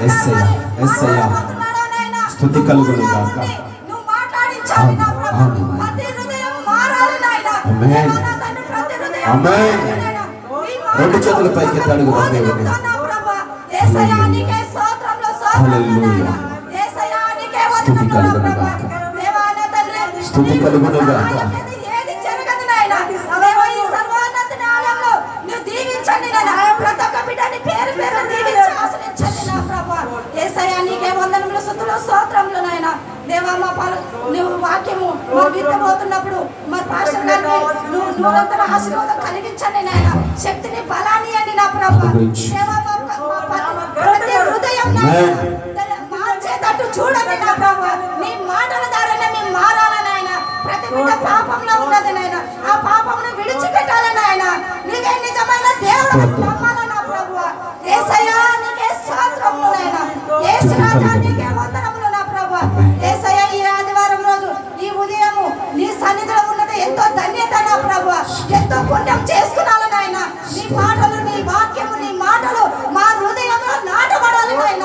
యేసయ్యా యేసయ్యా స్తుతి కలుగును గాక. ఆమేన్ ఆమేన్. రెండు చేతుల పైకి అడుగుదాం దేవుని. హల్లెలూయా. స్తుతి కలుగును గాక. స్తుతి కలుగును గాక. దేవా మా నువ్వు వాక్యము విత్తబోతున్నప్పుడు మరి పాస్టర్ గారికి నువ్వు నూరంతర ఆశీర్వాదం కలిగించండి నాయన. శక్తిని బలాన్ని అండి నా ప్రభు. ప్రతి హృదయం మార్చేటట్టు చూడండి నా ప్రభు. నీ మాటల ద్వారానే మేము మారాలి నాయన. ప్రతి బిడ్డ పాపంలో ఉన్నది నాయన. ఆ పాపమును విడిచిపెట్టాలి నాయన. నీవే నిజమైన దేవుడు నమ్మాలి నా ప్రభు. యేసయ్యా నీకే స్తోత్రములు నాయన. యేసు రాజా నీకే వందనములు నా ప్రభు. యేసయ్యా ఈ ఆదివారం రోజు ఈ ఉదయము నీ సన్నిధిలో ఉన్నది ఎంతో ధన్యత నా ప్రభు. ఎంతో పుణ్యం చేసుకున్నాను నాయన. నీ మాటలు నీ వాక్యము నీ మాటలు మా హృదయంలో నాటబడాలి నాయన.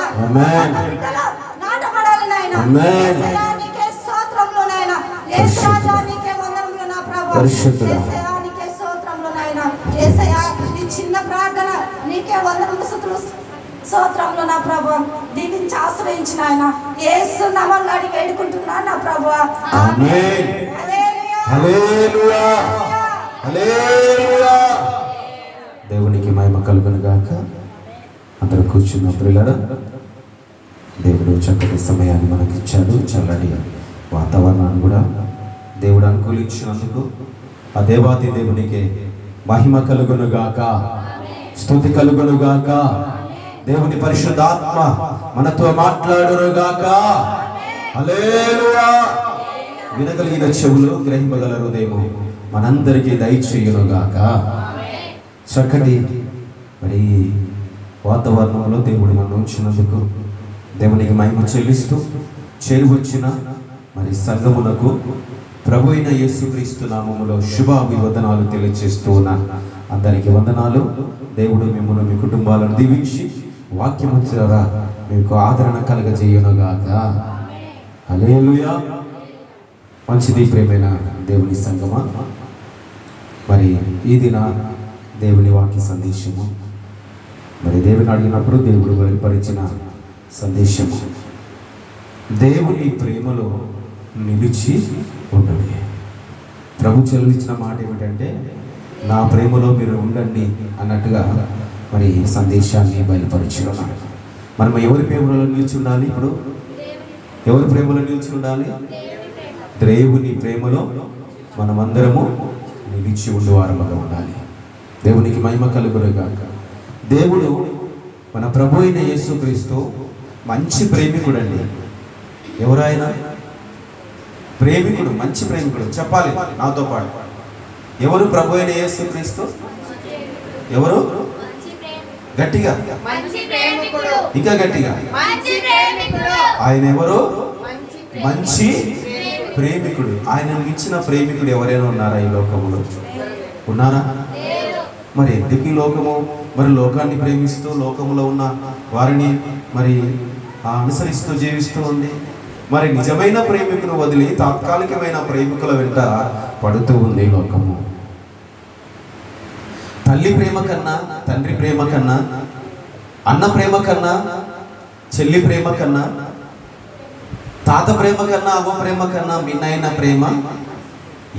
నాటబడాలి నాయన. యేసయ్యా నీకే స్తోత్రములు నాయన. యేసు రాజా నీకే వందనములు నా ప్రభు. యేసయ్యా నీకే స్తోత్రములు నాయన. యేసయ్యా నీ చిన్న ప్రార్థన నీకే వందనములు స్తోత్రములు నా ప్రభు. దీవించి ఆశ్రయించిన ఆయన యేసు నామములో అడిగి వేడుకుంటున్నాను నా ప్రభు. ఆమేన్. హల్లెలూయా హల్లెలూయా. దేవునికి మహిమ కలుగును గాక. అందరూ కూర్చున్న ప్రియులారా, దేవుడు చక్కటి సమయాన్ని మనకి ఇచ్చాడు. చల్లటి వాతావరణాన్ని కూడా దేవుడు అనుకూలించినందుకు ఆ దేవాది దేవునికి మహిమ కలుగును గాక. స్తుతి కలుగును గాక. దేవుని పరిశుద్ధాత్మ మనతో మాట్లాడును గాక. హల్లెలూయా. వినగలిగిన చెవులు, గ్రహింపగల హృదయము మనందరికీ దయచేయును గాక. చక్కటి మరి వాతావరణంలో దేవుడు మనం ఉంచినందుకు దేవునికి మహిమ చెల్లిస్తూ చేరువచ్చిన మరి సంఘమునకు ప్రభు అయిన యేసుక్రీస్తు నామములో శుభాభివందనాలు తెలియజేస్తూ ఉన్నాను. అందరికీ వందనాలు. దేవుడు మిమ్మల్ని మీ కుటుంబాలను దీవించి వాక్యము ద్వారా మీకు ఆదరణ కలగజేయునుగాక. హల్లెలూయా. మంచిది ప్రేమైన దేవుని సంగమా, మరి ఈ దిన దేవుని వాక్య సందేశము మరి దేవుని అడిగినప్పుడు దేవుడు బయలుపరిచిన సందేశము, దేవుని ప్రేమలో నిలిచి ఉండండి. ప్రభు చెల్లించిన మాట ఏమిటంటే, నా ప్రేమలో మీరు ఉండండి అన్నట్టుగా మరి సందేశాన్ని బయలుపరిచున్నాడు. మనం ఎవరి ప్రేమలో నిలిచి ఉండాలి? ఇప్పుడు ఎవరి ప్రేమలో నిలిచి ఉండాలి? దేవుని ప్రేమలో మనమందరము నిలిచి ఉండేవారముగా ఉండాలి. దేవునికి మహిమ కలుగును గాక. దేవుడు మన ప్రభు అయిన యేసుక్రీస్తు మంచి ప్రేమికుడు అండి. ఎవరైనా ప్రేమికుడు, మంచి ప్రేమికుడు చెప్పాలి నాతో పాటు. ఎవరు ప్రభు అయిన యేసుక్రీస్తు? ఎవరు? గట్టిగా, ఇంకా గట్టిగా. ఆయన ఎవరు? మంచి ప్రేమికుడు. ఆయన ఇచ్చిన ప్రేమికుడు ఎవరైనా ఉన్నారా ఈ లోకంలో? ఉన్నారా? మరి ఎందుకు ఈ లోకము మరి లోకాన్ని ప్రేమిస్తూ లోకంలో ఉన్న వారిని మరి అనుసరిస్తూ జీవిస్తూ ఉంది. మరి నిజమైన ప్రేమికును వదిలి తాత్కాలికమైన ప్రేమికుల వెంట పడుతూ ఉంది లోకము. తల్లి ప్రేమ కన్నా, తండ్రి ప్రేమ కన్నా, అన్న ప్రేమ కన్నా, చెల్లి ప్రేమ కన్నా, తాత ప్రేమ కన్నా, అవ్వ ప్రేమ కన్నా మిన్నైన ప్రేమ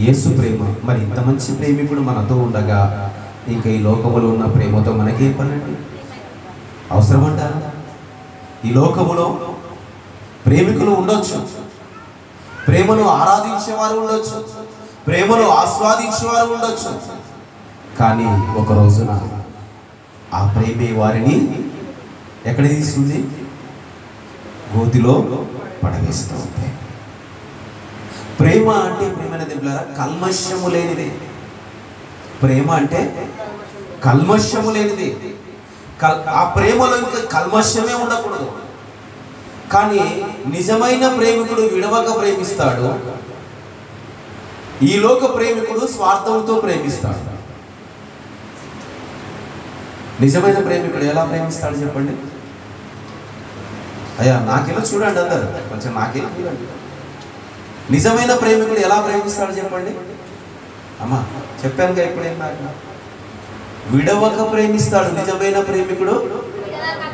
యేసు ప్రేమ. మరి ఇంత మంచి ప్రేమికుడు మనతో ఉండగా ఇంకా ఈ లోకములో ఉన్న ప్రేమతో మనకేం పనండి? అవసరమంటారా? ఈ లోకములో ప్రేమికులు ఉండొచ్చు, ప్రేమను ఆరాధించేవారు ఉండొచ్చు, ప్రేమను ఆస్వాదించేవారు ఉండొచ్చు. కానీ ఒక రోజున ఆ ప్రేమే వారిని ఎక్కడ తీస్తుంది? గోతిలో పడవేస్తూ ఉంది. ప్రేమ అంటే ప్రేమైన దేవులారా కల్మషము లేనిది. ప్రేమ అంటే కల్మషము లేనిది. ఆ ప్రేమలో ఇంకా కల్మషమే ఉండకూడదు. కానీ నిజమైన ప్రేమికుడు విడవక ప్రేమిస్తాడు. ఈ లోక ప్రేమికుడు స్వార్థంతో ప్రేమిస్తాడు. నిజమైన ప్రేమికుడు ఎలా ప్రేమిస్తాడు చెప్పండి? అయ్యా నాకెలా చూడండి అందరు, కొంచెం నాకెలా చూడండి. నిజమైన ప్రేమికుడు ఎలా ప్రేమిస్తాడు చెప్పండి అమ్మా? చెప్పానుగా ఇప్పుడేం నాకు, విడవక ప్రేమిస్తాడు. నిజమైన ప్రేమికుడు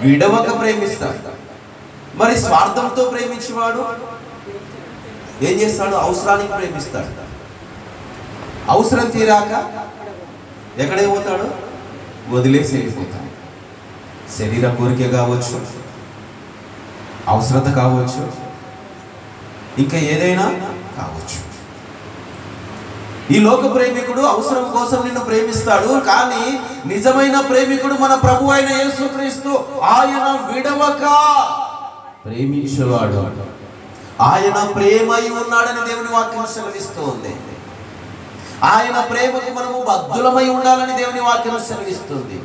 విడవక ప్రేమిస్తాడు. మరి స్వార్థంతో ప్రేమించేవాడు ఏం చేస్తాడు? అవసరానికి ప్రేమిస్తాడు. అవసరం తీరాక ఎక్కడైపోతాడు? వదిలేసి వెళ్ళిపోతాడు. శరీర కోరిక కావచ్చు, అవసరత కావచ్చు, ఇంకా ఏదైనా కావచ్చు. ఈ లోక ప్రేమికుడు అవసరం కోసం నిన్ను ప్రేమిస్తాడు. కానీ నిజమైన ప్రేమికుడు మన ప్రభు అయిన యేసుక్రీస్తు, ఆయన విడవక ప్రేమించేవాడు. ఆయన ప్రేమై ఉన్నాడని దేవుని వాక్యం సెలవిస్తూ ఉంది. ఆయన ప్రేమకు మనము బద్ధులమై ఉండాలని దేవుని వాక్యం సెలవిస్తుంది.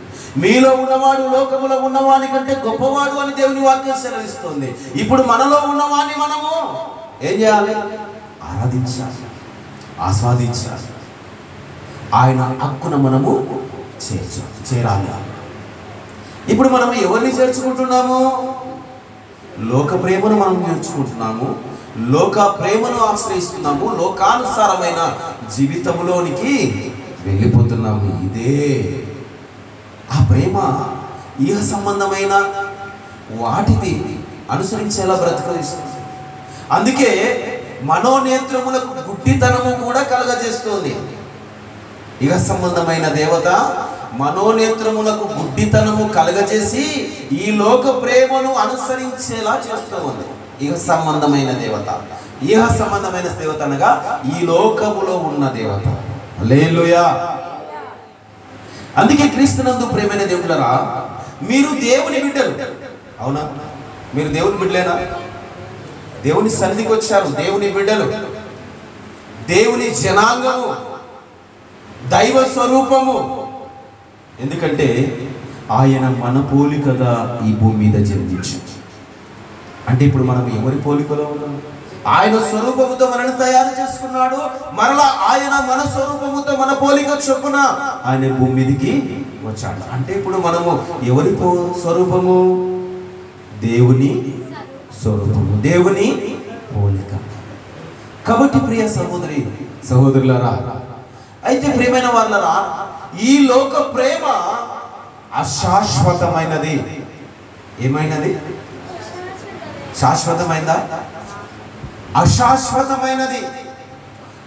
మీలో ఉన్నవాడు లోకములో ఉన్నవాని కంటే గొప్పవాడు అని దేవుని వాక్యం సెలవిస్తుంది. ఇప్పుడు మనలో ఉన్నవాడిని మనము ఏం చేయాలి? ఆరాధించాలి, ఆస్వాదించాలి. ఆయన హక్కున మనము చేరాలి. ఇప్పుడు మనము ఎవరిని చేర్చుకుంటున్నాము? లోక ప్రేమను మనం చేర్చుకుంటున్నాము, లోక ప్రేమను ఆశ్రయిస్తున్నాము, లోకానుసారమైన జీవితంలోనికి వెళ్ళిపోతున్నాము. ఇదే ఆ ప్రేమ ఇహ సంబంధమైన వాటిని అనుసరించేలా బ్రతకరిస్తుంది. అందుకే మనోనేత్రములకు గుడ్డితనము కూడా కలగజేస్తుంది. ఇహ సంబంధమైన దేవత మనోనేత్రములకు గుడ్డితనము కలగజేసి ఈ లోక ప్రేమను అనుసరించేలా చేస్తూ ఉంది. ఇహ సంబంధమైన దేవత, ఇహ సంబంధమైన దేవత అనగా ఈ లోకములో ఉన్న దేవత. హల్లెలూయా. అందుకే క్రీస్తునందు ప్రేమైన దేవుళ్ళరా, మీరు దేవుని బిడ్డలు. అవునా? మీరు దేవుని బిడ్డలేనా? దేవుని సన్నిధికి వచ్చారు, దేవుని బిడ్డలు, దేవుని జనాంగము, దైవ స్వరూపము. ఎందుకంటే ఆయన మన పోలికగా ఈ భూమి మీద జన్మించాడు. అంటే ఇప్పుడు మనం ఎవరి పోలికలో ఉన్నాం? ఆయన స్వరూపముతో మనల్ని తయారు చేసుకున్నాడు. మరలా ఆయన మన స్వరూపముతో మన పోలిక చొప్పున ఆయన భూమి మీదకి వచ్చాడు. అంటే ఇప్పుడు మనము ఎవరి స్వరూపము? దేవుని స్వరూపము, దేవుని పోలిక. కాబట్టి ప్రియ సహోదరి సహోదరులారా, అయితే ప్రియమైన వాళ్ళరా, ఈ లోక ప్రేమ అశాశ్వతమైనది. ఏమైనది? శాశ్వతమైందా? అశాశ్వతమైనది.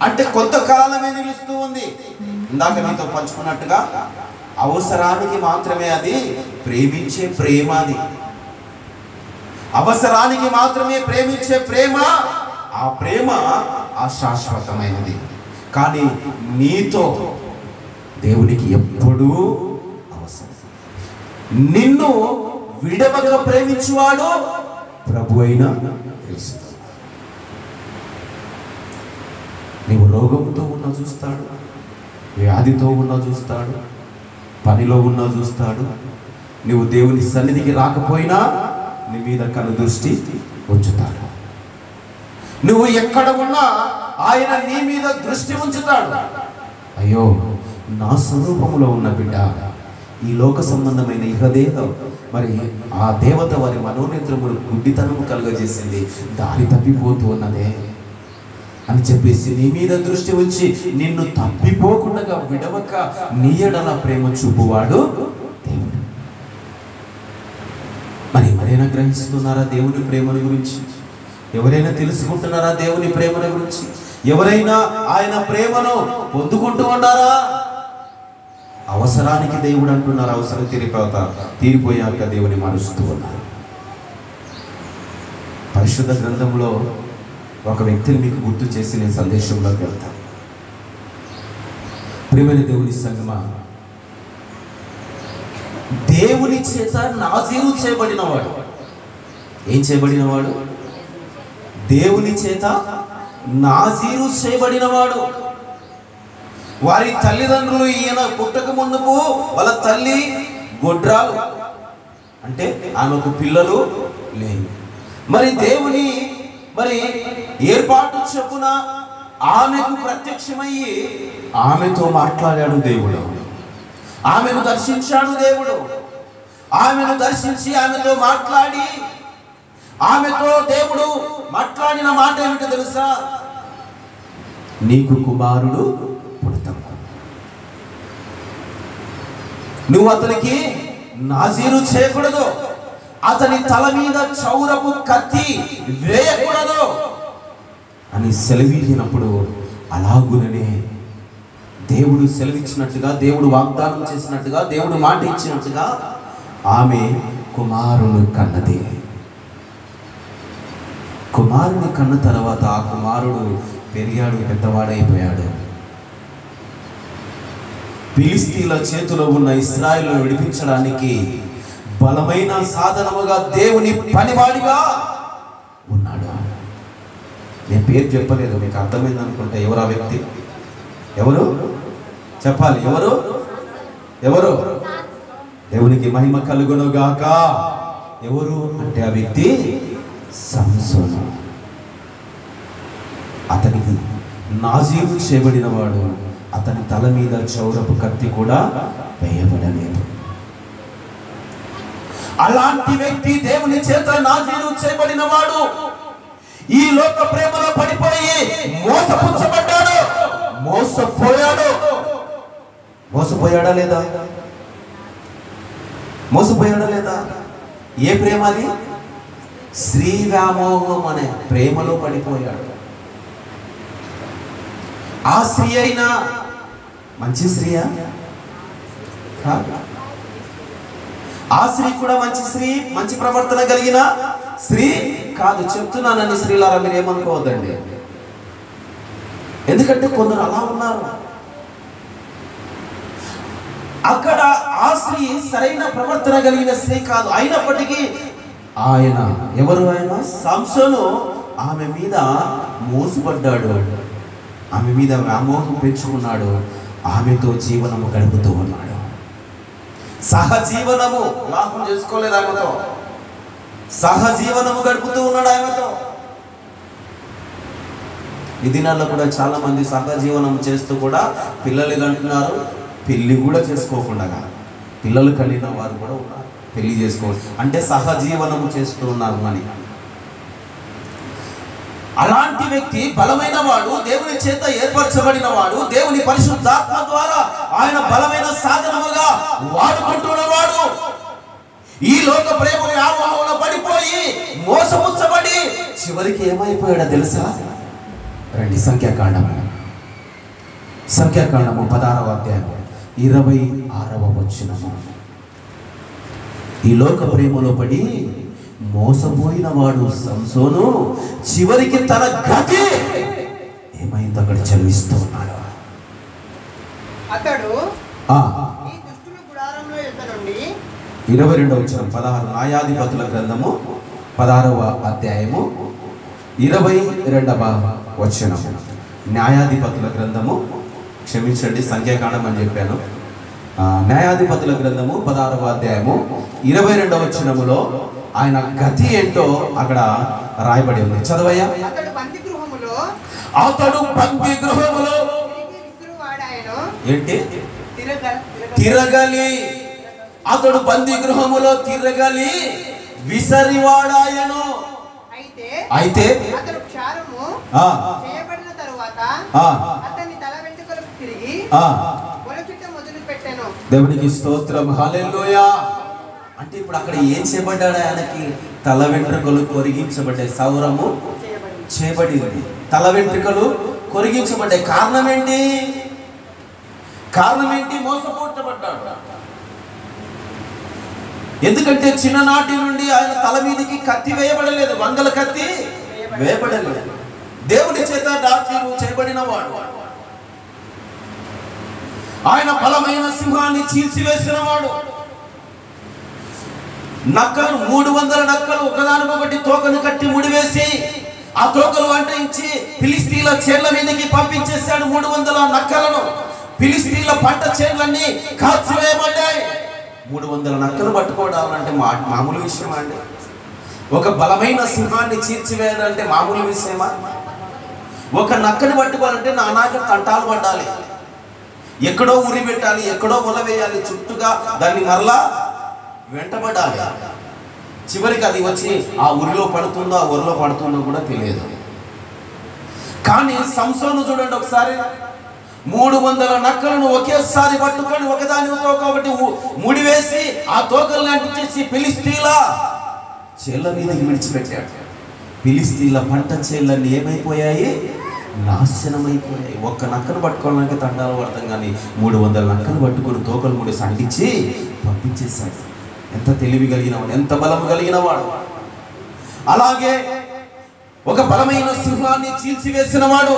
అంటే కొంతకాలమే నిలుస్తూ ఉంది. ఇందాక మీతో పంచుకున్నట్టుగా అవసరానికి మాత్రమే అది ప్రేమించే ప్రేమ. అది అవసరానికి మాత్రమే ప్రేమించే ప్రేమ. ఆ ప్రేమ అశాశ్వతమైనది. కానీ నీతో దేవునికి ఎప్పుడూ అవసరం. నిన్ను విడవక ప్రేమించువాడు ప్రభు అయిన క్రీస్తు. నీవు రోగంతో ఉన్నా చూస్తాడు, వ్యాధితో ఉన్నా చూస్తాడు, పనిలో ఉన్నా చూస్తాడు. నువ్వు దేవుని సన్నిధికి రాకపోయినా నీ మీద కను దృష్టి ఉంచుతాడు. నువ్వు ఎక్కడ ఉన్నా ఆయన నీ మీద దృష్టి ఉంచుతాడు. అయ్యో, నా స్వరూపములో ఉన్న బిడ్డ ఈ లోక సంబంధమైన ఇహదేహం, మరి ఆ దేవత వారి మనోనేత్రములు గుడ్డితనము కలుగజేసింది, దారి తప్పిపోతూ ఉన్నదే అని చెప్పేసి నీ మీద దృష్టి ఉంచి నిన్ను తప్పిపోకుండా విడవక నీ ఎడల ప్రేమ చూపువాడు దేవుడు. మరి ఎవరైనా గ్రహిస్తున్నారా దేవుని ప్రేమను గురించి? ఎవరైనా తెలుసుకుంటున్నారా దేవుని ప్రేమను గురించి? ఎవరైనా ఆయన ప్రేమను పొందుకుంటూ ఉన్నారా? అవసరానికి దేవుడు అంటున్నారు, అవసరం తీరిపోయాక దేవుని మరుస్తూ ఉన్నారు. పరిశుద్ధ గ్రంథంలో ఒక వ్యక్తిని మీకు గుర్తు చేసి నేను సందేశంలోకి వెళ్తాను. ప్రియమైన దేవుని సంగమా, దేవుని చేత నాజీరు చేయబడినవాడు. ఏం చేయబడినవాడు? దేవుని చేత నాజీరు చేయబడినవాడు. వారి తల్లిదండ్రులు ఈయన పుట్టక ముందుకు వాళ్ళ తల్లి గొడ్రాలు, అంటే ఆమెకు పిల్లలు లేవు. మరి దేవుని ఏర్పాటు చొప్పున ఆమెకు ప్రత్యక్షమయ్యి ఆమెతో మాట్లాడాడు దేవుడు. ఆమెను దర్శించాడు దేవుడు. ఆమెను దర్శించి ఆమెతో మాట్లాడి ఆమెతో దేవుడు మాట్లాడిన మాట ఏమిటో తెలుసా? నీకు కుమారుడు పుడతాడు. నువ్వు అతనికి నాజీరు చేయకూడదు, అతని తల మీద చౌరపు కత్తి వేయకూడదు అని సెలవిచ్చినప్పుడు, అలాగుననే దేవుడు సెలవిచ్చినట్టుగా, దేవుడు వాగ్దానం చేసినట్టుగా, దేవుడు మాట ఇచ్చినట్టుగా ఆమె కుమారుని కన్నది. కుమారుని కన్న తర్వాత ఆ కుమారుడు పెరిగాడు, పెద్దవాడైపోయాడు. ఫిలిస్తీన్ల చేతిలో ఉన్న ఇశ్రాయేలును విడిపించడానికి బలమైన సాధనముగా దేవుని పనివాడిగా ఉన్నాడు. నేను పేరు చెప్పలేదు, మీకు అర్థమైంది అనుకుంటా. ఎవరు ఆ వ్యక్తి? ఎవరు చెప్పాలి? ఎవరు? ఎవరు? దేవునికి మహిమ కలుగునుగాక. ఎవరు అంటే ఆ వ్యక్తి సంసోను. అతనికి నాజీరు చేయబడిన వాడు, అతని తల మీద చౌరపు కత్తి కూడా వేయబడలేదు. అలాంటి వ్యక్తి దేవుని చేత నాజీరు చేయబడిన వాడు ఈ లోక ప్రేమలో పడిపోయి మోసపుచ్చబడ్డాడు, మోసపోయాడు. మోసపోయాడా లేదా? మోసపోయాడా లేదా? ఏ ప్రేమ అది? శ్రీరామోహం అనే ప్రేమలో పడిపోయాడు. ఆ స్త్రీ అయినా మంచి స్త్రీయా? ఆ స్త్రీ కూడా మంచి స్త్రీ, మంచి ప్రవర్తన కలిగిన స్త్రీ కాదు. చెప్తున్నానని స్త్రీలారా మీరు ఏమనుకోవద్దండి. ఎందుకంటే కొందరు అలా ఉన్నారు. అక్కడ ఆ స్త్రీ సరైన ప్రవర్తన కలిగిన స్త్రీ కాదు. అయినప్పటికీ ఆయన, ఎవరు ఆయన? సంసోను ఆమె మీద మోసపడ్డాడు, ఆమె మీద వ్యామోహం పెంచుకున్నాడు, ఆమెతో జీవనము గడుపుతూ ఉన్నాడు. సహజీవనము, వివాహం చేసుకోలేదు ఆమెతో, సహజీవనము గడుపుతూ ఉన్నాడు ఆమెతో. ఈ దినాల్లో కూడా చాలా మంది సహజీవనం చేస్తూ కూడా పిల్లలు కంటున్నారు, పెళ్లి కూడా చేసుకోకుండా పిల్లలు కలిగిన వారు కూడా ఉన్నారు. పెళ్లి చేసుకోవచ్చు అంటే సహజీవనము చేస్తూ ఉన్నారు అని. అలాంటి వ్యక్తి బలమైన వాడు, దేవుని చేత ఏర్పరచబడిన వాడు, దేవుని పరిశుద్ధాత్మ ద్వారా ఆయన బలమైన సాధనముగా వాడుకుంటున్నవాడు ఈ లోక ప్రేమ వ్యామోహంలో పడిపోయి మోసపుచ్చబడి చివరికి ఏమైపోయాడో తెలుసా? రండి, సంఖ్యాకాండము 16వ అధ్యాయం 26వ వచనము. ఈ లోక ప్రేమలో పడి మోసపోయిన వాడు సంసోను చివరికి తన గతి ఏమైందో అక్కడ చదివిస్తూ ఉన్నాడు. అతడు ఈ దుష్టుల గుడారంలో యుద్ధ నుండి 22వ వచనం 16 న్యాయాధిపతుల గ్రంథము 16వ అధ్యాయము 22వ వచనము. న్యాయాధిపతుల గ్రంథము, క్షమించండి సంఖ్యాకాండం అని చెప్పాను. న్యాయాధిపతుల గ్రంథము 16వ అధ్యాయము 22వ వచనములో ఆయన గతి ఏంటో అక్కడ రాయబడి ఉంది. చదవయ్యా. అతడు బంది గృహములో ఏంటి? తిరగలి. అతడు బంది గృహములో తిరగలి విసరివాడాయను. అయితే అతడు క్షారము చేయబడిన తరువాత అతని తల వెంట్రుకలకు తిరిగి మొలచుట మొదలు పెట్టెను. దేవునికి స్తోత్రం, హల్లెలూయా. అంటే ఇప్పుడు అక్కడ ఏం చేయబడ్డాడు? ఆయనకి తల వెంట్రుకలు కొరిగించబడ్డాయి, సౌరము చేయబడింది, తల వెంట్రుకలు కొరిగించబడ్డాయి. కారణం ఏంటి? కారణం ఏంటి? మోసపోట్టబడ్డాడు. ఎందుకంటే చిన్ననాటి నుండి ఆయన తల మీదకి కత్తి వేయబడలేదు, వంగల కత్తి వేయబడలేదు. దేవుని చేత నాజీరు చేయబడిన వాడు, ఆయన బలమైన సింహాన్ని చీల్చివేసిన వాడు. నక్కలు 300 నక్కలు ఒకదానికొకటి తోకను కట్టి ముడివేసి ఆ తోకలు అంటించి ఫిలిస్తీన్ల చేర్ల మీదకి పంపించేశాడు. 300 నక్కలను ఫిలిస్తీన్ల పంట చేర్లన్నీ కాల్చివేయబడ్డాయి. 300 నక్కలు పట్టుకోవడం అంటే మామూలు విషయం అండి? ఒక బలమైన సింహాన్ని చీల్చివేయాలంటే మామూలు విషయమా? ఒక నక్కని పట్టుకోవాలంటే నానాక తంటాలు పడ్డాలి, ఎక్కడో ఉరి పెట్టాలి, ఎక్కడో ఉల వేయాలి, చుట్టుగా దాన్ని మరలా వెంటబడాలి. చివరికి అది వచ్చి ఆ ఊరిలో పడుతుందో ఆ ఊరిలో పడుతుందో కూడా తెలియదు. కానీ సంసోను చూడండి ఒకసారి, 300 నక్కలను ఒకేసారి పట్టుకొని ఒకదానితో ఒకటి ముడివేసి ఆ తోకలను అంటించేసి ఫిలిష్తీయుల చేళ్ల మీదకి విడిచిపెట్టాడు. ఫిలిష్తీయుల పంట చేళ్ళన్నీ ఏమైపోయాయి? నాశనమైపోయాయి. ఒక్క నక్కను పట్టుకోవడానికి తండాలు పడతాం, కానీ 300 నక్కలు పట్టుకొని తోకలు ముడి సండించి పంపించేశాడు. ఎంత తెలివి కలిగిన వాడు, ఎంత బలము కలిగిన వాడు. అలాగే ఒక బలమైన సింహాన్ని చీల్చివేసిన వాడు.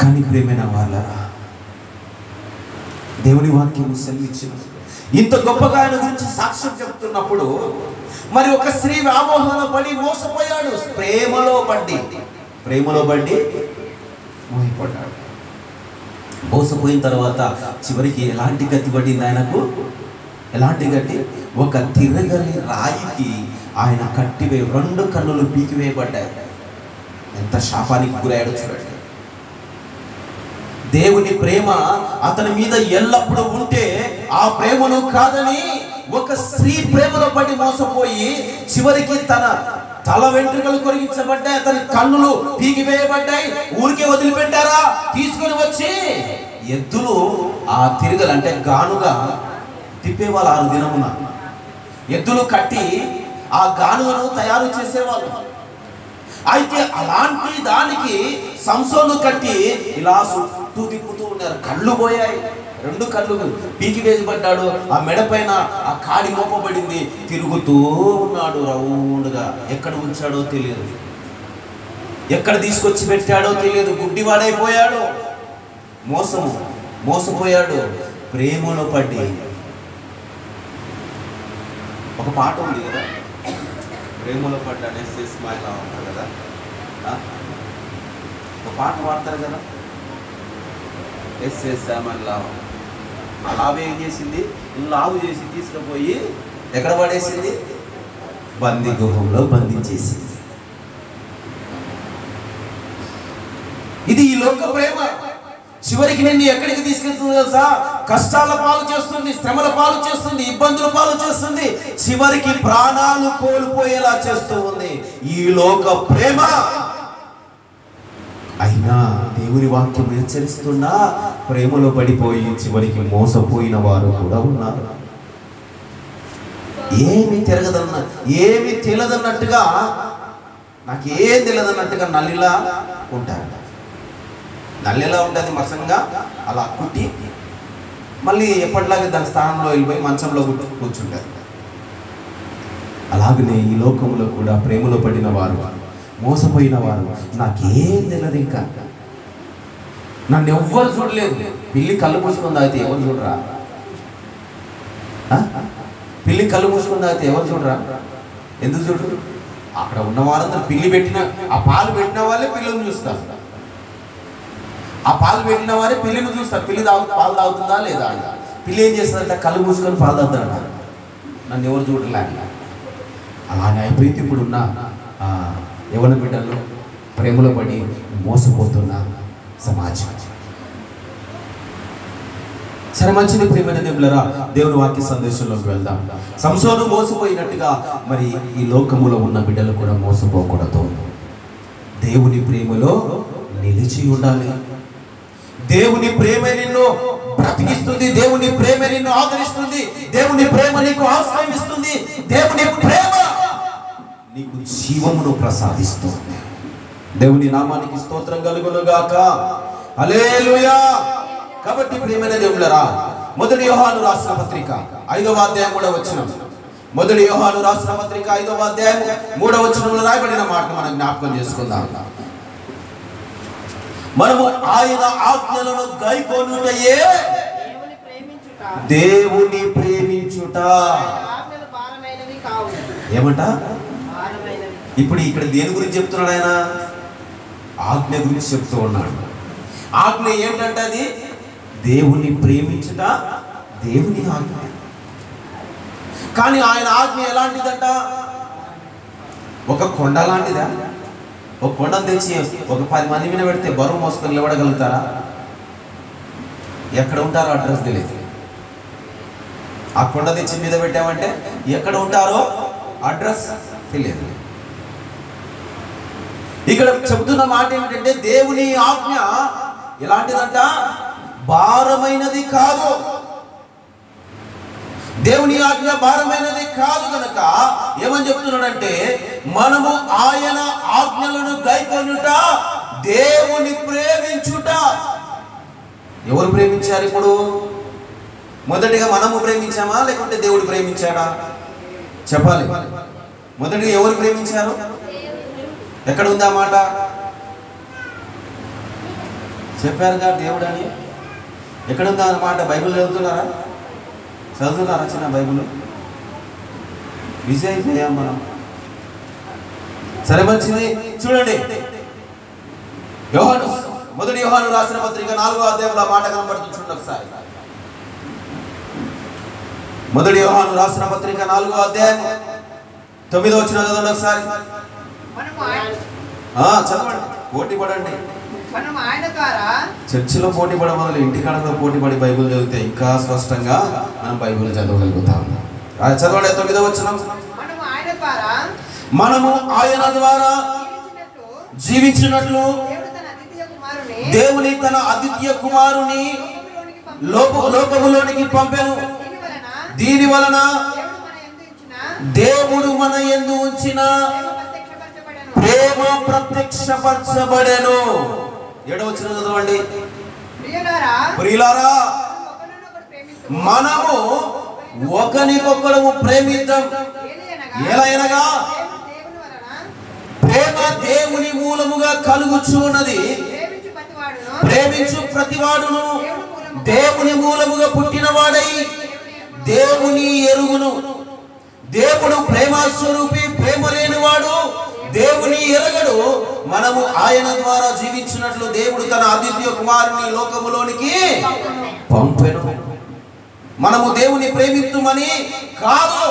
కానీ ప్రేమైన వాళ్ళరా, దేవుని వాక్యం సెలవిచ్చిన ఇంత గొప్పగా ఆయన గురించి సాక్ష్యం చెప్తున్నప్పుడు మరి ఒక స్త్రీ వ్యామోహంలో పడి మోసపోయాడు. ప్రేమలో పడి మోసపడ్డాడు. మోసపోయిన తర్వాత చివరికి ఎలాంటి గతి పడింది ఆయనకు? ఎలాంటి గట్టి? ఒక తిరగని రాయికి ఆయన కట్టివే 2 కన్నులు పీకివేయబడ్డాయి. ఎంత శాపానికి గురయ్యాడు చూడండి. దేవుని ప్రేమ అతని మీద ఎల్లప్పుడూ ఉంటే ఆ ప్రేమను కాదని ఒక స్త్రీ ప్రేమలో పడి మోసపోయి చివరికి తన తల వెంట్రుకలు కొరిగించబడ్డాయి, అతని కన్నులు పీకివేయబడ్డాయి. ఊరికే వదిలిపెట్టారా? తీసుకొని వచ్చి ఎద్దులు ఆ తిరగలు అంటే గానుగా తిప్పేవాళ్ళు. 6 దినమున ఎద్దులు కట్టి ఆ గానుగను తయారు చేసేవాళ్ళు. అయితే అలాంటి దానికి సంసోను కట్టి ఇలా చుట్టూ తిప్పుతూ ఉన్నారు. కళ్ళు పోయాయి, 2 కళ్ళు పీకివేయబడ్డాడు. ఆ మెడ పైన ఆ కాడి మోపబడింది. తిరుగుతూ ఉన్నాడు రౌండ్గా. ఎక్కడ ఉంచాడో తెలియదు, ఎక్కడ తీసుకొచ్చి పెట్టాడో తెలియదు. గుడ్డివాడైపోయాడు. మోసపోయాడు. ప్రేమలో పడి. ఒక పాట ఉంది కదా, ప్రేమలో పడ్డా స్మైల్ ఉంటారు కదా, ఒక పాట పాడతారు కదా, ఆ లావు ఏం చేసింది? లావు చేసి తీసుకుపోయి ఎక్కడ పడేసింది? బందీ గృహంలో బంధించేసింది. ఇది ఈ లోక ప్రేమ. చివరికి నిన్ను ఎక్కడికి తీసుకెళ్తుంది తెలుసా? కష్టాల పాలు చేస్తుంది, శ్రమల పాలు చేస్తుంది, ఇబ్బందుల పాలు చేస్తుంది, చివరికి ప్రాణాలు కోల్పోయేలా చేస్తూ ఉంది ఈ లోక ప్రేమ. అయినా దేవుని వాక్యం హెచ్చరిస్తున్నా ప్రేమలో పడిపోయి చివరికి మోసపోయిన వారు కూడా ఉన్నారు. ఏమి తెలియదన్నట్టుగా, నాకేం తెలియదన్నట్టుగా నల్లిలా ఉంటారు. నల్లెలా ఉంటుంది? మసంగా అలా కుట్టి మళ్ళీ ఎప్పటిలాగే దాని స్థానంలో వెళ్ళిపోయి మంచంలో కూర్చుంటారు. అలాగనే ఈ లోకంలో కూడా ప్రేమలో పడిన వారు, మోసపోయిన వారు, నాకేం తెలియదు, ఇంకా నన్ను ఎవ్వరు చూడలేదు. పిల్లి కళ్ళు మూసుకుంది అయితే ఎవరు చూడరా? పిల్లి కళ్ళు మూసుకుంది అయితే ఎవరు చూడరా? ఎందుకు చూడరు? అక్కడ ఉన్న వారందరూ పిల్లి పెట్టిన ఆ పాలు పెట్టిన వాళ్ళే పిల్లని చూస్తారు. ఆ పాలు పెట్టిన వారే పిల్లిని చూస్తారు. పిల్లి పాలు తాగుతుందా లేదా? పిల్లి ఏం చేస్తుందంటే కళ్ళు మూసుకొని పాలు తాగుతాడ. నన్ను ఎవరు చూడలే. అలానే అయిపోయింది ఇప్పుడున్న యవ్వన బిడ్డలు, ప్రేమలో పడి మోసపోతున్న సమాజం. సరే, మంచిది ప్రియమైన దేవులరా, దేవుని వాక్య సందేశంలోకి వెళ్దాం. సంసోను మోసపోయినట్టుగా మరి ఈ లోకములో ఉన్న బిడ్డలు కూడా మోసపోకూడదు. దేవుని ప్రేమలో నిలిచి ఉండాలి. దేవుని ప్రేమ నిన్ను బ్రతికిస్తుంది. దేవుని ప్రేమ నిన్ను ఆదరిస్తుంది. దేవుని ప్రేమ నీకు ఆశ్రయం ఇస్తుంది. దేవుని ప్రేమ నీకు జీవమును ప్రసాదిస్తుంది. దేవుని నామానికి స్తోత్రం కలుగును గాక. హల్లెలూయా. కాబట్టి ప్రియమైన దేవులరా, 1 యోహాను రాసిన పత్రిక 5వ అధ్యాయం 3వ వచనం. 1 యోహాను రాసిన పత్రిక 5వ అధ్యాయం 3వ వచనంలో రాయబడిన మాటను మనం జ్ఞాపకం చేసుకుందాం. మనము ఆయన ఆజ్ఞలను గైకొనుటయే దేవుని ప్రేమించుట. ఏమంట? ఇప్పుడు ఇక్కడ దేని గురించి చెప్తున్నాడు ఆయన? ఆజ్ఞ గురించి చెప్తూ ఉన్నాడు. ఆజ్ఞ ఏంటంటే అది దేవుని ప్రేమించుట, దేవుని ఆజ్ఞ. కానీ ఆయన ఆజ్ఞ ఎలాంటిదంట? ఒక కొండ లాంటిదా? ఒక కొండను తెచ్చి ఒక 10 మంది మీద పెడితే బరువు మోసుకొని నిలబడగలుగుతారా? ఎక్కడ ఉంటారో అడ్రస్ తెలియదు. ఆ కొండ తెచ్చి మీద పెట్టామంటే ఎక్కడ ఉంటారో అడ్రస్ తెలియదు. ఇక్కడ చెబుతున్న మాట ఏమిటంటే దేవుని ఆజ్ఞ ఎలాంటిదంట? భారమైనది కాదు. దేవుని ఆజ్ఞ భారమైనది కాదు కనుక ఏమని చెప్తున్నాడంటే మనము ఆయన ఆజ్ఞలను గైకొనుట, దేవుని ప్రేమించుట. ఎవరు ప్రేమించారు ఇప్పుడు? మొదటిగా మనము ప్రేమించామా లేకుంటే దేవుడు ప్రేమించాడా? చెప్పాలి. మొదటిగా ఎవరు ప్రేమించారు? ఎక్కడ ఉందా మాట? చెప్పారుగా దేవుడు అని. ఎక్కడ ఉందా అన్నమాట? బైబిల్ చదువుతున్నారా? చిన్న బైబిల్ బిజీ అయిపోయాం మనం. సరే మంచిది. చూడండి, యోహాను, మొదటి యోహాను రాసిన పత్రిక 4వ అధ్యాయంలో మాట కనబడుతుంది. చూడండి ఒకసారి. మొదటి యోహాను రాసిన పత్రిక 4వ అధ్యాయం 9వ వచనం చదవండి ఒకసారి. చదవండి, పోటీ పడండి. చర్చిలో పోటీ పడే మొదలు ఇంటికాడలో పోటీ పడి బైబిల్ చదివితే ఇంకా స్పష్టంగా మనం బైబిల్ చదవగలుగుతాం. చదవండి 9వ వచనం. మనము ఆయన ద్వారా జీవించినట్లు దేవుని తన అద్వితీయ కుమారుని లోకములోనికి పంపెను. దీని వలన దేవుడు మన యందు ఉంచిన ప్రేమ ప్రత్యక్షపరచబడెను. 7వ వచనం చదవండి. ప్రియులారా, మనము ఒకరికొకరు ప్రేమిద్దాం. ఎలాగనగా ప్రేమ దేవుని మూలముగా కలుగుచున్నది. ప్రేమించు ప్రతివాడును దేవుని మూలముగా పుట్టినవాడై దేవుని ఎరుగును. దేవుడు ప్రేమస్వరూపి, ప్రేమ లేనివాడు దేవుని ఎరగడు. మనము ఆయన ద్వారా జీవించినట్లు దేవుడు తన అద్వితీయ కుమారుని లోకములోనికి పంపెను. మనము దేవుని ప్రేమిద్దామని కాదు,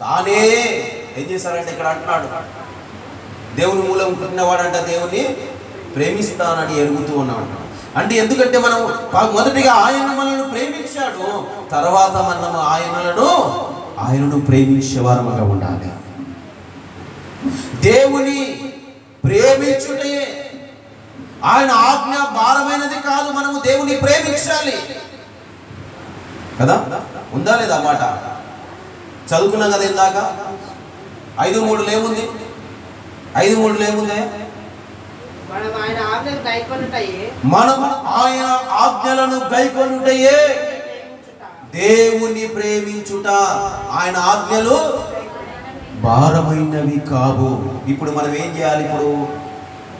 తానే ఏం చేశారంటే ఇక్కడ అంటున్నాడు, దేవుని మూలం పుట్టినవాడంట దేవుని ప్రేమిస్తానని ఎరుగుతూ ఉన్నాడు. అంటే ఎందుకంటే మనం మొదటిగా ఆయన మనల్ని ప్రేమించాడు, తర్వాత మనము ఆయనను ప్రేమించే వారముగా ఉండాలి. దేవుని ప్రేమించుటే ఆయన ఆజ్ఞ భారమైనది కాదు. మనము దేవుని ప్రేమించాలి కదా. ఉందా లేదా మాట? చదువుకున్నాం కదా ఇందాక. 5:3 ఏముంది? 5:3 ఏముంది? మనం ఆయన ఆజ్ఞలను గైకొనుటయే దేవుని ప్రేమించుట. ఆయన ఆజ్ఞలు భారమైనవి కావు. ఇప్పుడు మనం ఏం చేయాలి? ఇప్పుడు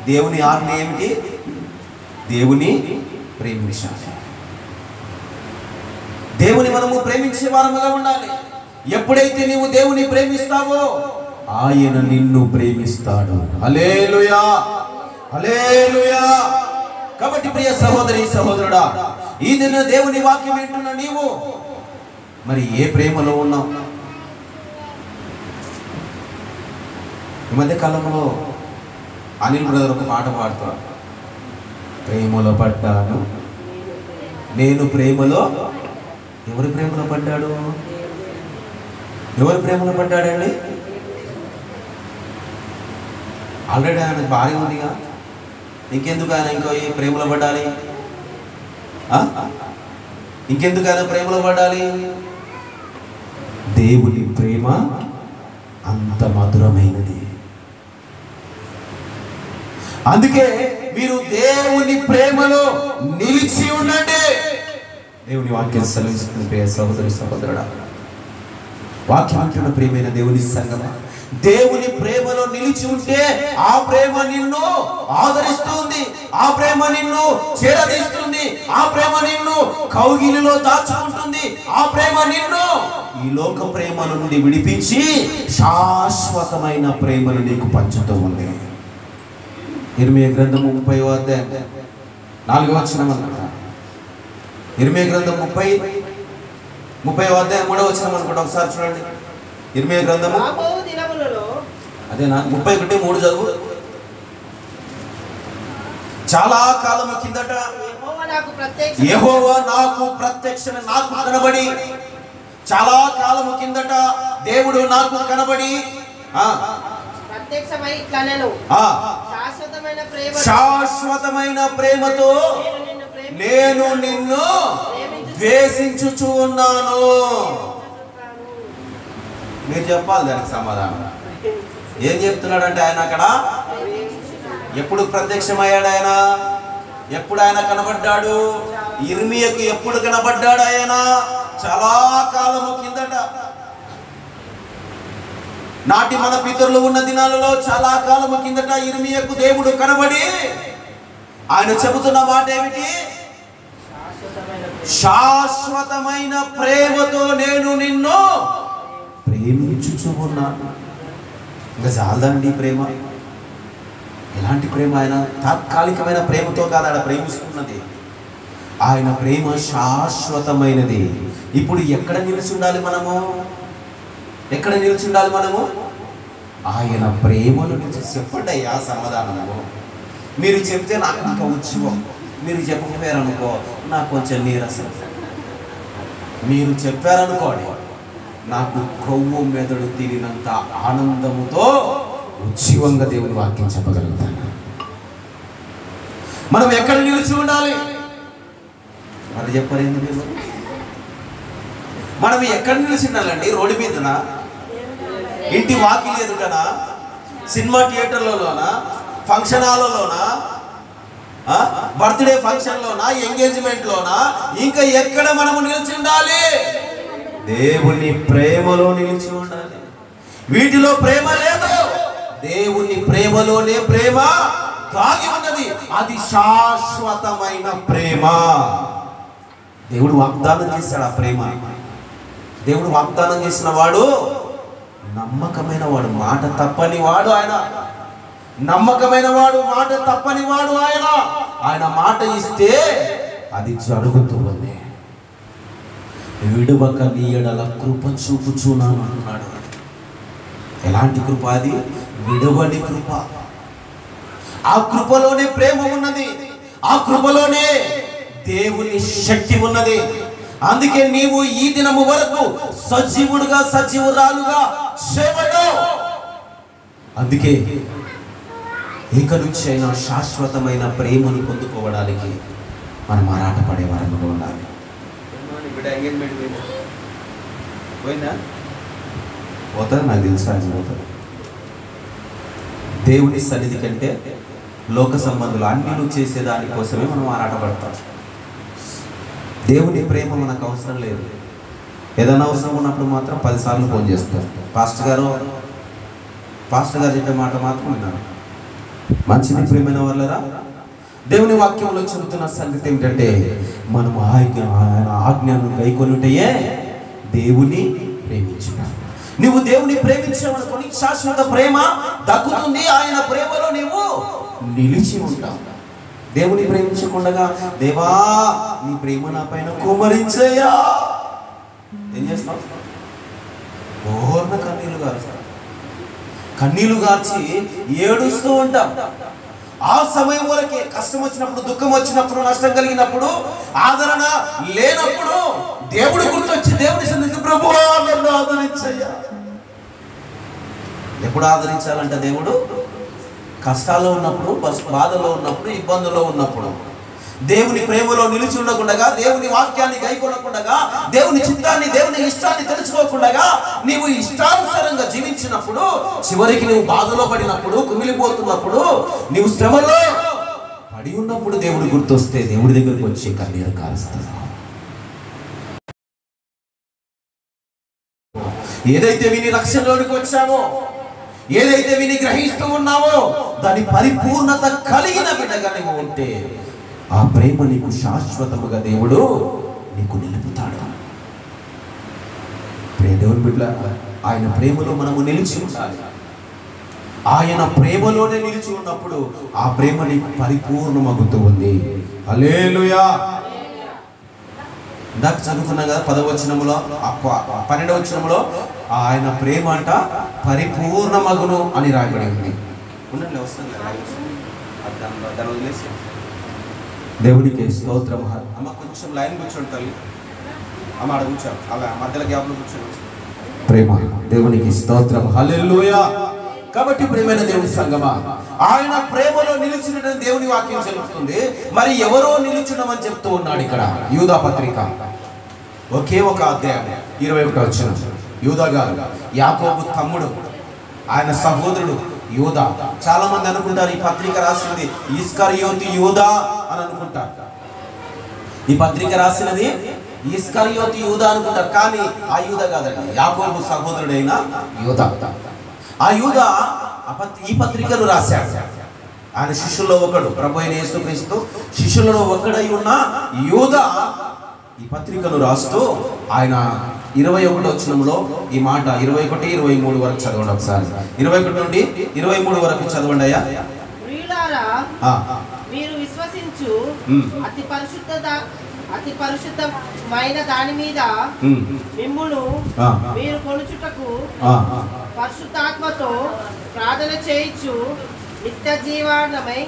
దేవుని ఆజ్ఞ ఏమిటి? దేవుని ప్రేమించాలి. దేవుని మనము ప్రేమించే వారముగా ఉండాలి. ఎప్పుడైతే నీవు దేవుని ప్రేమిస్తావో ఆయన నిన్ను ప్రేమిస్తాడు. హల్లెలూయా, హల్లెలూయా. కాబట్టి ప్రియ సహోదరి సహోదరుడా, ఈ దిన దేవుని వాక్యం వింటున్న నీవు మరి ఏ ప్రేమలో ఉన్నావు? ఈ మధ్య కాలంలో అనిల్ బ్రదర్ ఒక పాట పాడుతాడు, ప్రేమలో పడ్డాను నేను ప్రేమలో. ఎవరి ప్రేమలో పడ్డాడు? ఎవరి ప్రేమలో పడ్డాడండి? ఆల్రెడీ ఆయన భార్య ఉందిగా, ఇంకెందుకు ఆయన ఇంకో ఈ ప్రేమలో పడాలి? ఇంకెందుకు ఆయన ప్రేమలో పడాలి? దేవుని ప్రేమ అంత మధురమైనది. అందుకే మీరు దేవుని ప్రేమలో నిలిచి ఉండండి. దేవుని వాక్యం సెలవిస్తుంది. ప్రియ సహోదరి సహోదరుడా, వాక్యం అంటున్న ప్రియమైన దేవుని సంగమా, దేవుని ప్రేమలో నిలిచి ఉంటే ఆ ప్రేమ నిన్ను ఆదరిస్తుంది, ఆ ప్రేమ నిన్ను చేరదీస్తుంది, ఆ ప్రేమ నిన్ను కౌగిలిలో దాచుకుంటుంది, ఆ ప్రేమ నిన్ను ఈ లోక ప్రేమల నుండి విడిపించి శాశ్వతమైన ప్రేమను నీకు పంచుతూ ఉంది. ఇర్మియా గ్రంథం 30వ అధ్యాయం 4వ వచనం అనుకుంటా. ఇర్మియా గ్రంథం 30వ అధ్యాయం 3వ వచనం అనుకుంటా. ఒకసారి చూడండి. ఇర్మియా గ్రంథము అదేనా 31:3 చదువు. చాలా కాలం కిందట యెహోవా నాకు ప్రత్యక్షమై నాకు కనబడి చాలా కాలము కిందట దేవుడు నాకు కనబడి ప్రత్యక్షమై ఇట్లా నేను శాశ్వతమైన ప్రేమతో నేను నిన్ను ద్వేషించుచు ఉన్నాను. మీరు చెప్పాలి దానికి సమాధానం. ఏం చెప్తున్నాడంటే ఆయన అక్కడ ఎప్పుడు ప్రత్యక్షమయ్యాడు? ఆయన ఎప్పుడు ఆయన కనబడ్డాడు? ఇర్మియాకు ఎప్పుడు కనబడ్డాడు? ఆయన చాలా కాలము కిందట, నాటి మన పితరులు ఉన్న దినాలలో చాలా కాలము కిందట ఇర్మియాకు దేవుడు కనబడి ఆయన చెబుతున్న మాట ఏమిటి? శాశ్వతమైన ప్రేమతో నేను నిన్ను ప్రేమించుచు ఉన్నాను. ఇంకా చాలదండి ప్రేమ. ఎలాంటి ప్రేమ? ఆయన తాత్కాలికమైన ప్రేమతో కాదు ఆయన ప్రేమిస్తున్నది. ఆయన ప్రేమ శాశ్వతమైనది. ఇప్పుడు ఎక్కడ నిలిచి ఉండాలి మనము? ఎక్కడ నిలిచి ఉండాలి మనము? ఆయన ప్రేమను నిలిచి. చెప్పండి అయ్యా సమాధానము. మీరు చెప్తే నాకు ఇంకా ఉత్సవం, మీరు చెప్పకపోయారనుకో నాకు కొంచెం నీరసం. మీరు చెప్పారనుకోండి నాకు కొవ్వు మెదడు తిరిగినంత ఆనందముతో ఉత్సవంగా దేవుని వాక్యం చెప్పగలుగుతాను. మనం ఎక్కడ నిలిచి ఉండాలి? మరి చెప్పరేంది మీరు? మనం ఎక్కడ నిలిచి ఉండాలండి? రోడ్డు మీదనా? ఇంటి వాకిలి ఎదుటనా? సినిమా థియేటర్లలోనా? ఫంక్షన్ హాల్లోనా? బర్త్డే ఫంక్షన్లోనా? ఎంగేజ్మెంట్లోనా? ఇంకా ఎక్కడ మనము నిలిచి ఉండాలి? దేవుని ప్రేమలో నిలిచి ఉండాలి. వీటిలో ప్రేమ లేదు, దేవుని ప్రేమలోనే ప్రేమ దాగి ఉన్నది. అది శాశ్వతమైన ప్రేమ. దేవుడు వాగ్దానం చేశాడు ఆ ప్రేమ. దేవుడు వాగ్దానం చేసిన వాడు నమ్మకమైన వాడు, మాట తప్పని వాడు ఆయన. నమ్మకమైన వాడు, మాట తప్పని వాడు ఆయన. ఆయన మాట ఇస్తే అది జరుగుతూ ఉంది. విడువక నీ ఎడల కృప చూపుచున్నాను అన్నాడు. ఎలాంటి కృప అది? విడువని కృప. ఆ కృపలోనే ప్రేమ ఉన్నది, ఆ కృపలోనే దేవుని శక్తి ఉన్నది. అందుకే నీవు ఈ దినము వరకు సజీవుడుగా సజీవురాలుగా సేవలో. అందుకే ఇక నుంచి అయినా శాశ్వతమైన ప్రేమను పొందుకోవడానికి మనం ఆరాటపడే వారంగా ఉండాలి. పోయిందా? పోతుంది, నాకు తెలుసు అది పోతుంది. దేవుని సన్నిధి కంటే లోక సంబంధులు అన్ని చేసే దానికోసమే మనం ఆరాటపడతాం. దేవుని ప్రేమ మనకు అవసరం లేదు. ఏదైనా అవసరం ఉన్నప్పుడు మాత్రం 10 సార్లు ఫోన్ చేస్తారు. పాస్టర్ గారు చెప్పే మాట మాత్రం విన్నాను. మంచిది ప్రేమైన వాళ్ళరా, దేవుని వాక్యంలో చెబుతున్న సంగతి ఏమిటంటే మనం ఆయన ఆజ్ఞను గైకొనుటయే దేవుని ప్రేమించుట. నువ్వు దేవుని ప్రేమించావనుకొని శాశ్వత ప్రేమ దక్కుతుంది. ఆయన ప్రేమలో నీవు నిలిచి ఉంటావు. దేవుని ప్రేమించకుండా దేవా నీ ప్రేమ నా పైన కుమరించయ్యా, ఏం చేస్తావు? పూర్ణ కన్నీళ్లు గార్చి ఏడుస్తూ ఉంటాం. ఆ సమయం వరకే కష్టం వచ్చినప్పుడు, దుఃఖం వచ్చినప్పుడు, నష్టం కలిగినప్పుడు, ఆదరణ లేనప్పుడు దేవుడు గుర్తొచ్చి దేవుని సన్నిధికి ప్రభువా నన్ను ఆదరించయ్యా. ఎప్పుడు ఆదరించాలంట దేవుడు? కష్టాల్లో ఉన్నప్పుడు, బాధలో ఉన్నప్పుడు, ఇబ్బందుల్లో ఉన్నప్పుడు. దేవుని ప్రేమలో నిలిచి ఉండకుండా, దేవుని వాక్యాన్ని గైకొనకుండా, దేవుని చిత్తాన్ని, దేవుని ఇష్టాన్ని తెలుసుకోకుండా నీవు ఇష్టానుసారంగా జీవించినప్పుడు, చివరికి నువ్వు బాధలో పడినప్పుడు, కుమిలిపోతున్నప్పుడు, నీవు శ్రమలో పడి ఉన్నప్పుడు దేవుడు గుర్తొస్తే దేవుడి దగ్గరికి వచ్చి కన్నీరు కారుస్తాడు. ఏదైతే విని రక్షణలోనికి వచ్చామో, ఏదైతే విని గ్రహిస్తూ ఉన్నావో దాని పరిపూర్ణత కలిగిన బిడ్డగా నీవు ఉంటే ఆ ప్రేమ నీకు శాశ్వతముగా దేవుడు నీకు నిలుపుతాడు. దేవుని బిడ్డ, ఆయన ప్రేమలో మనము నిలిచి ఉండాలి. ఆయన ప్రేమలోనే నిలిచి ఉన్నప్పుడు ఆ ప్రేమ నీకు పరిపూర్ణమగుతూ ఉంది. హల్లెలూయా. ఇందాక చదువుకున్నాం కదా 10వ వచనములో, 12వ వచనములో ఆయన ప్రేమ అంట పరిపూర్ణమగును అని రాయబడి ఉంది. దేవునికి స్తోత్రం. అమ్మ కొంచెం లైన్ కూర్చోండి తల్లి. అమ్మ ఆడ కూర్చో, అలా మధ్యలో గ్యాప్లో కూర్చోండి. ప్రేమ దేవునికి స్తోత్రం, హల్లెలూయా. కాబట్టి ప్రేమైన దేవుని సంగమా, ఆయన ప్రేమలో నిలిచినట్టు దేవుని వాక్యం చెబుతుంది. మరి ఎవరో నిలిచున్నామని చెప్తూ ఉన్నాడు ఇక్కడ యూదా పత్రిక ఒకే ఒక అధ్యాయం 21వ వచనం. యూదా గారు యాకోబు తమ్ముడు, ఆయన సహోదరుడు యూదా. చాలా మంది అనుకుంటారు ఈ పత్రిక రాసింది ఇస్కరియోతు యూదా అని అనుకుంటారు. ఈ పత్రిక రాసినది ఇస్కరియోతు యూదా అనుకుంటారు, కానీ ఆ యూదా కాదండి, యాకోబు సహోదరుడైన యూదా. ఆ యూదా ఈ పత్రికను రాశాడు. ఆయన శిష్యుల్లో ఒకడు, ప్రభు అయిన యేసుక్రీస్తు శిష్యులలో ఒకడై ఉన్న యూదా ఈ పత్రికను రాస్తూ ఆయన 21వ వచనంలో ఈ మాట 21, 23 వరకు చదవండి ఒకసారి. 21 నుండి 23 వరకు చదవండి అయ్యా. మీరు విశ్వసించు అతి పరిశుద్ధమైన దాని మీద మిమ్మును మీరు కొలుచుటకు పరిశుద్ధాత్మతో ప్రార్థన చేయించు నిత్య జీవానమై.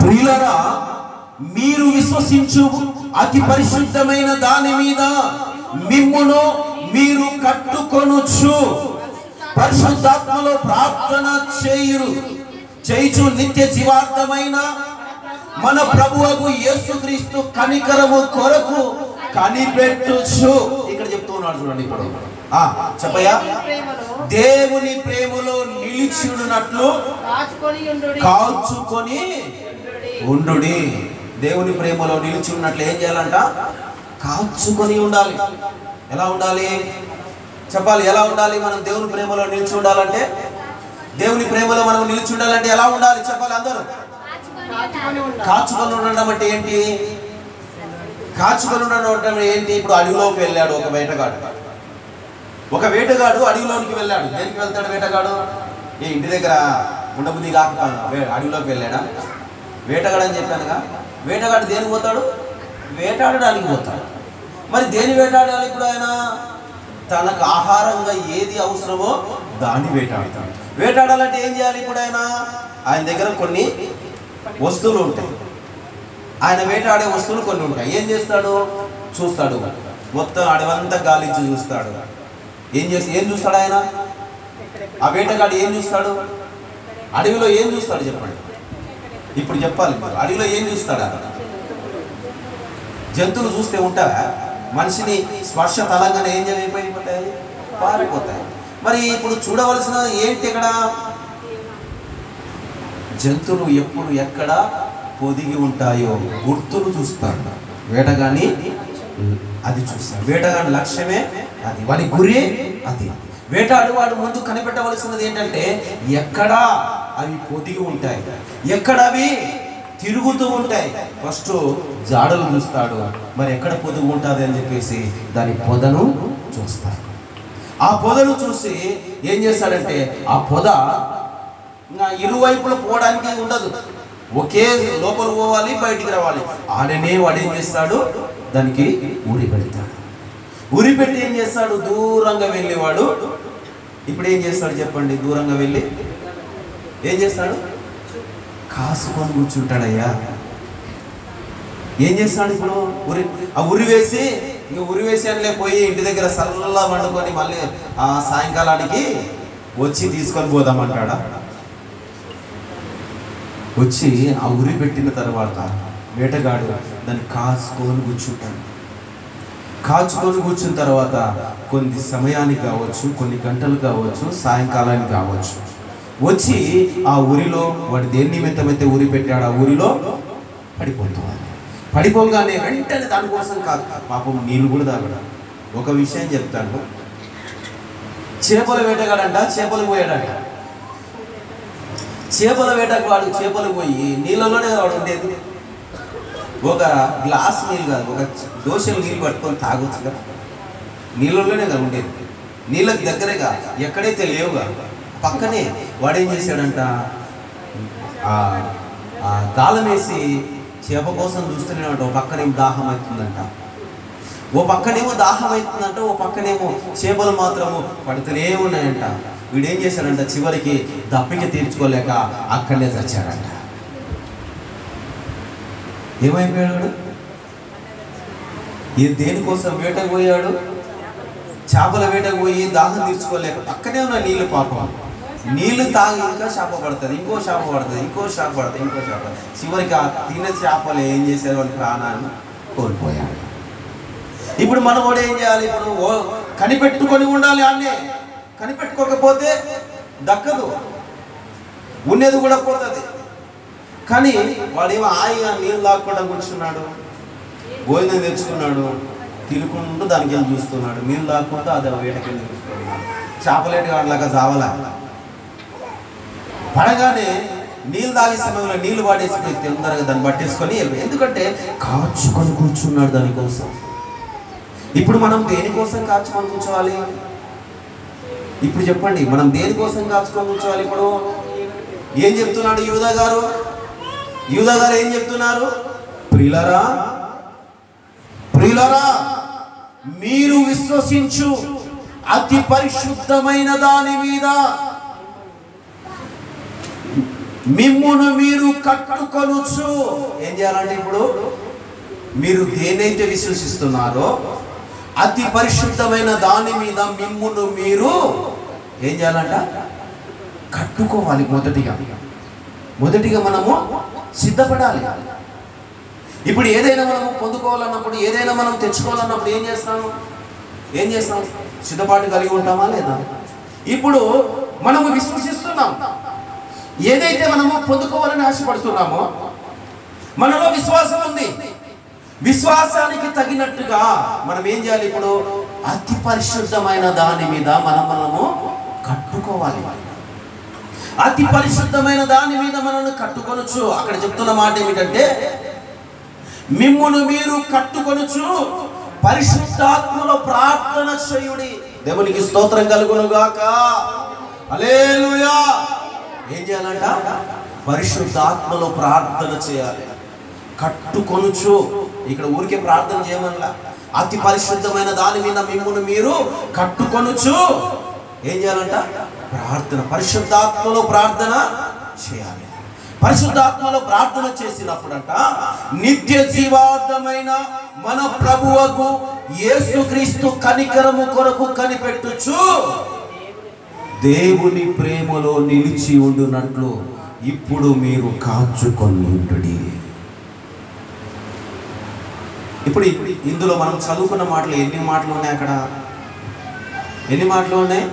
ప్రియులారా, మీరు విశ్వసించు అతి పరిశుద్ధమైన దాని మీద మిమ్మును మీరు కట్టుకొనొచ్చు పరిశుద్ధాత్మలో ప్రార్థన చేయుచు నిత్య జీవార్థమైన మన ప్రభువుకు యేసుక్రీస్తు కనికరము కొరకు కనిపెట్టుచు. ఇక్కడ చెప్తూ ఉన్నాడు చూడండి. ఇప్పుడు చెప్పయ్యా, దేవుని ప్రేమలో నిలిచినట్లు కాచుకొని ఉండుడి. దేవుని ప్రేమలో నిలిచి ఉన్నట్లు ఏం చేయాలంట? కాచుకొని ఉండాలి. ఎలా ఉండాలి చెప్పాలి? ఎలా ఉండాలి? మనం దేవుని ప్రేమలో నిలిచి ఉండాలంటే, దేవుని ప్రేమలో మనం నిలిచి ఉండాలంటే ఎలా ఉండాలి చెప్పాలి అందరూ? కాచుకొని ఉండడం అంటే ఏంటి? కాచుకొని ఉండడం ఏంటి? ఇప్పుడు అడవిలోకి వెళ్ళాడు ఒక వేటగాడు అడవిలోనికి వెళ్ళాడు. దేనికి వెళ్తాడు వేటగాడు? ఏ ఇంటి దగ్గర ఉండబుద్ధి కాక అడవిలోకి వెళ్ళాడా? వేటగాడు అని చెప్పానుగా. వేటగాడు దేనికి పోతాడు? వేటాడడానికి పోతాడు. మరి దేని వేటాడాలి? ఇప్పుడు ఆయన తనకు ఆహారంగా ఏది అవసరమో దాన్ని వేటాడతాడు. వేటాడాలంటే ఏం చేయాలి? ఇప్పుడు ఆయన దగ్గర కొన్ని వస్తువులు ఉంటాయి. ఆయన వేటాడే వస్తువులు కొన్ని ఉంటాయి. ఏం చేస్తాడు? చూస్తాడు. మొత్తం అడవంతా గాలించి చూస్తాడు. ఏం చూస్తాడు ఆయన? ఆ వేటగాడు ఏం చూస్తాడు? అడవిలో ఏం చూస్తాడు చెప్పండి? ఇప్పుడు చెప్పాలి. అడవిలో ఏం చూస్తాడా? జంతువులు చూస్తే ఉంటారా? మనిషిని స్పర్శ తలంగానే ఏం చేయకపోతాయి? పారిపోతాయి. మరి ఇప్పుడు చూడవలసిన ఏంటి ఇక్కడ? జంతువులు ఎప్పుడు ఎక్కడ పొదిగి ఉంటాయో గుర్తులు చూస్తాడు వేటగాని. అది చూస్తాడు. వేటగాని లక్ష్యమే అది, వాడి గురి అది. వేటాడు వాడు ముందు కనిపెట్టవలసినది ఏంటంటే ఎక్కడా అవి పొదిగి ఉంటాయి, ఎక్కడ అవి తిరుగుతూ ఉంటాయి. ఫస్ట్ జాడలు చూస్తాడు. మరి ఎక్కడ పొదుగు ఉంటుంది అని చెప్పేసి దాని పొదను చూస్తాడు. ఆ పొదను చూసి ఏం చేస్తాడంటే ఆ పొద ఇరువైపులు పోవడానికి ఉండదు, ఒకే లోపల పోవాలి, బయటికి రావాలి. ఆడనే వాడు ఏం చేస్తాడు? దానికి ఊరి పెడతాడు. ఊరి పెట్టి ఏం చేస్తాడు? దూరంగా వెళ్ళేవాడు ఇప్పుడు ఏం చేస్తాడు చెప్పండి? దూరంగా వెళ్ళి ఏం చేస్తాడు? కాసుకొని కూర్చుంటాడయ్యా. ఏం చేస్తాడు ఇప్పుడు? ఉరి వేసి అనిలే పోయి ఇంటి దగ్గర సల్లా వండుకొని మళ్ళీ ఆ సాయంకాలానికి వచ్చి తీసుకొని పోదామంటాడా? వచ్చి ఆ ఉరి పెట్టిన తర్వాత వేటగాడు దాన్ని కాచుకొని కూర్చుంటాడు. కాచుకొని కూర్చున్న తర్వాత కొన్ని సమయానికి కావచ్చు, కొన్ని గంటలు కావచ్చు, సాయంకాలానికి కావచ్చు, వచ్చి ఆ ఊరిలో వాడు దేని నిమిత్తమైతే ఊరి పెట్టాడు ఆ ఊరిలో పడిపోతాడు. పడిపోగానే వెంటనే దానికోసం కాదు, పాపం నీళ్ళు కూడా తాగడా. ఒక విషయం చెప్తాను. చేపల వేటగాడంట చేపలు పోయాడంట. చేపల వేటకు వాడు చేపలు పోయి నీళ్ళలోనే వాడు ఉండేది. ఒక గ్లాస్ నీళ్ళు కాదు, ఒక దోశలు నీళ్ళు పట్టుకొని తాగొచ్చు కదా. నీళ్ళలోనే కదా ఉండేది, నీళ్ళకి దగ్గరేగా, ఎక్కడైతే లేవుగా పక్కనే. వాడేం చేశాడంట? గాలం వేసి చేప కోసం చూస్తున్నాడంట. ఓ పక్కనేమో దాహం అవుతుందంట, ఓ పక్కనేమో దాహం అవుతుందంట, ఓ పక్కనేమో చేపలు మాత్రము పడుతూనే ఉన్నాయంట. వీడేం చేశాడంట? చివరికి దప్పిక తీర్చుకోలేక అక్కడనే చచ్చాడంట. ఏమైపోయాడు? దేనికోసం వేటకు పోయాడు? చేపల వేటకు పోయి దాహం తీర్చుకోలేక పక్కనే ఉన్న నీళ్ళు పాపం, నీళ్లు తాగి ఇంకా చేప పడుతుంది, ఇంకో చేప పడుతుంది, ఇంకో చేప పడుతుంది, ఇంకో చేప. చివరికి ఆ తినే చేపలు ఏం చేశారు? వాళ్ళ ప్రాణాన్ని కోల్పోయాడు. ఇప్పుడు మనం కూడా ఏం చేయాలి? ఇప్పుడు కనిపెట్టుకొని ఉండాలి. అన్నీ కనిపెట్టుకోకపోతే దక్కదు, ఉన్నది కూడా పోతుంది. కానీ వాడేమో హాయిగా నీళ్ళు తాగకుండా కూర్చున్నాడు, భోజనం తెచ్చుకున్నాడు, తినుకుంటూ దానికి వెళ్ళి చూస్తున్నాడు, నీళ్ళు తాగకుండా అది వేటకెళ్ళి చూస్తున్నాడు. చేపలేటి వాడిలాగా చావలా. పడగానే నీళ్ళు తాగే సమయంలో నీళ్లు వాడేసుకుని తొందరగా దాన్ని పట్టేసుకొని, ఎందుకంటే కాచుకొని కూర్చున్నాడు దానికోసం. ఇప్పుడు మనం దేనికోసం కాచుకొని కూర్చోవాలి? ఇప్పుడు చెప్పండి, మనం దేనికోసం కాచుకొని కూర్చోవాలి? ఇప్పుడు ఏం చెప్తున్నాడు యూదా గారు? యూదా గారు ఏం చెప్తున్నారు? ప్రియులారా, ప్రియులారా, మీరు విశ్వసించు అతి పరిశుద్ధమైన దాని మీద మిమ్మును మీరు కట్టుకొనుచు. ఏం చేయాలంటే ఇప్పుడు మీరు దేనైతే విశ్వసిస్తున్నారో అతి పరిశుద్ధమైన దాని మీద మిమ్మును మీరు ఏం చేయాలంట? కట్టుకోవాలి. మొదటిగా మనము సిద్ధపడాలి. ఇప్పుడు ఏదైనా మనము పొందుకోవాలన్నప్పుడు, ఏదైనా మనం తెచ్చుకోవాలన్నప్పుడు ఏం చేస్తాం? సిద్ధపాటు కలిగి ఉంటామా లేదా? ఇప్పుడు మనము విశ్వసిస్తున్నాం, ఏదైతే మనము పొందుకోవాలని ఆశపడుతున్నామో మనలో విశ్వాసం ఉంది. విశ్వాసానికి తగినట్టుగా మనం ఏం చేయాలి? ఇప్పుడు అతి పరిశుద్ధమైన దాని మీద మనము కట్టుకోవాలి. అతి పరిశుద్ధమైన దాని మీద మనల్ని కట్టుకొనొచ్చు. అక్కడ చెప్తున్న మాట ఏమిటంటే, మిమ్మును మీరు కట్టుకొనొచ్చు పరిశుద్ధాత్మలో ప్రార్థన చేయుడి. దేవునికి స్తోత్రం కలుగును గాక. హల్లెలూయా. ఏం చేయాలంట? పరిశుద్ధాత్మలో ప్రార్థన చేయాలి. కట్టుకొనుచు, ఇక్కడ ఊరికే ప్రార్థన చేయమనలా. అతి పరిశుద్ధమైన దాని మీద మిమ్మును మీరు కట్టుకొనుచు ఏం చేయాలంట? ప్రార్థన. పరిశుద్ధాత్మలో ప్రార్థన చేయాలి. పరిశుద్ధాత్మలో ప్రార్థన చేసినప్పుడంట నిత్య జీవార్థమైన మన ప్రభువుకు యేసుక్రీస్తు కనికరము కొరకు కనిపెట్టుచు దేవుని ప్రేమలో నిలిచి ఉండునట్లు ఇప్పుడు మీరు కాచుకొని ఉండుడి. ఇప్పుడు ఇందులో మనం చదువుకున్న మాటలు ఎన్ని మాటలు ఉన్నాయి? అక్కడ ఎన్ని మాటలు ఉన్నాయి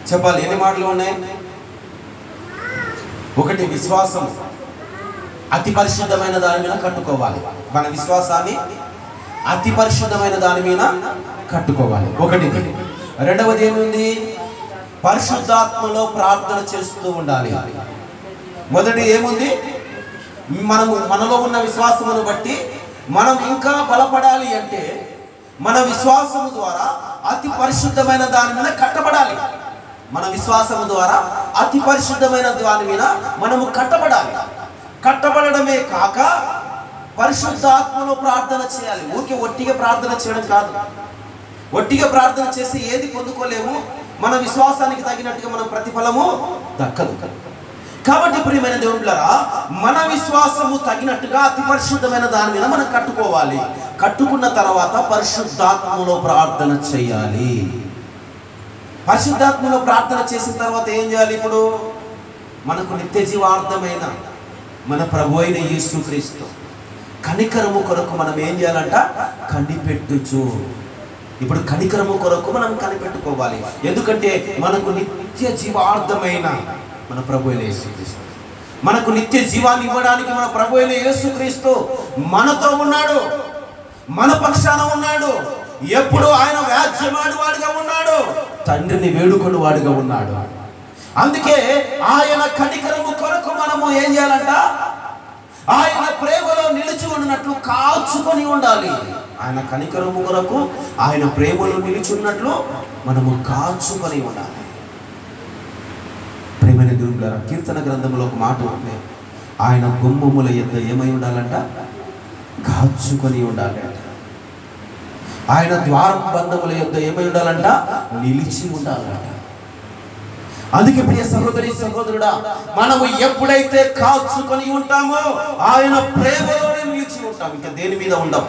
చెప్పాలి? ఎన్ని మాటలు ఉన్నాయి? ఒకటి, విశ్వాసం అతి పరిశుద్ధమైన దాని మీద కట్టుకోవాలి. మన విశ్వాసాన్ని అతి పరిశుద్ధమైన దాని మీద కట్టుకోవాలి. ఒకటి. రెండవది ఏముంది? పరిశుద్ధాత్మలో ప్రార్థన చేస్తూ ఉండాలి. మొదటి ఏముంది? మనలో ఉన్న విశ్వాసమును బట్టి మనం ఇంకా బలపడాలి అంటే మన విశ్వాసము ద్వారా అతి పరిశుద్ధమైన దాని మీద కట్టబడాలి. మన విశ్వాసము ద్వారా అతి పరిశుద్ధమైన దాని మీద మనము కట్టబడాలి. కట్టబడమే కాక పరిశుద్ధాత్మలో ప్రార్థన చేయాలి. ఊరికే ఒట్టిగా ప్రార్థన చేయడం కాదు. ఒట్టిగా ప్రార్థన చేసి ఏది పొందుకోలేము. మన విశ్వాసానికి తగినట్టుగా మన ప్రతిఫలము దక్కదు. కాబట్టి ప్రియమైన దేవుళ్ళారా, మన విశ్వాసము తగినట్టుగా అతి పరిశుద్ధమైన దాని మీద మనం కట్టుకోవాలి. కట్టుకున్న తర్వాత పరిశుద్ధాత్మలో ప్రార్థన చేయాలి. పరిశుద్ధాత్మలో ప్రార్థన చేసిన తర్వాత ఏం చేయాలి? ఇప్పుడు మనకు నిత్య జీవార్థమైన మన ప్రభు అయిన యేసుక్రీస్తు కనికరము కొరకు మనం ఏం చేయాలంట? కనిపెట్టుచు. ఇప్పుడు కనికరము కొరకు మనం కనిపెట్టుకోవాలి. ఎందుకంటే మనకు నిత్య జీవార్థమైన మన ప్రభు అయిన యేసుక్రీస్తు, మనకు నిత్య జీవాన్ని ఇవ్వడానికి మన ప్రభు అయిన యేసుక్రీస్తు మనతో ఉన్నాడు, మన పక్షాన ఉన్నాడు. ఎప్పుడు ఆయన వ్యాజ్యమాడు వాడిగా ఉన్నాడు, తండ్రిని వేడుకొని వాడిగా ఉన్నాడు. అందుకే ఆయన కనికరము కొరకు మనము ఏం చేయాలంట? ఆయన ప్రేమలో నిలిచి ఉన్నట్లు కాచుకొని ఉండాలి. ఆయన కనికరము కొరకు ఆయన ప్రేమలో నిలిచి ఉన్నట్లు మనము కాచుకొని ఉండాలి. ప్రేమైన దేవులారా, కీర్తన గ్రంథంలో ఒక మాట ఉంది, ఆయన గుమ్మముల యొద్ద ఏమై ఉండాలంట? కాచుకొని ఉండాలి. ఆయన ద్వారబంధముల యొద్ద ఏమై ఉండాలంట? నిలిచి ఉండాలంట. అందుకే ప్రియ సహోదరి సహోదరుడా, మనము ఎప్పుడైతే కాచుకొని ఉంటామో ఆయన ప్రేమలోనే నిలిచి ఉంటాం. ఇంకా దేని మీద ఉండం.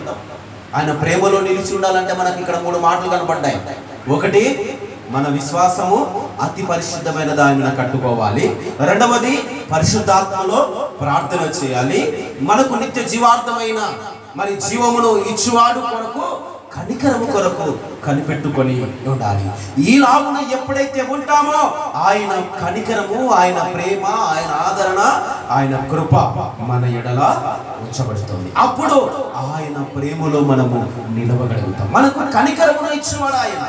ఆయన ప్రేమలో నిలిచి ఉండాలంటే మనకి ఇక్కడ 3 మాటలు కనబడ్డాయి. ఒకటి, మన విశ్వాసము అతి పరిశుద్ధమైన దానిని కట్టుకోవాలి. రెండవది, పరిశుద్ధాత్మలో ప్రార్థన చేయాలి. మనకు నిత్య జీవార్థమైన మరి జీవమును ఇచ్చువాడు కొరకు, కనికరము కొరకు కనిపెట్టుకొని ఉండాలి. ఈ లాభం ఎప్పుడైతే ఉంటామో ఆయన కనికరము, ఆయన ప్రేమ, ఆయన ఆదరణ, ఆయన కృప మన ఎడల ఉంచబడుతుంది. అప్పుడు ఆయన ప్రేమలో మనము నిలవగలుగుతాం. మనకు కనికరమును ఇచ్చేవాడు ఆయన,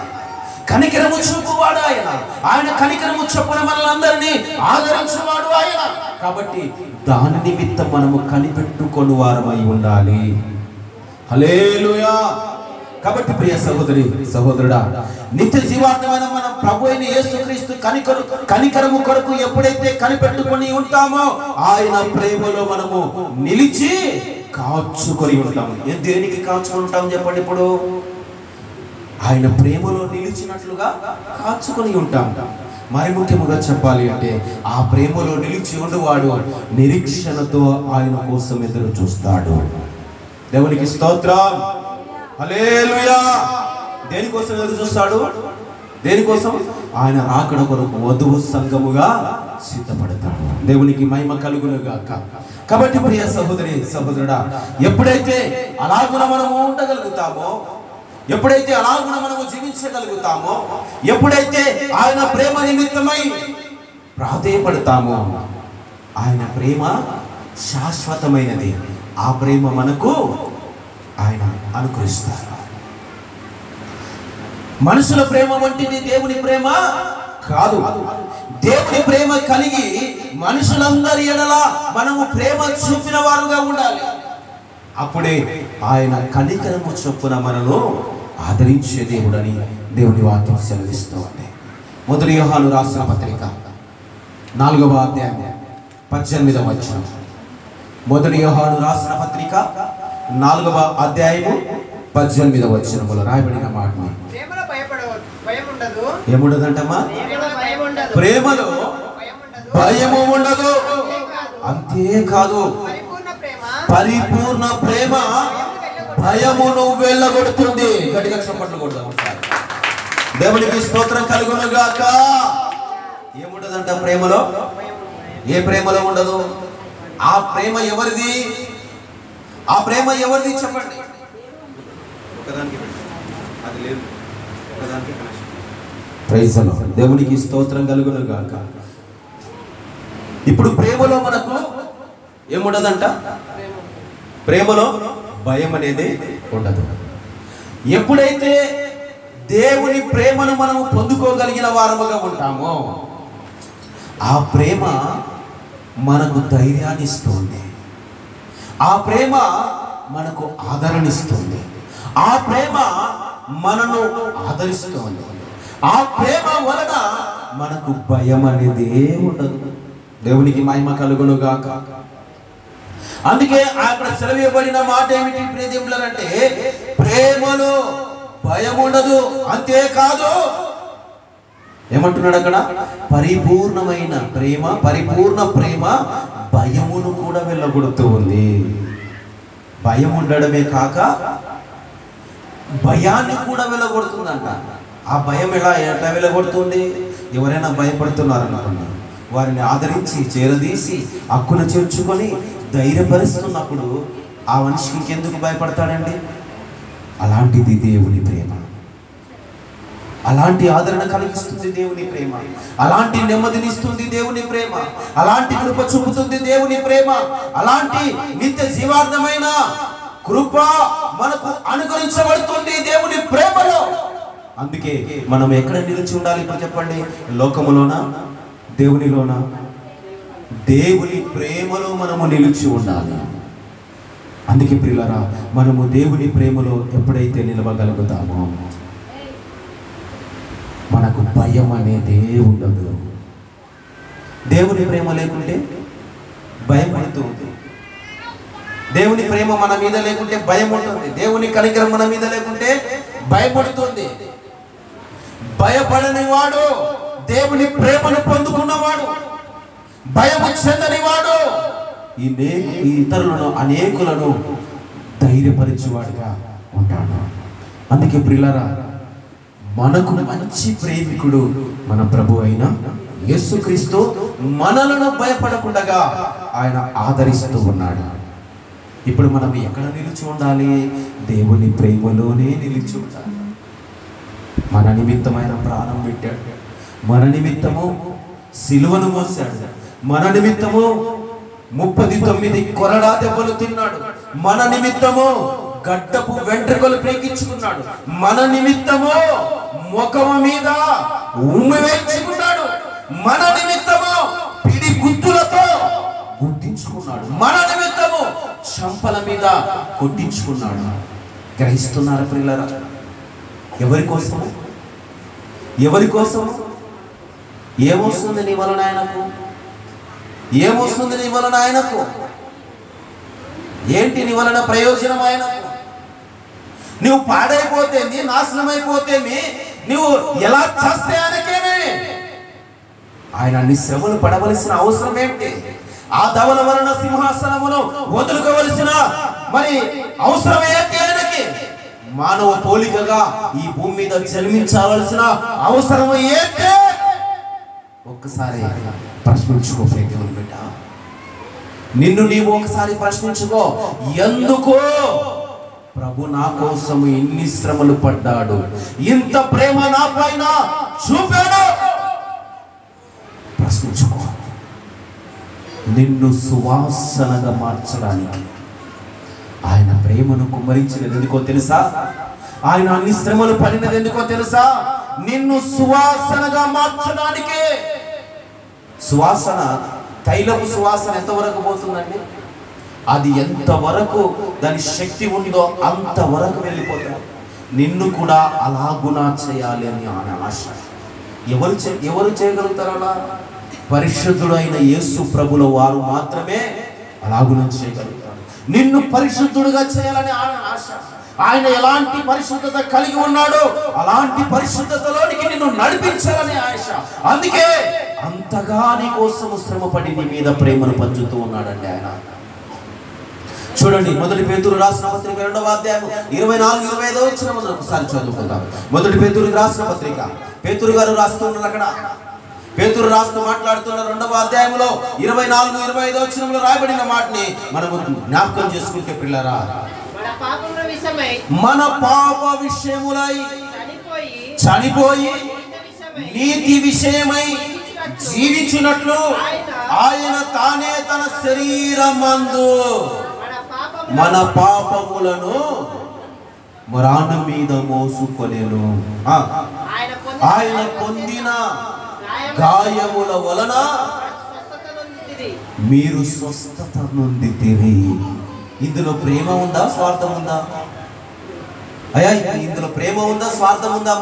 కనికరము చూపువాడు ఆయన, ఆయన కనికరము చొప్పున మనలందరినీ ఆదరించేవాడు ఆయన. కాబట్టి దాని నిమిత్తం మనము కనిపెట్టుకొని వారమై ఉండాలి. హల్లెలూయా. కాబట్టి ప్రియ సహోదరి సహోదరుడా, నిత్య జీవార్థమైన మనం ప్రభు అయిన యేసుక్రీస్తు కనికరము కొరకు ఎప్పుడైతే కనిపెట్టుకొని ఉంటామో ఆయన ప్రేమలో మనము నిలిచి కాచుకొని ఉంటాము. దేనికి కాచుకొని ఉంటాం చెప్పండి? ఇప్పుడు ఆయన ప్రేమలో నిలిచినట్లుగా కాచుకొని ఉంటాం. మరి ముఖ్యముగా చెప్పాలి అంటే ఆ ప్రేమలో నిలిచి ఉండేవాడు నిరీక్షణతో ఆయన కోసం ఎదురు చూస్తాడు. దేవునికి స్తోత్రం. హల్లెలూయా. దేనికోసం ఎదురు చూస్తాడు? దేనికోసం? ఆయన రాకడ కొరకు వధువు సంఘముగా సిద్ధపడతాడు. దేవునికి మహిమ కలుగును గాక. కాబట్టి ప్రియ సహోదరి సహోదరుడా, ఎప్పుడైతే అలాగున మనము ఉండగలుగుతామో, ఎప్పుడైతే అలాగున మనము జీవించగలుగుతామో, ఎప్పుడైతే ఆయన ప్రేమ నిమిత్తమై ప్రాధేయపడతామో, ఆయన ప్రేమ శాశ్వతమైనది. ఆ ప్రేమ మనకు ఆయన అనుగ్రహిస్తారు. మనుషుల ప్రేమ వంటిది దేవుని ప్రేమ కాదు. దేవుని ప్రేమ కలిగి మనుషులందరి ఎడల మనము ప్రేమ చూపిన వారుగా ఉండాలి. అప్పుడే ఆయన కనికరము చొప్పున మనను ఆదరించే దేవుడని దేవుని వాక్యం సెలవిస్తోంది. 1 యోహాను రాసిన పత్రిక 4వ అధ్యాయం 18వ వచనం. 1 యోహాను రాసిన పత్రిక 4వ అధ్యాయము 18వ వచనములో రాయబడిన మాటని, ప్రేమలో భయం ఉండదు. ఏముండదంటమ్మా? ప్రేమలో భయము ఉండదు. అంతేకాదు, పరిపూర్ణ ప్రేమ భయమును వెళ్ళగొడుతుంది. గట్టిగా చప్పట్లు కొడదాం ఒకసారి. దేవునికి స్తోత్రం కలుగును గాక. ఏముండదంట ప్రేమలో? ఏ ప్రేమలో ఉండదు? ఆ ప్రేమ ఎవరిది? ఆ ప్రేమ ఎవరిది చెప్పండి? అది లేదు. Praise the Lord. దేవునికి స్తోత్రం కలుగును గాక. ఇప్పుడు ప్రేమలో మనకు ఏముండదంట? ప్రేమలో భయం అనేది ఉండదు. ఎప్పుడైతే దేవుని ప్రేమను మనము పొందుకోగలిగిన వారముగా ఉంటామో ఆ ప్రేమ మనకు ధైర్యాన్ని ఇస్తుంది. ఆ ప్రేమ మనకు ఆదరణిస్తుంది. ఆ ప్రేమ మనను ఆదరిస్తుంది. ఆ ప్రేమ వలన మనకు భయం అనేది ఉండదు. దేవునికి మహిమ కలుగును గాక. అందుకే అక్కడ సెలవివ్వబడిన మాట ఏమిటి ప్రియదేవులంటే, ప్రేమలో భయం ఉండదు. అంతేకాదు, ఏమంటున్నాడు అక్కడ? పరిపూర్ణమైన ప్రేమ, పరిపూర్ణ ప్రేమ భయమును కూడా వెళ్ళగొడుతూ ఉంది. భయం ఉండడమే కాక భయాన్ని కూడా వెళ్ళగొడుతుందంట. ఆ భయం ఎట్లా వెళ్ళగొడుతుంది? ఎవరైనా భయపడుతున్నారు అనుకున్నారు, వారిని ఆదరించి చేరదీసి హక్కును చేర్చుకొని ధైర్యపరుస్తున్నప్పుడు ఆ మనిషికి ఇంకెందుకు భయపడతాడండి? అలాంటిది దేవుని ప్రేమ. అలాంటి ఆదరణ కలిగిస్తుంది దేవుని ప్రేమ. అలాంటి నెమ్మదినిస్తుంది దేవుని ప్రేమ. అలాంటి కృప చూపుతుంది దేవుని ప్రేమ. అలాంటి నిత్య జీవార్థమైన కృప మనకు అనుగ్రహించబడుతుంది దేవుని ప్రేమలో. అందుకే మనం ఎక్కడ నిలిచి ఉండాలి ఇప్పుడు చెప్పండి? లోకములోనా, దేవునిలోనా? దేవుని ప్రేమలో మనము నిలిచి ఉండాలి. అందుకే ప్రియులారా, మనము దేవుని ప్రేమలో ఎప్పుడైతే నిలవగలుగుతామో మనకు భయం అనేది ఉండదు. దేవుని ప్రేమ లేకుంటే భయం పడుతుంది. దేవుని ప్రేమ మన మీద లేకుంటే భయం ఉంటుంది. దేవుని కనికరం మన మీద లేకుంటే భయపడుతుంది. భయపడని వాడు దేవుని ప్రేమను పొందుకున్నవాడు. భయము చెందని వాడు ఈ ఇతరులను అనేకులను ధైర్యపరిచేవాడుగా ఉంటాడు. అందుకే ప్రియులారా, మనకు మంచి ప్రేమికుడు మన ప్రభు అయిన యేసుక్రీస్తు మనలను భయపడకుండా ఆయన ఆదరిస్తూ ఉన్నాడు. ఇప్పుడు మనం ఎక్కడ నిలిచి ఉండాలి? దేవుని ప్రేమలోనే నిలిచి ఉండాలి. మన నిమిత్తమైన ప్రాణం పెట్టాడు, మన నిమిత్తము సిలువను మోసాడు, మన నిమిత్తము 39 కొరడా దెబ్బలు తిన్నాడు, మన నిమిత్తము గడ్డపు వెంట్రుకలు ప్రేకించుకున్నాడు, మన నిమిత్తము ముఖము మీద ఉమ్మి వేయించుకున్నాడు, మన నిమిత్తము పిడి గుర్తులతో గుర్తించుకున్నాడు, మన నిమిత్తము చంపల మీద కొట్టించుకున్నాడు. గ్రహిస్తున్నారు ప్రియులారా? ఎవరి కోసము? ఎవరి కోసము? ఏమొస్తుంది నీ వలన ఆయనకు? ఏమొస్తుంది నీ వలన ఆయనకు? ఏంటి నీ వలన ప్రయోజనం ఆయనకు? నువ్వు పాడైపోతేంది, నాశనమైపోతేమి, నువ్వు ఎలా చేస్తే ఆయనకేమి? ఆయన అన్ని శ్రమలు పడవలసిన అవసరం ఏంటి? ఆ ధవల వలన సింహాసనమును వదులుకోవలసిన మరి అవసరం ఏంటి ఆయనకి? మానవ పోలికగా ఈ భూమి మీద జన్మించవలసిన అవసరం ఏంటి? ఒక్కసారి ప్రశ్నించుకో దేవుని బిడ్డ, నిన్ను నీవు ఒకసారి ప్రశ్నించుకో. ఎందుకో ప్రభు నా కోసం ఇన్ని శ్రమలు పడ్డాడు, ఇంత ప్రేమ నా పైన చూపాడు. ప్రశ్నించుకో. నిన్ను సువాసనగా మార్చడానికి ఆయన ప్రేమను కుమ్మరించినది ఎందుకో తెలుసా? ఆయన అన్ని శ్రమలు పడినది ఎందుకో తెలుసా? నిన్ను సువాసనగా మార్చడానికి. సువాసన, తైలపు సువాసన ఎంతవరకు పోతుందండి? అది ఎంతవరకు దాని శక్తి ఉందో అంతవరకు వెళ్ళిపోతాడు. నిన్ను కూడా అలాగునా చేయాలి అని ఆయన ఆశ. ఎవరు చేయగలుగుతారు అలా? పరిశుద్ధుడైన యేసు ప్రభుల వారు మాత్రమే అలాగునా చేయగలుగుతారు. నిన్ను పరిశుద్ధుడుగా చేయాలని ఆయన ఆశ. ఆయన ఎలాంటి పరిశుద్ధత కలిగి ఉన్నాడో అలాంటి పరిశుద్ధతలోనికి నిన్ను నడిపించాలని ఆశ. అందుకే అంతగా నీ కోసం శ్రమపడి నీ మీద ప్రేమను పంచుతూ ఉన్నాడండి ఆయన. చూడండి, 1 పేతురు రాసిన పత్రిక 2వ అధ్యాయం 24-25 వచ్చిన మనం ఒకసారి చదువుకుందాం. 1 పేతురు రాసిన పత్రిక, పేతురు గారు రాస్తున్నారు అక్కడ. పేతురు రాస్తూ మాట్లాడుతున్న 2వ అధ్యాయంలో 24-25 వచనంలో రాయబడిన మాటని మనము జ్ఞాపకం చేసుకుంటే పిల్లరా, మన పాప విషయములై చనిపోయి నీతి విషయమై జీవించినట్లు ఆయన తానే తన శరీరమందు మన పాపములను మరాను మీద మోసుకొనెను. ఆయన పొందిన గాయముల వలన మీరు స్వస్థత నొందితిరి. ఇందులో ప్రేమ ఉందా, స్వార్థం ఉందా? అయ్యా, ఇందులో ప్రేమ ఉందా, స్వార్థం ఉందా?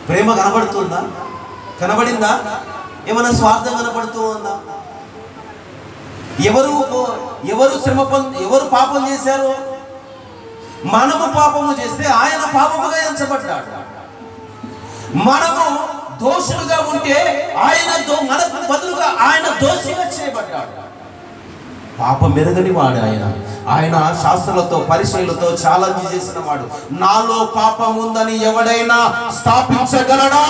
ప్రేమ కనబడుతుందా? కనబడిందా? ఏమైనా స్వార్థం కనబడుతూ ఉందా? ఎవరు ఎవరు పాపం చేశారు? మనము పాపము చేస్తే ఆయన పాపముగా ఎంచబడ్డాడు. మనము దోషులుగా ఉంటే మనకు బదులుగా ఆయన దోషిగా చేయబడ్డాడు. పాపం మెరుగని వాడు ఆయన శాస్త్రులతో పరిచయులతో ఛాలెంజ్ చేసిన వాడు. నాలో పాపం ఉందని ఎవడైనా స్థాపించగలడా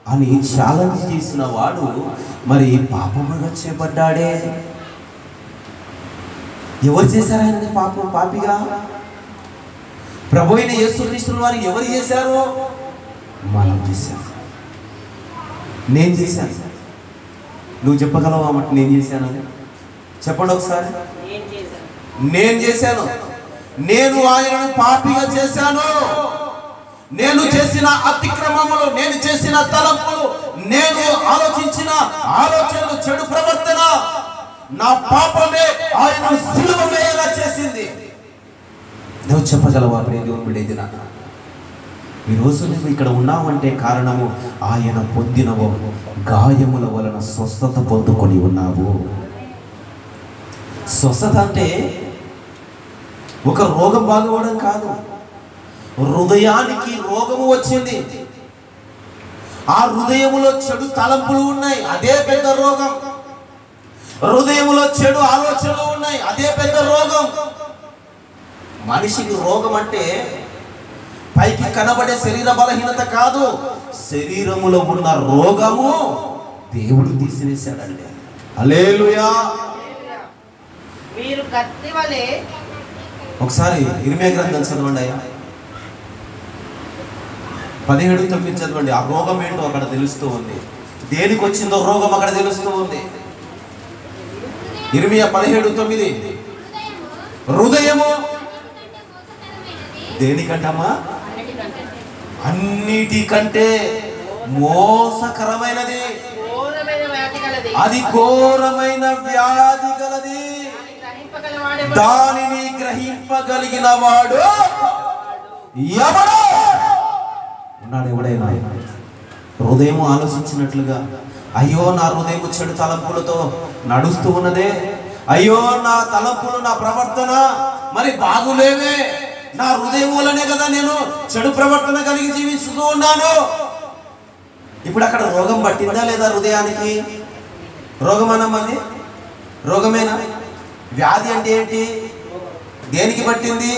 అని ఛాలెంజ్ చేసిన వాడు మరి పాపముగా చేయబడ్డాడే. ఎవరు చేశారు ఆయన పాపిగా? ప్రభు అయిన యేసుక్రీస్తు వారు ఎవరు చేశారు? మనం చేశాను. నేను చేశాను. నువ్వు చెప్పగలవా మాట నేను చేశాను? చెప్పండి ఒకసారి. నేను చేశాను. నేను ఆయనను పాపిగా చేశాను. నేను చేసిన అతిక్రమములు, నేను చేసిన తలంపులు, నేను ఆలోచించిన ఆలోచనలు, చెడు ప్రవర్తన, నా పాపమే ఆయన సిలువ వేయగా చేసింది. నువ్వు చెప్పగలవా ప్రియదేవుని బిడ్డ? నాన్న, ఈరోజు నువ్వు ఇక్కడ ఉన్నావంటే కారణము ఆయన పొందిన గాయముల వలన స్వస్థత పొందుకొని ఉన్నావు. స్వస్థత అంటే ఒక రోగం బాగవడం కాదు. హృదయానికి రోగము వచ్చింది, ఆ హృదయములో చెడు తలంపులు ఉన్నాయి, అదే పెద్ద రోగం. హృదయములో చెడు ఆలోచనలు ఉన్నాయి, అదే పెద్ద రోగం. మనిషికి రోగం అంటే పైకి కనబడే శరీర బలహీనత కాదు, శరీరములో ఉన్న రోగము దేవుడు తీసివేశాడండి. హల్లెలూయా. మీరు కత్తి వలె. ఒకసారి ఇర్మియా గ్రంథం చదవండి అయ్యా, 17:9 చదవండి. ఆ రోగం ఏంటో అక్కడ తెలుస్తూ ఉంది, దేనికి వచ్చిందో రోగం అక్కడ తెలుస్తూ ఉంది. ఇర్మియా 17:9. హృదయము దేనికంటమ్మా? అన్నిటికంటే మోసకరమైనది, అది ఘోరమైన వ్యాధి గలది, దానిని గ్రహింపగలిగిన వాడు ఎవడు ఉన్నాడు? ఎవడైనా హృదయం ఆలోచించినట్లుగా, అయ్యో నా హృదయం చెడు తలంపులతో నడుస్తూ ఉన్నదే, అయ్యో నా తలంపులు నా ప్రవర్తన మరి బాగులేవే, నా హృదయం వల్లనే కదా నేను చెడు ప్రవర్తన కలిగి జీవిస్తూ ఉన్నాను. ఇప్పుడు అక్కడ రోగం పట్టిందా లేదా హృదయానికి? రోగమన్నది రోగమేనా? వ్యాధి అంటే ఏంటి? దేనికి పట్టింది?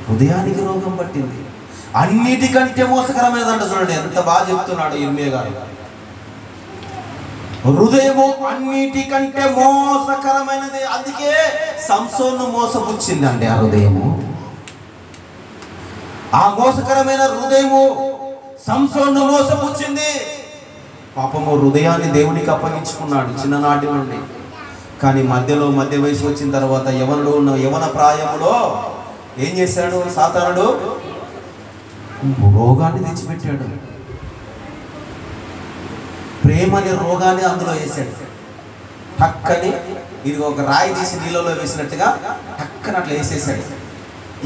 హృదయానికి రోగం పట్టింది. అన్నిటికంటే మోసకరమైనదంట. చూడండి ఎంత బాగా చెప్తున్నాడు ఇర్మియా గారు. హృదయము అన్నిటికంటే మోసకరమైనది. అందుకే సంసోను మోసపుచ్చిందండి ఆ హృదయము. ఆ మోసకరమైన హృదయము సంసోను మోసపుచ్చింది. పాపము హృదయాన్ని దేవునికి అప్పగించుకున్నాడు చిన్ననాటి నుండి. కానీ మధ్య వయసు వచ్చిన తర్వాత యవన ప్రాయములో ఏం చేశాడు? సాతానుడు రోగాన్ని తెచ్చిపెట్టాడు. ప్రేమ అనే రోగాన్ని అందులో వేసాడు. టక్కని ఇది ఒక రాయి తీసి నీళ్ళలో వేసినట్టుగా టక్కని అట్లా వేసేసాడు.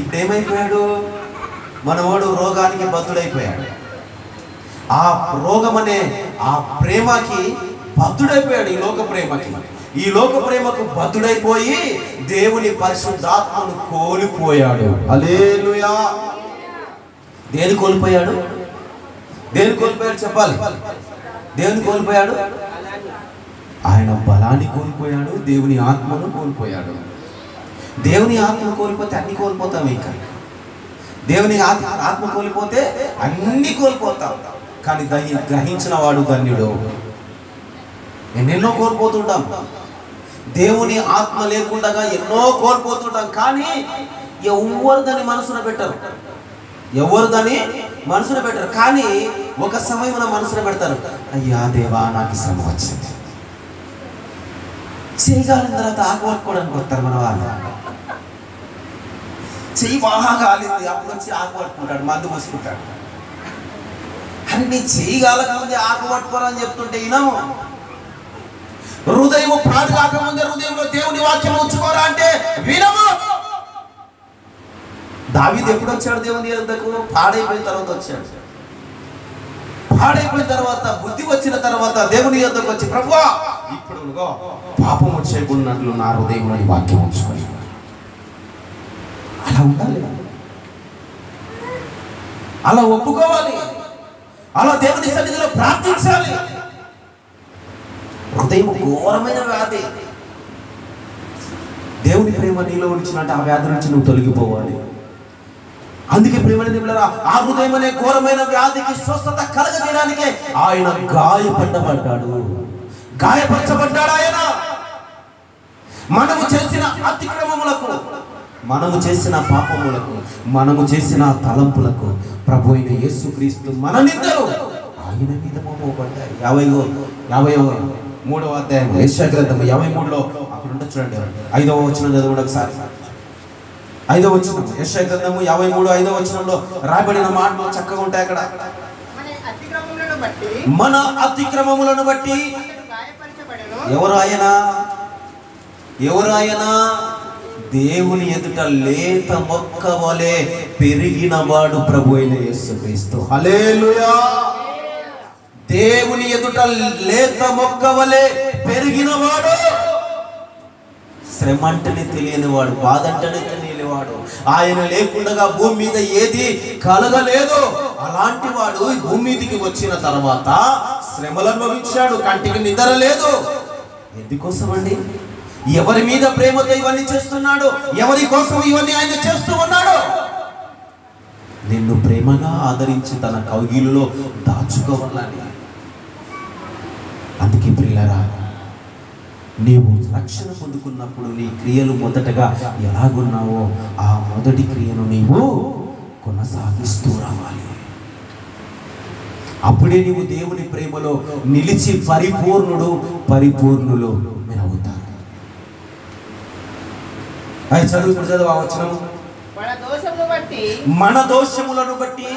ఇప్పుడు ఏమైపోయాడు? మనవాడు రోగానికి బద్దుడైపోయాడు. ఆ రోగం అనే ఆ ప్రేమకి బద్దుడైపోయాడు. ఈ లోక ప్రేమకు బద్దుడైపోయి దేవుని పరిశుద్ధాత్మను కోల్పోయాడు. హల్లెలూయా. దేని కోల్పోయాడు? చెప్పాలి. దేవుని కోల్పోయాడు. ఆయన బలాన్ని కోల్పోయాడు, దేవుని ఆత్మను కోల్పోయాడు. దేవుని ఆత్మను కోల్పోతే అన్ని కోల్పోతాం. ఇంకా దేవుని ఆత్మ కోల్పోతే అన్ని కోల్పోతాం. కానీ దాన్ని గ్రహించిన వాడు ధన్యుడు. ఎన్నెన్నో కోల్పోతుంటాం. దేవుని ఆత్మ లేకుండా ఎన్నో కోల్పోతుంటాం. కానీ ఎవరు దాన్ని మనసున పెట్టరు. కానీ ఒక సమయం మన మనసున పెడతారు. అయ్యా దేవా నాకు శ్రమ వచ్చింది, చేయగలిగిన తర్వాత ఆకుపట్టుకోవడానికి వస్తారు మన వాళ్ళు. చెయ్యి బాగా కాలింది, అప్పుడు వచ్చి ఆకుపట్టుకుంటాడు, మందు పోసుకుంటాడు. అని నీ చేయగలకముందే ఆకుపట్టుకోరని చెప్తుంటే వినము. హృదయం పాడు కాకముందే హృదయంలో దేవుని వాక్యం ఉంచుకోరా అంటే వినము. దావీదు ఎప్పుడు వచ్చాడు దేవుని యొద్దకు? పాడైపోయిన తర్వాత వచ్చాడు. పాడైపోయిన తర్వాత బుద్ధి వచ్చిన తర్వాత దేవుని యొద్దకు వచ్చి, ప్రభువా ఇప్పుడు పాపము చేయకున్నట్లు నా హృదయంలోని వాక్యం ఉంచుకొని. అలా ఉండాలి, అలా ఒప్పుకోవాలి, అలా దేవుని సన్నిధిలో ప్రార్థించాలి. హృదయం ఘోరమైన వ్యాధి. దేవుని ప్రేమ నీలో ఉంచినట్టు ఆ వ్యాధి నుంచి నువ్వు తొలగిపోవాలి. అందుకే ప్రేమని దేవులారా, ఆ హృదయం అనే ఘోరమైన వ్యాధికి స్వస్థత కలగజేయడానికే ఆయన గాయపరచబడ్డాడు. ఆయన మనము చేసిన అతిక్రమములకు, మనము చేసిన పాపములకు, మనము చేసిన తలంపులకు ప్రభు అయిన యేసుక్రీస్తు మన నిందలు ఆయన మీద మోపబడ్డాయి. 53వ అధ్యాయం యెషయా గ్రంథం 53లో అక్కడ ఉంటుంది చూడండి. 5వ వచనం చదవండి ఒకసారి. 5వ వచనం యెషయా గ్రంథము 53 5వ వచనంలో రాయబడిన మాటలు చక్కగా ఉంటాయి. అక్కడ మన అతిక్రమములను బట్టి ఎవరు ఆయన? దేవుని ఎదుట లేత మొక్క వలె పెరిగిన వాడు ప్రభు అయిన యేసుక్రీస్తు. హల్లెలూయా. దేవుని ఎదుట లేత మొక్క వలె పెరిగిన వాడు, శ్రమ అంటేనే తెలియని వాడు, బాధ అంటేనే తెలియని వాడు, ఆయన లేకుండా భూమి మీద ఏది కలగలేదు. అలాంటి వాడు భూమి మీదకి వచ్చిన తర్వాత శ్రమలు అనుభవించాడు, కంటికి నిద్ర లేదు. ఎందుకోసం అండి? ఎవరి మీద ప్రేమతో ఇవన్నీ చేస్తున్నాడు? ఎవరి కోసం ఇవన్నీ ఆయన చేస్తూ ఉన్నాడు? నిన్ను ప్రేమగా ఆదరించి తన కౌగిలిలో దాచుకోవాలని. అందుకే ప్రియులారా, నీవు రక్షణ పొందుకున్నప్పుడు నీ క్రియలు మొదటగా ఎలాగున్నావో ఆ మొదటి క్రియను నీవు కొనసాగిస్తూ రావాలి. అప్పుడే నీవు దేవుని ప్రేమలో నిలిచి పరిపూర్ణులు మీరు అవుతారు. అది చదువు, ఇప్పుడు చదువు ఆ వచనము. మన దోషములను బట్టి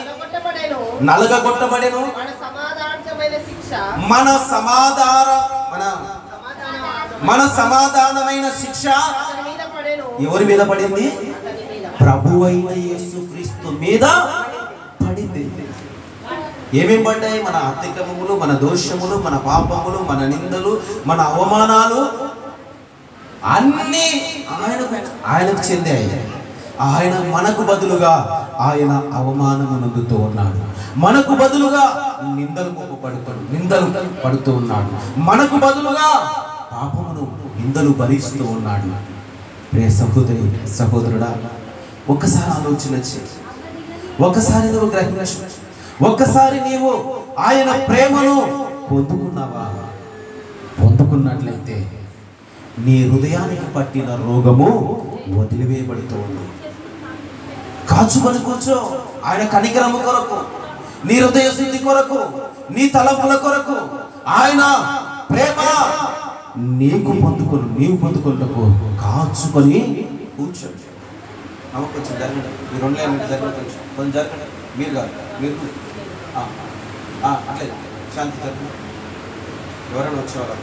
నలగగొట్టబడెను, మన సమాధానమైన శిక్ష ఎవరి మీద పడింది? ప్రభువైన యేసుక్రీస్తు మీద పడింది. ఏమేం పడ్డాయి? మన అతిక్రమములు, మన దోషములు, మన పాపములు, మన నిందలు, మన అవమానాలు అన్నీ ఆయనకు చెందాయి. ఆయన మనకు బదులుగా ఆయన అవమానము నొందుతూ ఉన్నాడు. మనకు బదులుగా నిందలు పడుతూ ఉన్నాడు. మనకు బదులుగా పాపమును నిందలు భరిస్తూ ఉన్నాడు. ప్రియ సహోదరి సహోదరుడా, ఒక్కసారి ఆలోచన చేయి. ఒక్కసారి నువ్వు గ్రహించు. ఒక్కసారి నీవు ఆయన ప్రేమను పొందుకున్నావా? పొందుకున్నట్లయితే నీ హృదయానికి పట్టిన రోగము వదిలివేయబడుతూ ఉంది. కాచుకొని కూర్చో. ఆయన కనికరము కొరకు, నీ హృదయ శుద్ధి కొరకు, నీ తలంపుల కొరకు ఆయన ప్రేమ నీవు పొందుకున్నకు కాచుకొని కూర్చో. కొంచెం జరగండి, ఈ 2 లైన్లు జరగండి, కొంచెం జరగండి. మీరు కాదు, మీరు అట్లే శాంతి జరగండి. ఎవరైనా వచ్చేవాళ్ళు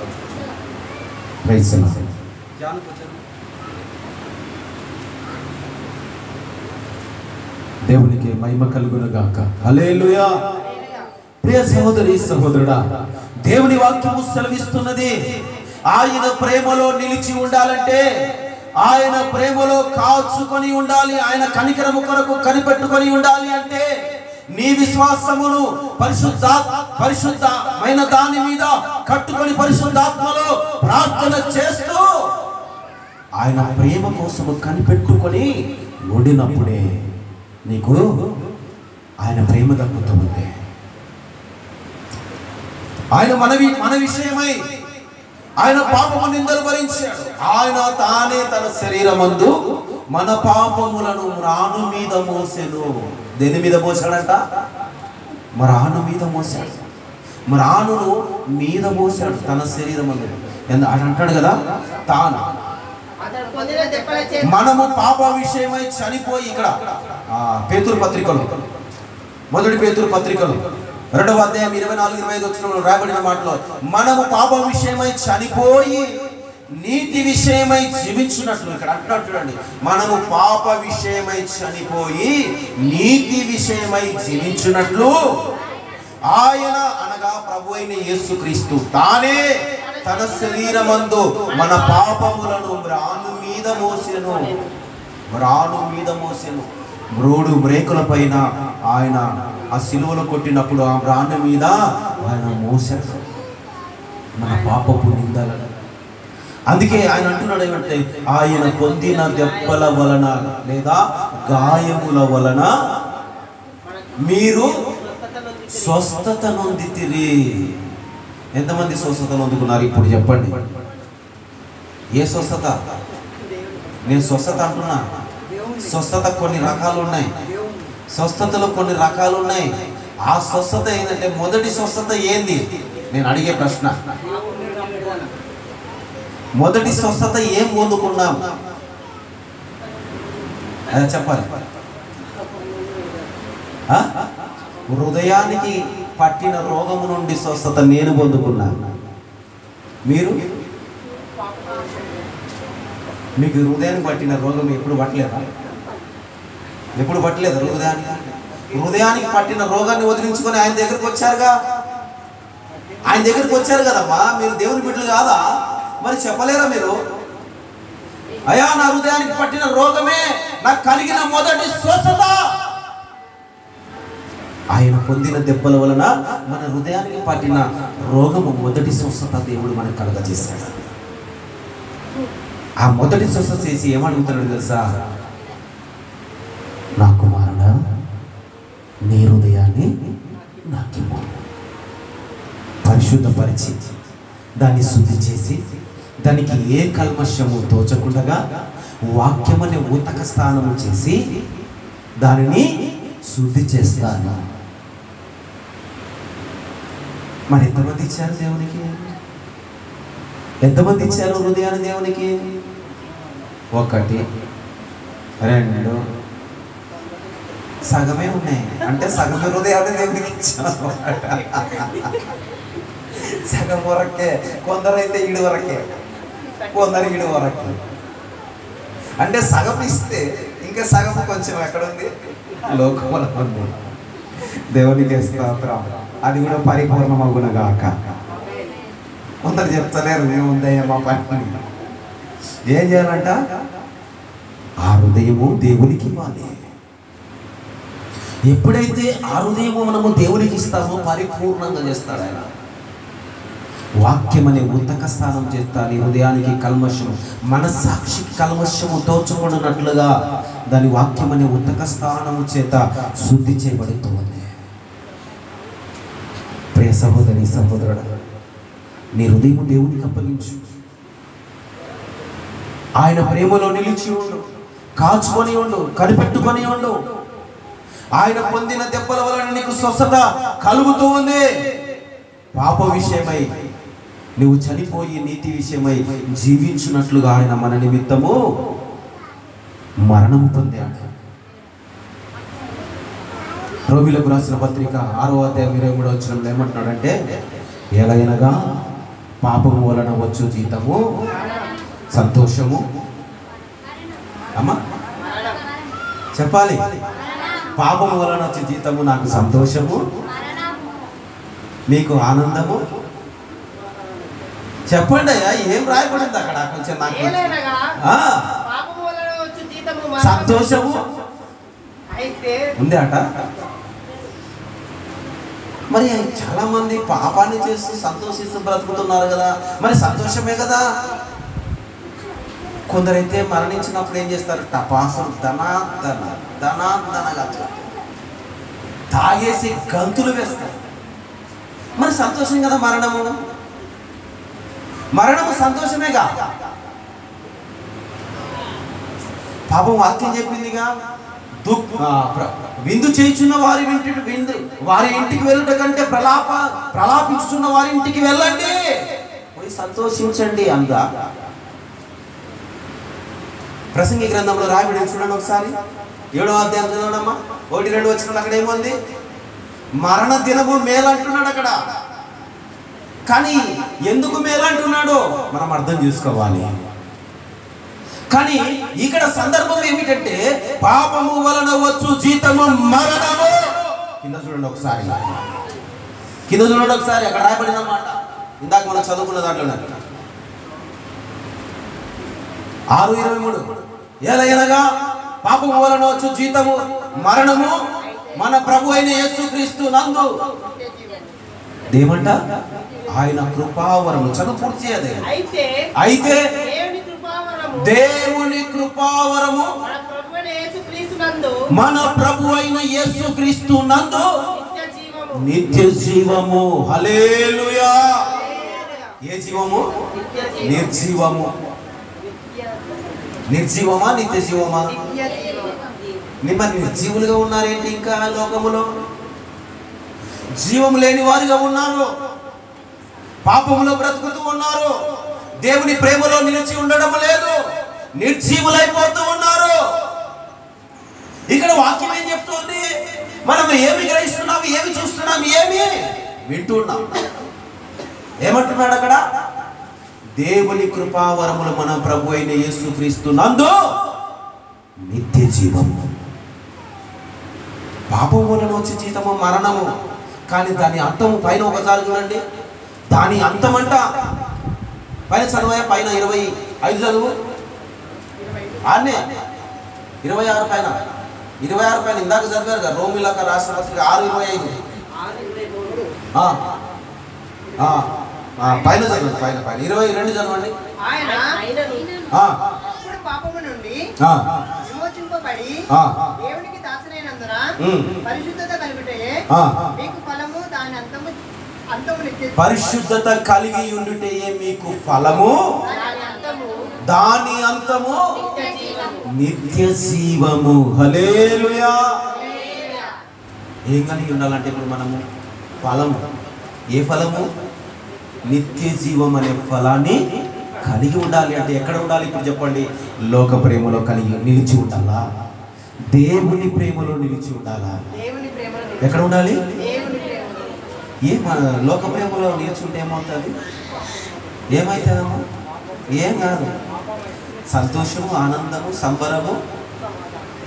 దేవునికి మహిమ కలుగును గాక. హల్లెలూయా. ప్రియ సహోదరి సహోదరుడా, దేవుని వాక్యము సెలవిస్తున్నది, ఆయన ప్రేమలో నిలిచి ఉండాలంటే, ఆయన ప్రేమలో కాచుకొని ఉండాలి, ఆయన కనికరము కొరకు కనిపెట్టుకొని ఉండాలి అంటే నీ విశ్వాసమును పరిశుద్ధమైన దాని మీద కట్టుకొని పరిశుద్ధాత్మలో ప్రార్థన చేస్తూ ఆయన ప్రేమ కోసము కనిపెట్టుకొని ఉండినప్పుడే నీకు ఆయన ప్రేమ దక్కుతుంది. ఆయన మన విషయమై ఆయన పాపము నిందలు భరించాడు. ఆయన తానే తన శరీరమందు మన పాపములను మ్రాను మీద మోసెను. దేని మీద మోసాడంట? మ్రాను మీద మోసాడు. మ్రానును మీద మోసాడు తన శరీరమందు. అంటాడు కదా, తాను మనము పాప విషయమై చనిపోయి, ఇక్కడ పేతురు పత్రికలు, మొదటి పేతురు పత్రికలు 2వ అధ్యాయం 24-25 వచనంలో రాయబడిన మాటలో, మనము పాప విషయమై చనిపోయి నీతి విషయమై జీవించున్నట్లు, ఇక్కడ అంటున్నాడు, మనము పాప విషయమై చనిపోయి నీతి విషయమై జీవించున్నట్లు ఆయన, అనగా ప్రభువైన యేసుక్రీస్తు తానే తన శరీరమందు మన పాపములను మ్రాను మీద మోసెను. మ్రోడు మ్రేకుల పైన ఆయన ఆ సిలువలో కొట్టినప్పుడు ఆ మ్రాను మీద ఆయన మోసాడు మన పాపపు నిందలను. అందుకే ఆయన అంటున్నాడు ఏమంటే, ఆయన పొందిన దెబ్బల వలన లేదా గాయముల వలన మీరు స్వస్థత నొందితిరి. ఎంతమంది స్వస్థత నొందుకున్నారు ఇప్పుడు చెప్పండి? ఏ స్వస్థత? నేను స్వస్థత అంటున్నా. స్వస్థత కొన్ని రకాలు ఉన్నాయి. స్వస్థతలు కొన్ని రకాలు ఉన్నాయి. ఆ స్వస్థత ఏంటంటే, మొదటి స్వస్థత ఏంది? నేను అడిగే ప్రశ్న, మొదటి స్వస్థత ఏం పొందుకున్నాం? అదే చెప్పాలి. హృదయానికి పట్టిన రోగము నుండి స్వస్థత నేను పొందుకున్నాను. మీకు హృదయానికి పట్టిన రోగం ఎప్పుడు పట్టలేదా? హృదయానికి పట్టిన రోగాన్ని వదిలించుకొని ఆయన దగ్గరికి వచ్చారుగా. ఆయన దగ్గరికి వచ్చారు కదమ్మా. మీరు దేవుని బిడ్డలు కాదా? మరి చెప్పలేరా మీరు? అయ్యా, నా హృదయానికి పట్టిన రోగమే నాకు కలిగిన మొదటి స్వస్థత. ఆయన పొందిన దెబ్బల వలన మన హృదయానికి పట్టిన రోగము మొదటి స్వస్థత దేవుడు మనకు కలుగజేశాడు. ఆ మొదటి శ్వాస చేసి ఏమడుగుతున్నాడు తెలుసా? నా కుమారుడా, నీ హృదయాన్ని నాకిమ్ము. పరిశుద్ధపరిచి దాన్ని శుద్ధి చేసి దానికి ఏ కల్మషము తోచకుండా వాక్యమనే ఉతక స్థానము చేసి దానిని శుద్ధి చేస్తాను. మరి ఎంతమంది ఇచ్చారు దేవునికి? ఎంతమంది ఇచ్చారు హృదయాన్ని దేవునికి? 1 2 సగమే ఉన్నాయి. అంటే సగమే హృదయాన్ని దేవునికి ఇచ్చారు. సగం వరకే. కొందరైతే 7 వరకే, కొందరు 7 వరకే. అంటే సగం ఇస్తే ఇంకా సగం కొంచెం ఎక్కడుంది? లోకంలో ఉంది. దేవునికి స్తోత్రం. అది కూడా పరిపూర్ణమగునగాక. కొందరు చెప్తలేరు ఏముందయ్యా మా పని. ఏం చేయాలంట? ఆ హృదయము దేవునికి ఇవ్వాలి. ఎప్పుడైతే ఆ హృదయము మనము దేవునికి ఇస్తామో పరిపూర్ణంగా చేస్తాడు ఆయన. వాక్యం అనే ఉతక స్థానం చేస్తాను. హృదయానికి కల్మషం, మనస్సాక్షికి కల్మషము తోచుకున్నట్లుగా దాని వాక్యం అనే ఉతక స్థానము చేత శుద్ధి చేయబడుతుంది. ప్రియ సహోదరి సహోదరుడా, నీ హృదయం దేవునికి అప్పగించు. ఆయన ప్రేమలో నిలిచి ఉండు, కాచుకొని ఉండు, కనిపెట్టుకొని ఉండు. ఆయన పొందిన దెబ్బల వలన నీకు స్వస్థత కలుగుతూ ఉంది. పాప విషయమై నువ్వు చనిపోయి నీతి విషయమై జీవించినట్లుగా ఆయన మన నిమిత్తము మరణము పొందాడు. రోమిలకు రాసిన పత్రిక 6వ అధ్యాయం 23వ వచనంలో ఏమంటున్నాడంటే, ఎలాగనగా పాపము వలన వచ్చు జీతము సంతోషము. అమ్మా చెప్పాలి. పాపము వలన వచ్చే జీతము నాకు సంతోషము, నీకు ఆనందము. చెప్పండి అయ్యా, ఏం రాయబడింది అక్కడ? కొంచెం నాకు సంతోషము ఉంది అట. మరి చాలా మంది పాపాన్ని చేస్తూ సంతోషిస్తూ బ్రతుకుతున్నారు కదా, మరి సంతోషమే కదా. కొందరైతే మరణించినప్పుడు ఏం చేస్తారు? టపాసులు ధనాధనగా తాగేసి గంతులు వేస్తారు. మరి సంతోషం కదా మరణము. మరణము సంతోషమేగా. పాపం వాక్యం చెప్పిందిగా, విందు చేయుచున్న వారి ఇంటికి వెళ్ళుట కంటే ప్రలాపించుచున్న వారి ఇంటికి వెళ్ళండి, పోయి సంతోషించండి అందా. ప్రసంగి గ్రంథంలో రాయబడి చూడండి ఒకసారి. 7వ అధ్యాయం చదవడమ్మా. 1, 2 వచనాలు అక్కడ ఏముంది? మరణ దినము మేలంటున్నాడు అక్కడ. కానీ ఎందుకు మేలంటున్నాడో మనం అర్థం చేసుకోవాలి. కానీ ఇక్కడ సందర్భం ఏమిటంటే, పాపము వలన వచ్చు జీతము మరణము. కింద చూడండి ఒకసారి, అక్కడ రాయబడిన మాట ఇందాక మనం చదువుకున్న దాంట్లో 6:23. ఎలాగనగా పాపము వలన వచ్చు జీతము మరణము, మన ప్రభు అయిన యేసుక్రీస్తు నందు ఏమంట? ఆయన కృపావరము. చదువు పూర్తి చేయాలి. అయితే దేవుని కృపావరము మన ప్రభు అయిన యేసుక్రీస్తు నందు నిత్య జీవము. హల్లెలూయా. ఏ జీవము? నిర్జీవము. నిర్జీవమా నిత్య జీవమా? మరి నిర్జీవులుగా ఉన్నారేంటి? ఇంకా లోకములో జీవము లేని వారిగా ఉన్నారు, పాపములో బ్రతుకుతూ ఉన్నారు, దేవుని ప్రేమలో నిలిచి ఉండడం లేదు, నిర్జీవులైపోతూ ఉన్నారు. ఇక్కడ వాక్యం ఏం చెప్తుంది? మనం ఏమి గ్రహిస్తున్నాం, ఏమి చూస్తున్నాం, ఏమి వింటున్నాం? ఏమంటున్నాడు అక్కడ? దేవుని కృపావరములు మన ప్రభు అయిన యేసుక్రీస్తు నందు నిత్య జీవము. పాపం వలన వచ్చే జీతము మరణము. కానీ దాని అంతము పైన ఒకసారి చూడండి. దాని అంతమంట పైన చదువు, పైన 25 చదువు, ఆన్నే 26 పైన, 26 పైన ఇందాక చదివారు కదా, రోమిలకు రాసిన పత్రిక 6:25. పైన చదవండి, పైన 22 చదవండి. ఇప్పుడు పాపము నుండి విమోచింపబడి దేవునికి దాసులైనందున పరిశుద్ధత కలిగితే మీకు ఫలము దాని అంతము పరిశుద్ధత కలిగి ఉండుటే మీకు ఫలము దాని అంతము నిత్య జీవము. హల్లెలూయా. ఏం కలిగి ఉండాలంటే ఇప్పుడు మనము ఫలము, ఏ ఫలము? నిత్య జీవం అనే ఫలాన్ని కలిగి ఉండాలి. అంటే ఎక్కడ ఉండాలి ఇప్పుడు చెప్పండి? లోక ప్రేమలో కలిగి నిలిచి ఉండాలా? దేవుని ప్రేమలో నిలిచి ఉండాలా? ఎక్కడ ఉండాలి? మన లోక ప్రేమలో నిలిచి ఉంటే ఏమవుతుంది? ఏమవుతుందమ్మా? ఏం కాదు. సంతోషము, ఆనందము, సంబరము,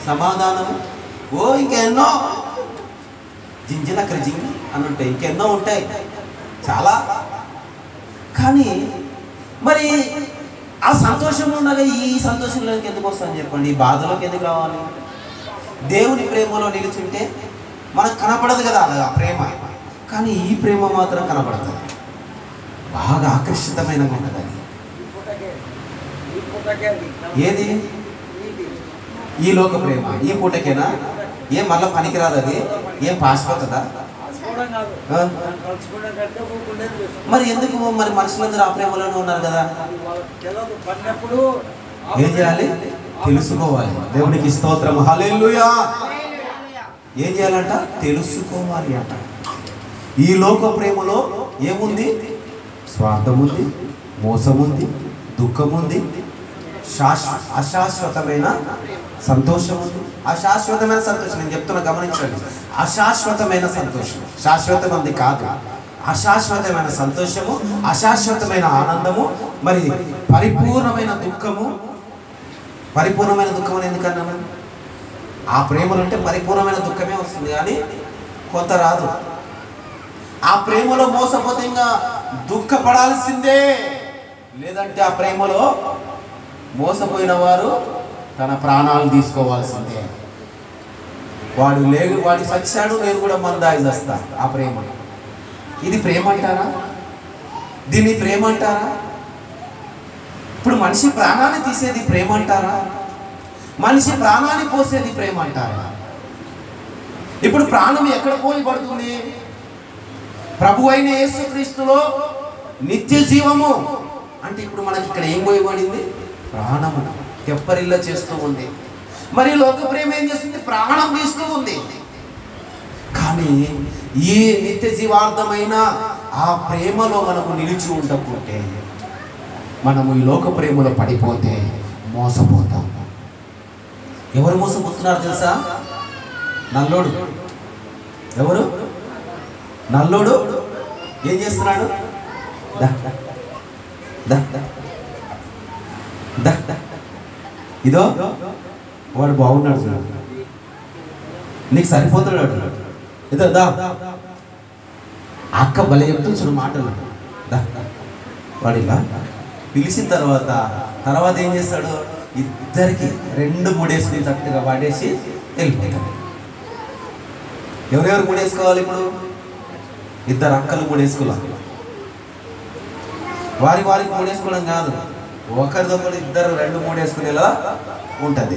సమాధానము, ఇంకెన్నో జింజినక్కర జింగి అని ఉంటాయి, ఇంకెన్నో ఉంటాయి చాలా. కానీ మరి ఆ సంతోషం ఉండగా ఈ సంతోషంలోకి ఎందుకు వస్తుందని చెప్పండి? ఈ బాధలోకి ఎందుకు రావాలి? దేవుని ప్రేమలో నిలిచుంటే మనకు కనపడదు కదా ఆ ప్రేమ, కానీ ఈ ప్రేమ మాత్రం కనపడుతుంది. బాగా ఆకర్షితమైన ఉంటుంది. ఏది? ఈ లోక ప్రేమ ఈ పూటకేనా? ఏం మళ్ళీ పనికిరాదు? అది ఏం పాసిపోతుందా? మరి ఎందుకు? మరి మనుషులందరూ ఆ ప్రేమలోనే ఉన్నారు కదా. ఏం చేయాలి? తెలుసుకోవాలి. దేవునికి స్తోత్రం. హల్లెలూయా. ఏం చేయాలంట? తెలుసుకోవాలి అంట. ఈ లోక ప్రేమలో ఏముంది? స్వార్థం ఉంది, మోసం ఉంది, దుఃఖం ఉంది, అశాశ్వతమైన సంతోషం ఉంది. అశాశ్వతమైన సంతోషం నేను చెప్తున్నా, గమనించండి. అశాశ్వతమైన సంతోషం, శాశ్వతమైనది కాదు. అశాశ్వతమైన సంతోషము, అశాశ్వతమైన ఆనందము, మరి పరిపూర్ణమైన దుఃఖము. పరిపూర్ణమైన దుఃఖం అని ఎందుకన్నాను? ఆ ప్రేమలు అంటే పరిపూర్ణమైన దుఃఖమే వస్తుంది, కానీ కొంత రాదు. ఆ ప్రేమలో మోసపోతే ఇంకా దుఃఖపడాల్సిందే. లేదంటే ఆ ప్రేమలో మోసపోయిన వారు తన ప్రాణాలు తీసుకోవాల్సిందే. వాడి సచ్చాడు, నేను కూడా మందాయి చేస్తా. ఆ ప్రేమ, ఇది ప్రేమ అంటారా? దీన్ని ప్రేమ అంటారా? ఇప్పుడు మనిషి ప్రాణాన్ని తీసేది ప్రేమ అంటారా? మనిషి ప్రాణాన్ని పోసేది ప్రేమ అంటారా? ఇప్పుడు ప్రాణం ఎక్కడ పోయబడుతుంది? ప్రభు అయిన యేసుక్రీస్తులో నిత్య జీవము అంటే ఇప్పుడు మనకి ఇక్కడ ఏం పోయబడింది? ప్రాణము తెప్పరిల్ల చేస్తూ ఉంది. మరి లోక ప్రేమ ఏం చేస్తుంది? ప్రాణం తీస్తూ ఉంది. కానీ ఈ నిత్య జీవార్థమైన ఆ ప్రేమలో మనము నిలిచి ఉండకుంటే, మనము ఈ లోక ప్రేమలో పడిపోతే మోసపోతాం. ఎవరు మోసపోతున్నారు తెలుసా? నల్లోడు. ఎవరు? నల్లోడు ఏం చేస్తున్నాడు? ఇదో వాడు బాగున్నాడు, నీకు సరిపోతున్నాడు. ఇదో దా. అక్క భలే చెప్తుంది చూడు మాటలు. వాడు ఇలా పిలిచిన తర్వాత ఏం చేస్తాడు? ఇద్దరికి 2-3 వేసుకుని తట్టుగా వాడేసి వెళ్ళిపోతాడు. ఎవరెవరు 3 వేసుకోవాలి? ఇప్పుడు ఇద్దరు అక్కలు 3 వేసుకోవాలి. వారికి 3 వేసుకోవడం కాదు, ఒకరిదొకరు ఇద్దరు 2-3 వేసుకునేలా ఉంటుంది.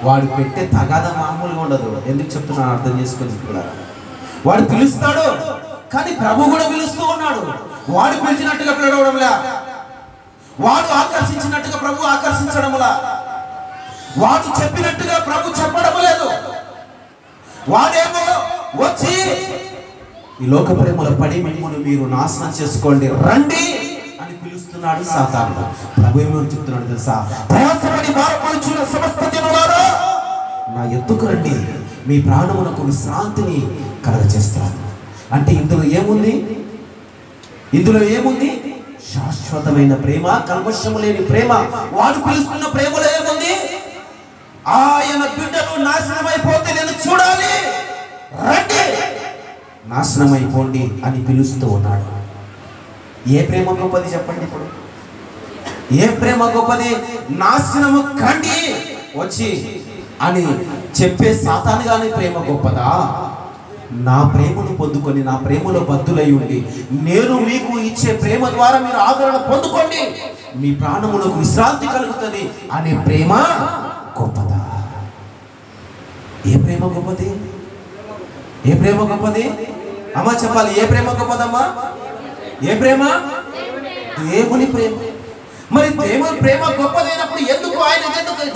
వాడు పెట్టే తగాద మామూలుగా ఉండదు. ఎందుకు చెప్తున్నాను అర్థం చేసుకుని కూడా. వాడు పిలుస్తాడు, కానీ ప్రభు కూడా పిలుస్తూ ఉన్నాడు. వాడు పిలిచినట్టుగా పిలవడంలా, వాడు ఆకర్షించినట్టుగా ప్రభు ఆకర్షించడంలా, వాడు చెప్పినట్టుగా ప్రభు చెప్పడం లేదు. వాడేమో వచ్చి ఈ లోక ప్రేమలో పడి మిమ్మల్ని మీరు నాశనం చేసుకోండి రండి అని పిలుస్తున్నాడు సాతానుడు. ప్రభు ఏమో చెప్తున్నాడు తెలుసా? ప్రయాసపడి భారపడుచున్న సమస్త జనులారా నా ఎద్దుకు రండి, మీ ప్రాణమునకు విశ్రాంతిని కలగచేస్తాను. అంటే ఇందులో ఏముంది? ఇందులో ఏముంది? శాశ్వతమైన ప్రేమ, కల్మషము లేని ప్రేమ. వాడు పిలుస్తున్న ప్రేమలో ఏముంది? ఆయన బిడ్డలు నాశనమైపోతే నేను చూడాలి, రండి నాశనమైపోండి అని పిలుస్తూ ఉన్నాడు. ఏ ప్రేమ గొప్పది చెప్పండి? ఇప్పుడు ఏ ప్రేమ గొప్పది? నాశనము కండి వచ్చి అని చెప్పే సాతాను గాని ప్రేమ గొప్పదా? నా ప్రేమను పొందుకొని నా ప్రేమలో బద్దులై ఉండి నేను మీకు ఇచ్చే ప్రేమ ద్వారా మీరు ఆదరణ పొందుకోండి, మీ ప్రాణములకు విశ్రాంతి కలుగుతుంది అనే ప్రేమ గొప్పదా? ఏ ప్రేమ గొప్పది? ఏ ప్రేమ గొప్పది? అమ్మా చెప్పాలి, ఏ ప్రేమ గొప్పదమ్మా? ఏ ప్రేమ? దేవుని ప్రేమ. మరి దేవుని ప్రేమ గొప్పదైనప్పుడు ఎందుకు ఆయన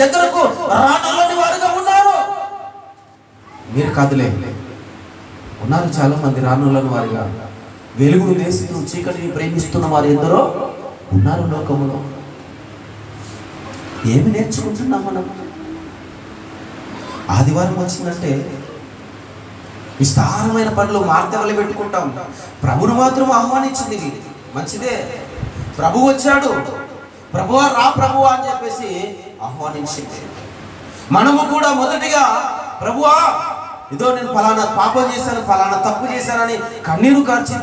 దగ్గరకు రానల్లని వారుగా ఉన్నారు? మీరు కాదులే, ఉన్నారు చాలా మంది రానులను వారిగా. వెలుగును వేస్తూ చీకటిని ప్రేమిస్తున్న వారు ఎందరో ఉన్నారు లోకములో. ఏమి నేర్చుకుంటున్నాం మనం? ఆదివారం వచ్చిందంటే విస్తారమైన పనులు మార్తెవలు పెట్టుకుంటాం. ప్రభును మాత్రం ఆహ్వానించింది, మంచిదే. ప్రభు వచ్చాడు, ప్రభువా రా ప్రభువా అని చెప్పేసి ఆహ్వానించింది. మనము కూడా మొదటిగా ప్రభువా ఇదో నేను ఫలానా పాపం చేశాను, ఫలానా తప్పు చేశానని కన్నీరు కార్చి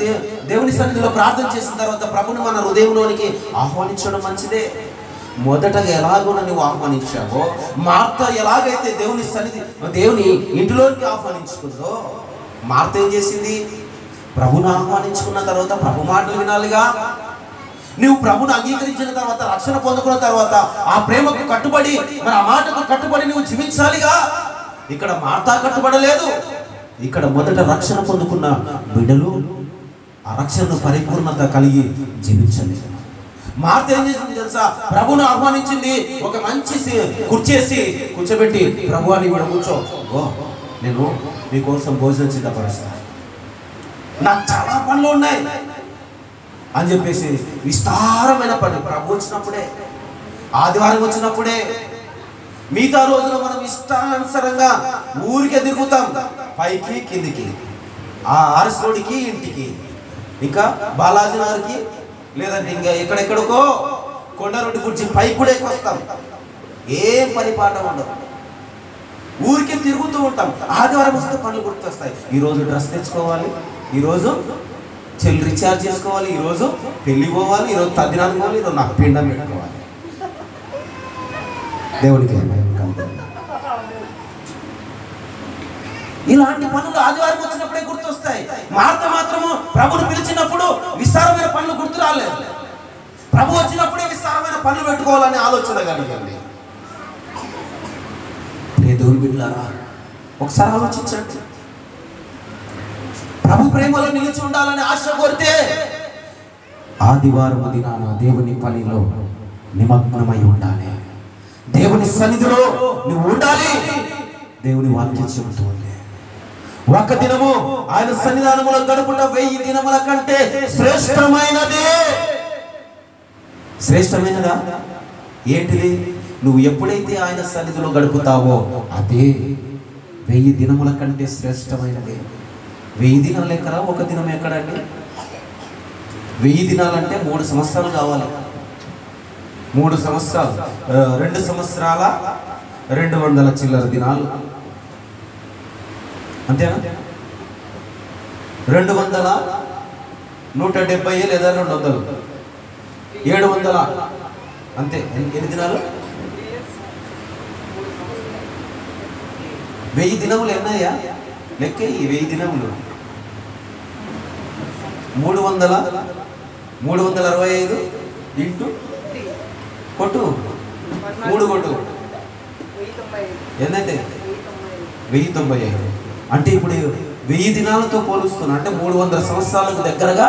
దేవుని సన్నిధిలో ప్రార్థన చేసిన తర్వాత ప్రభుని మన హృదయంలోనికి ఆహ్వానించడం మంచిదే. మొదటగా ఎలాగో నువ్వు ఆహ్వానించావో, మార్త ఎలాగైతే దేవుని సన్నిధి దేవుని ఇంటిలోనికి ఆహ్వానించుకుందో, మార్త ఏం చేసింది? ప్రభుని ఆహ్వానించుకున్న తర్వాత ప్రభు మాటలు వినాలిగా. నువ్వు ప్రభుని అంగీకరించిన తర్వాత, రక్షణ పొందుకున్న తర్వాత ఆ ప్రేమకు కట్టుబడి, మరి ఆ మాటకు కట్టుబడి నువ్వు జీవించాలిగా. ఇక్కడ మార్తా కట్టుబడలేదు. ఇక్కడ మొదట రక్షణ పొందుకున్న బిడ్డలు ఆ రక్షణను పరిపూర్ణత కలిగి జీవించలేదు. మార్త ఏం చేసింది తెలుసా? ప్రభును ఆహ్వానించింది. ఒక మంచి కుర్చేసి కూర్చోబెట్టి, ప్రభు అని కూడా కూర్చో, నేను మీకోసం భోజనం సిద్ధపరుస్తాను, నాకు చాలా పనులు ఉన్నాయి అని చెప్పేసి విస్తారమైన పనులు. ప్రభు వచ్చినప్పుడే, ఆదివారం వచ్చినప్పుడే, మిగతా రోజున మనం ఇష్టానుసారంగా ఊరికే తిరుగుతాం, పైకి కిందికి, ఆ ఆర్ఎస్ రోడ్కి ఇంటికి, ఇంకా బాలాజీ నగర్కి, లేదంటే ఇంకా ఎక్కడెక్కడికో కొండారెడ్డి గురించి పైకి కూడా ఎక్కువస్తాం. ఏం పని పాట ఉండదు, ఊరికే తిరుగుతూ ఉంటాం. ఆదివారం వస్తే పనులు గుర్తొస్తాయి. ఈరోజు డ్రెస్ తెచ్చుకోవాలి, ఈరోజు చెల్లి రీఛార్జ్ చేసుకోవాలి, ఈరోజు పెళ్లి పోవాలి, ఈరోజు తద్దినానికి పోవాలి, ఈరోజు నాకు పిండం పెట్టుకోవాలి. దేవునికి ఇలాంటి పనులు ఆదివారం వచ్చినప్పుడే గుర్తొస్తాయి. మార్త మాత్రము ప్రభుని పిలిచినప్పుడు విస్తారమైన పనులు గుర్తు రాలేదు. ప్రభు వచ్చినప్పుడే విస్తారమైన పనులు పెట్టుకోవాలనే ఆలోచన కలిగింది. దేవుని బిడ్డలారా, ఒకసారి ఆలోచించండి. ప్రభు ప్రేమలో నిలిచి ఉండాలని ఆశ కోరితే ఆదివారం దినాన దేవుని పనిలో నిమగ్నమై ఉండాలి. దేవుని సన్నిధిలో నువ్వు ఉండాలి. దేవుని వాక్యం చెబుతూ ఉంది, ఒక దినము ఆయన సన్నిధానములో గడుపుట 1000 దినముల కంటే శ్రేష్టమైనది. శ్రేష్టమైనదా? ఏంటిది? నువ్వు ఎప్పుడైతే ఆయన సన్నిధిలో గడుపుతావో అదే 1000 దినముల కంటే శ్రేష్టమైనది. 1000 దినాలు ఎక్కడ, ఒక దినం ఎక్కడండి? 1000 దినాలంటే 3 సంవత్సరాలు కావాలి. 3 సంవత్సరాలు, 2 సంవత్సరాల 200 చిల్లర దినాలు, అంతేనా? 200, 170 లేదా 200, 700 అంతే. ఎన్ని దినాలు? 1000 దినములు ఎన్నయ్యా? లెక్కే. ఈ 1000 దినములు 365 ఇంటూ కొట్టు, 3 కొట్టు, ఎంతంటే 1095. అంటే ఇప్పుడు 1000 దినాలతో పోలుస్తున్నా, అంటే 300 సంవత్సరాలకు దగ్గరగా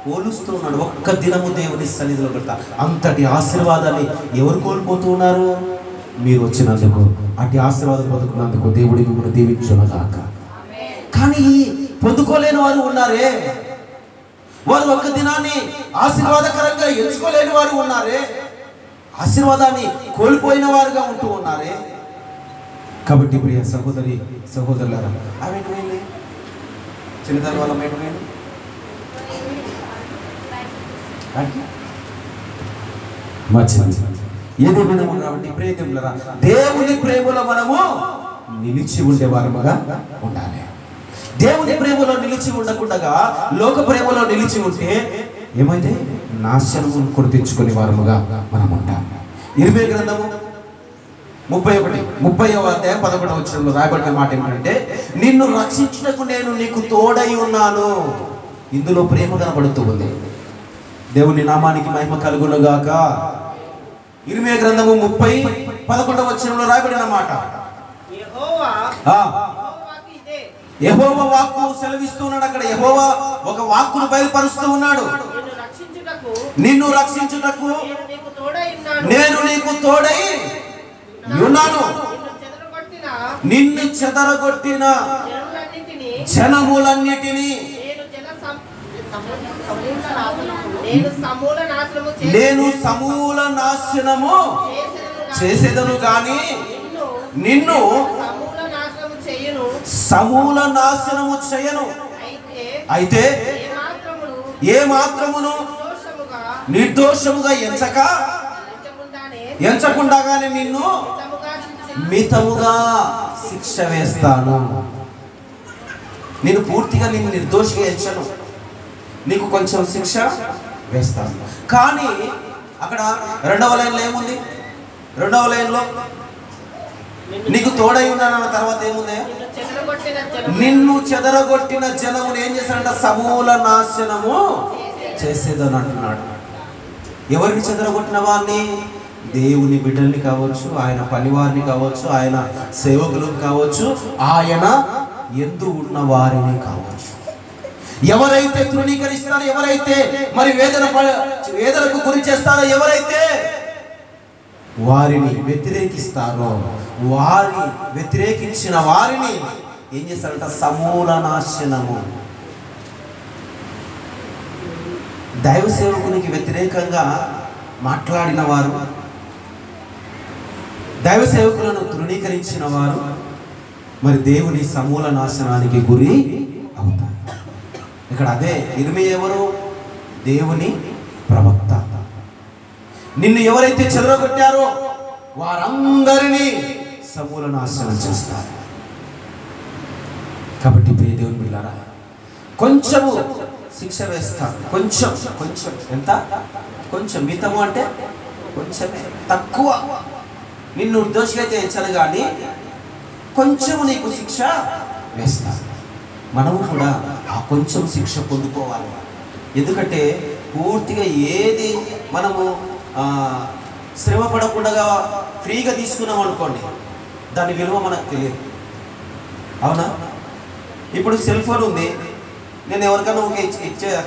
పోలుస్తున్నాడు. ఒక్క దినము దేవుని సన్నిధిలో పెడతా. అంతటి ఆశీర్వాదాన్ని ఎవరు కోల్పోతూ ఉన్నారు? మీరు వచ్చినందుకు, అటు ఆశీర్వాదం పొందుకున్నందుకు దేవుడి మిమ్మల్ని దీవించునుగాక. కానీ పొందుకోలేని వారు ఉన్నారే, వారు ఒక్క దినాన్ని ఆశీర్వాదకరంగా ఎంచుకోలేని వారు ఉన్నారే, ఆశీర్వాదాన్ని కోల్పోయిన వారుగా ఉంటూ ఉన్నారే. కాబట్టి ప్రియ సహోదరి సహోదరులారా, అవేంటి చిన్నదాని వాళ్ళ మేటమేంటి ఏదేమైనా కాబట్టి ప్రేమికులరా, దేవుని ప్రేమలో మనము నిలిచి ఉండేవారముగా ఉండాలి. దేవుని ప్రేమలో నిలిచి ఉండకుండా లోక ప్రేమలో నిలిచి ఉంటే ఏమైతే నాశనము కొని తెచ్చుకునే వారముగా మనం ఉంటాం. ఇర్మియా గ్రంథము 30వ అధ్యాయం 11వ వచనంలో రాయబడిన మాట ఏమిటంటే, నిన్ను రక్షించుటకు నేను నీకు తోడై ఉన్నాను. ఇందులో ప్రేమ కనబడుతూ ఉంది. దేవుని నామానికి మహిమ కలుగును గాక. ఇర్మియా గ్రంథము 30:11వ వచనంలో రాయబడిన మాట, యెహోవా వాక్కు సెలవిస్తున్నాడు. అక్కడ యెహోవా ఒక వాక్కును బయలుపరుస్తూ ఉన్నాడు. నిన్ను రక్షించుటకు నేను నీకు తోడై ఉన్నాను. నిన్ను చెదరగొట్టిన జనములన్నిటినీ నేను సమూల నాశనము చేసేదను గాని నిన్ను సమూల నాశనము చేయను. అయితే ఏ మాత్రమును నిర్దోషముగా ఎంచకుండానే నిన్ను మితముగా శిక్ష వేస్తాను. నేను పూర్తిగా నిన్ను నిర్దోషిగా ఎంచను, నీకు కొంచెం శిక్ష వేస్తాను. కానీ అక్కడ 2వ లైన్లో ఏముంది? 2వ లైన్లో నీకు తోడై ఉన్నానన్న తర్వాత ఏముంది? నిన్ను చెదరగొట్టిన జనమును ఏం చేశాడంట? సమూల నాశనము చేసేదని అంటున్నాడు. ఎవరిని చెదరగొట్టిన వారిని? దేవుని బిడ్డల్ని కావచ్చు, ఆయన పనివారిని కావచ్చు, ఆయన సేవకులకు కావచ్చు, ఆయన యందు ఉన్న వారిని కావచ్చు. ఎవరైతే తృణీకరిస్తారో, ఎవరైతే మరి వేదనకు గురి చేస్తారో, ఎవరైతే వారిని వ్యతిరేకిస్తారో, వారిని వ్యతిరేకించిన వారిని ఏం చేస్తారంట? సమూల నాశనము. దైవ సేవకునికి వ్యతిరేకంగా మాట్లాడిన వారు, దైవ సేవకులను తృణీకరించిన వారు మరి దేవుని సమూల నాశనానికి గురి అవుతారు. ఇక్కడ అదే ఇర్మియా ఎవరు? దేవుని ప్రవక్త. నిన్ను ఎవరైతే చెదరగొట్టారో వారందరినీ సమూల నాశనం చేస్తారు. కాబట్టి ప్రియ దేవుని బిడ్డలారా, కొంచెము శిక్ష వేస్తాను. కొంచెం ఎంత? కొంచెం. మితము అంటే కొంచెమే, తక్కువ. నిన్ను నిర్దోషిగా ఎంచను కానీ కొంచెము నీకు శిక్ష వేస్తాను. మనము కూడా ఆ కొంచెం శిక్ష పొందుకోవాలి. ఎందుకంటే పూర్తిగా ఏది మనము శ్రమ పడకుండా ఫ్రీగా తీసుకున్నాం అనుకోండి, దాని విలువ మనకు తెలియదు. అవునా? ఇప్పుడు సెల్ ఫోన్ ఉంది, నేను ఎవరికైనా ఒక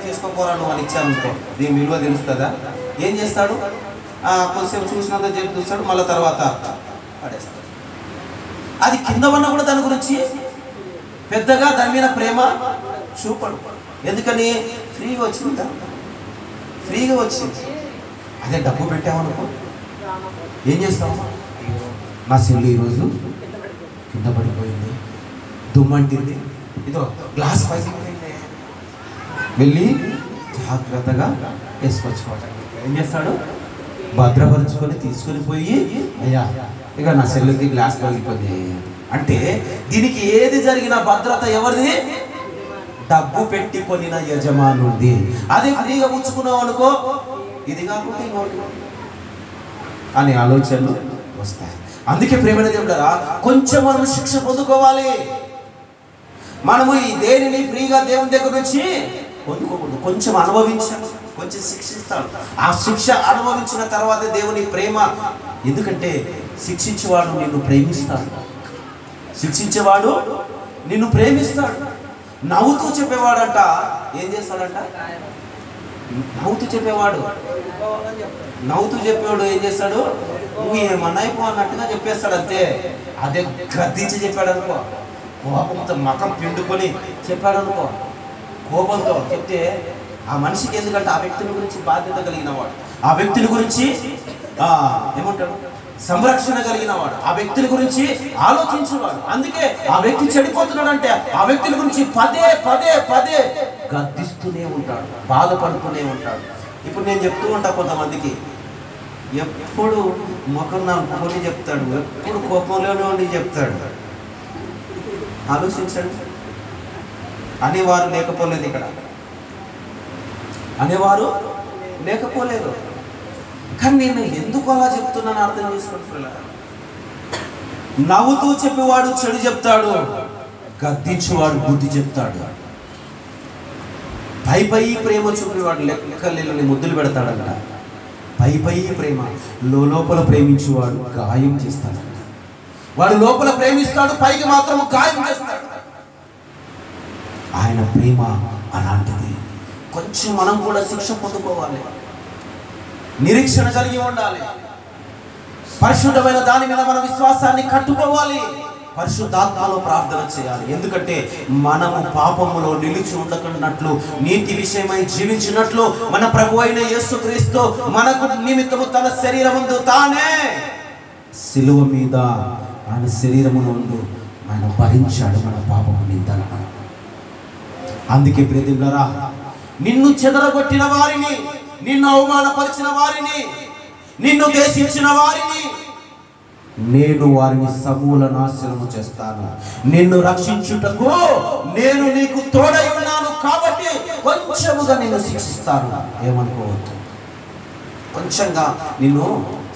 తీసుకోపోరాను అని ఇచ్చాను అనుకో, దీని విలువ తెలుస్తుందా? ఏం చేస్తాడు? కొంచెం చూసినంత చెప్పి చూస్తాడు, మళ్ళీ తర్వాత పడేస్తాడు. అది కింద ఉన్నా కూడా దాని గురించి పెద్దగా దాని మీద ప్రేమ చూపడు. ఎందుకని? ఫ్రీగా వచ్చిందా? ఫ్రీగా వచ్చింది. అదే డబ్బు పెట్టామనుకో, ఏం చేస్తావు? నా సెల్ ఈరోజు కింద పడిపోయింది, దుమ్మంటింది, ఇదో గ్లాస్ పైకి వెళ్ళి జాగ్రత్తగా వేసుకొచ్చుకోవటం. ఏం చేస్తాడు? భద్రపరుచుకొని తీసుకొని పోయి, అయ్యా ఇక నా సెల్లుకి గ్లాస్ పగిలిపోయింది అంటే, దీనికి ఏది జరిగిన భద్రత ఎవరిది? డబ్బు పెట్టి కొనిన యజమానుడిది. అది ఫ్రీగా పుచ్చుకున్నావు అనుకో, ఇది కాకుండా ఇంకోటి అనే ఆలోచనలు వస్తాయి. అందుకే ప్రేమైన దేవుడారా, కొంచెం మనం శిక్ష పొందుకోవాలి. మనము ఈ దేనిని ఫ్రీగా దేవుని దగ్గర నుంచి పొందుకోకూడదు. కొంచెం అనుభవించాలి, కొంచెం శిక్షిస్తాడు. ఆ శిక్ష అనుభవించిన తర్వాత దేవుని ప్రేమ. ఎందుకంటే శిక్షించేవాడు నిన్ను ప్రేమిస్తాడు, శిక్షించేవాడు నిన్ను ప్రేమిస్తాడు. నవ్వుతూ చెప్పేవాడంట ఏం చేస్తాడంట? నవ్వుతూ చెప్పేవాడు ఏం చేస్తాడు? నువ్వు ఏమన్నా అయిపో అన్నట్టుగా చెప్పేస్తాడు అంతే. అదే గద్దించి చెప్పాడు అనుకో, కోపంతో మకం పిండుకొని చెప్పాడు అనుకో, కోపంతో చెప్తే ఆ మనిషికి, ఎందుకంటే ఆ వ్యక్తిని గురించి బాధ్యత కలిగిన వాడు, ఆ వ్యక్తిని గురించి ఏమంటాడు? సంరక్షణ కలిగిన వాడు, ఆ వ్యక్తిని గురించి ఆలోచించేవాడు. అందుకే ఆ వ్యక్తి చెడిపోతున్నాడంటే ఆ వ్యక్తిని గురించి పదే పదే పదే గద్దిస్తూనే ఉంటాడు, బాధపడుతూనే ఉంటాడు. ఇప్పుడు నేను చెప్తూ ఉంటా కొంతమందికి, ఎప్పుడు ముఖం నలుపుకొని చెప్తాడు, ఎప్పుడు కోపంలోనే ఉండి చెప్తాడు. ఆలోచించండి. అనేవారు లేకపోలేదు, ఇక్కడ అనేవారు లేకపోలేదు. కానీ నేను ఎందుకు అలా చెప్తున్నాను అర్థం చేసుకుంటున్నా. నవ్వుతూ చెప్పేవాడు చెడు చెప్తాడు, గద్దించేవాడు బుద్ధి చెప్తాడు. పై పై ప్రేమ చూపేవాడు లెక్కలేని ముద్దులు పెడతాడంట. పై పై ప్రేమ, లోపల ప్రేమించేవాడు గాయం చేస్తాడంట. వాడు లోపల ప్రేమిస్తాడు, పైకి మాత్రం గాయం చేస్తాడు. ఆయన ప్రేమ అలాంటిది. కొంచెం మనం కూడా శిక్ష పొందుకోవాలి, నిరీక్షణ కలిగి ఉండాలి, పరిశుద్ధమైన దాని మీద మన విశ్వాసాన్ని కట్టుకోవాలి, పరిశుద్ధాత్మలో ప్రార్థన చేయాలి. ఎందుకంటే మనము పాపములో నిలిచి ఉండకున్నట్లు, నీతి విషయమై జీవించినట్లు మన ప్రభు అయిన యేసుక్రీస్తు మనకు నిమిత్తము తన శరీరముందు తానే సిలువ మీద ఆయన శరీరమునందు ఆయన భరించాడు మన పాపము నిందలను. అందుకే ప్రియదేవులారా, నిన్ను చెదరగొట్టిన వారిని, నిన్ను అవమానపరిచిన వారిని, నిన్ను దేశించిన వారిని నేను వారిని సమూల నాశనము చేస్తాను. నిన్ను రక్షించుటకు నేను నీకు తోడై ఉన్నాను కాబట్టి కొంచెముగా నిన్ను శిక్షిస్తాను. ఏమనుకోవద్దు, కొంచెంగా నిన్ను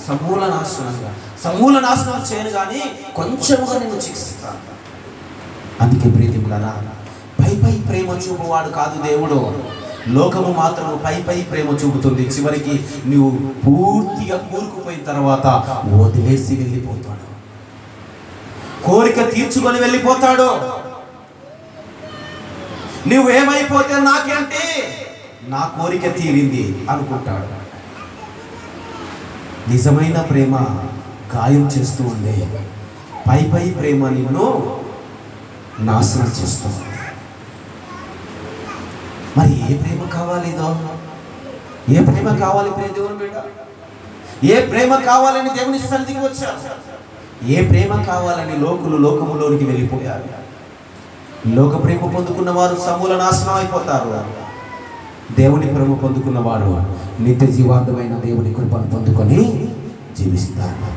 సమూల నాశనం చేయను కానీ కొంచెముగా నిన్ను శిక్షిస్తాను. అందుకే ప్రియదేవులారా, పై పై ప్రేమ చూపువాడు కాదు దేవుడు. లోకము మాత్రము పై పై ప్రేమ చూపుతుంది. చివరికి నువ్వు పూర్తిగా కూరుకుపోయిన తర్వాత వదిలేసి వెళ్ళిపోతాడు, కోరిక తీర్చుకొని వెళ్ళిపోతాడు. నువ్వేమైపోతే నాకేంటి, నా కోరిక తీరింది అనుకుంటాడు. నిజమైన ప్రేమ గాయం చేస్తూ ఉండే, పై పై ప్రేమ నిన్ను నాశనం చేస్తుంది. మరి ఏ ప్రేమ కావాలి? ఏ ప్రేమ కావాలి దేవుని బిడ్డ? ఏ ప్రేమ కావాలని దేవుని సన్నిధికి వచ్చారు? ఏ ప్రేమ కావాలని లోకములోనికి వెళ్ళిపోయారు? లోక ప్రేమ పొందుకున్న వారు సమూల నాశనం అయిపోతారు. దేవుని ప్రేమ పొందుకున్న వారు నిత్య జీవాంతమైన దేవుని కృపను పొందుకొని జీవిస్తారు.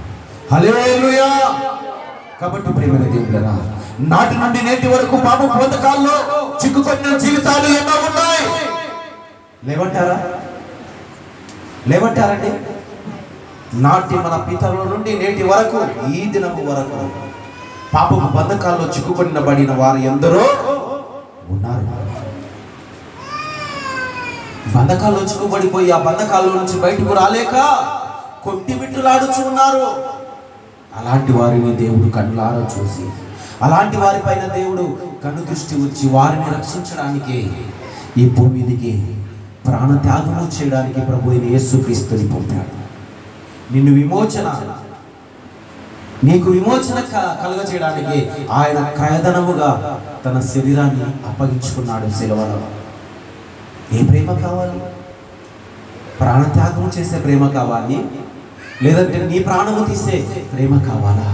హల్లెలూయా. కాబట్టి ప్రేమైన దేవుళ్ళరా, నాటి నుండి నేటి వరకు పాప బోధకాల్లో చిక్కుకొట్టిన జీవితాలు ఎన్నో ఉన్నాయి. లేవంటారండి? నాటి మన పితరుల నుండి నేటి వరకు, ఈ దినము వరకు పాపపు బంధకాల్లో చిక్కుకొనబడిన వారు ఎందరో ఉన్నారు. బంధకాల్లో చిక్కుబడిపోయి ఆ బంధకాల్లో నుంచి బయటకు రాలేక కొట్టిమిట్టులాడుచు ఉన్నారు. అలాంటి వారిని దేవుడు కళ్ళారా చూసి, అలాంటి వారిపైన దేవుడు కన్ను దృష్టి వచ్చి వారిని రక్షించడానికి ఈ భూమి మీదకి ప్రాణత్యాగము చేయడానికి ప్రభు అయిన యేసుక్రీస్తుని పంపాడు. నీకు విమోచన కలుగజేయడానికి ఆయన క్రయధనముగా తన శరీరాన్ని అప్పగించుకున్నాడు శిలువలో. ఏ ప్రేమ కావాలి? ప్రాణత్యాగం చేసే ప్రేమ కావాలి, లేదంటే నీ ప్రాణము తీసే ప్రేమ కావాలా?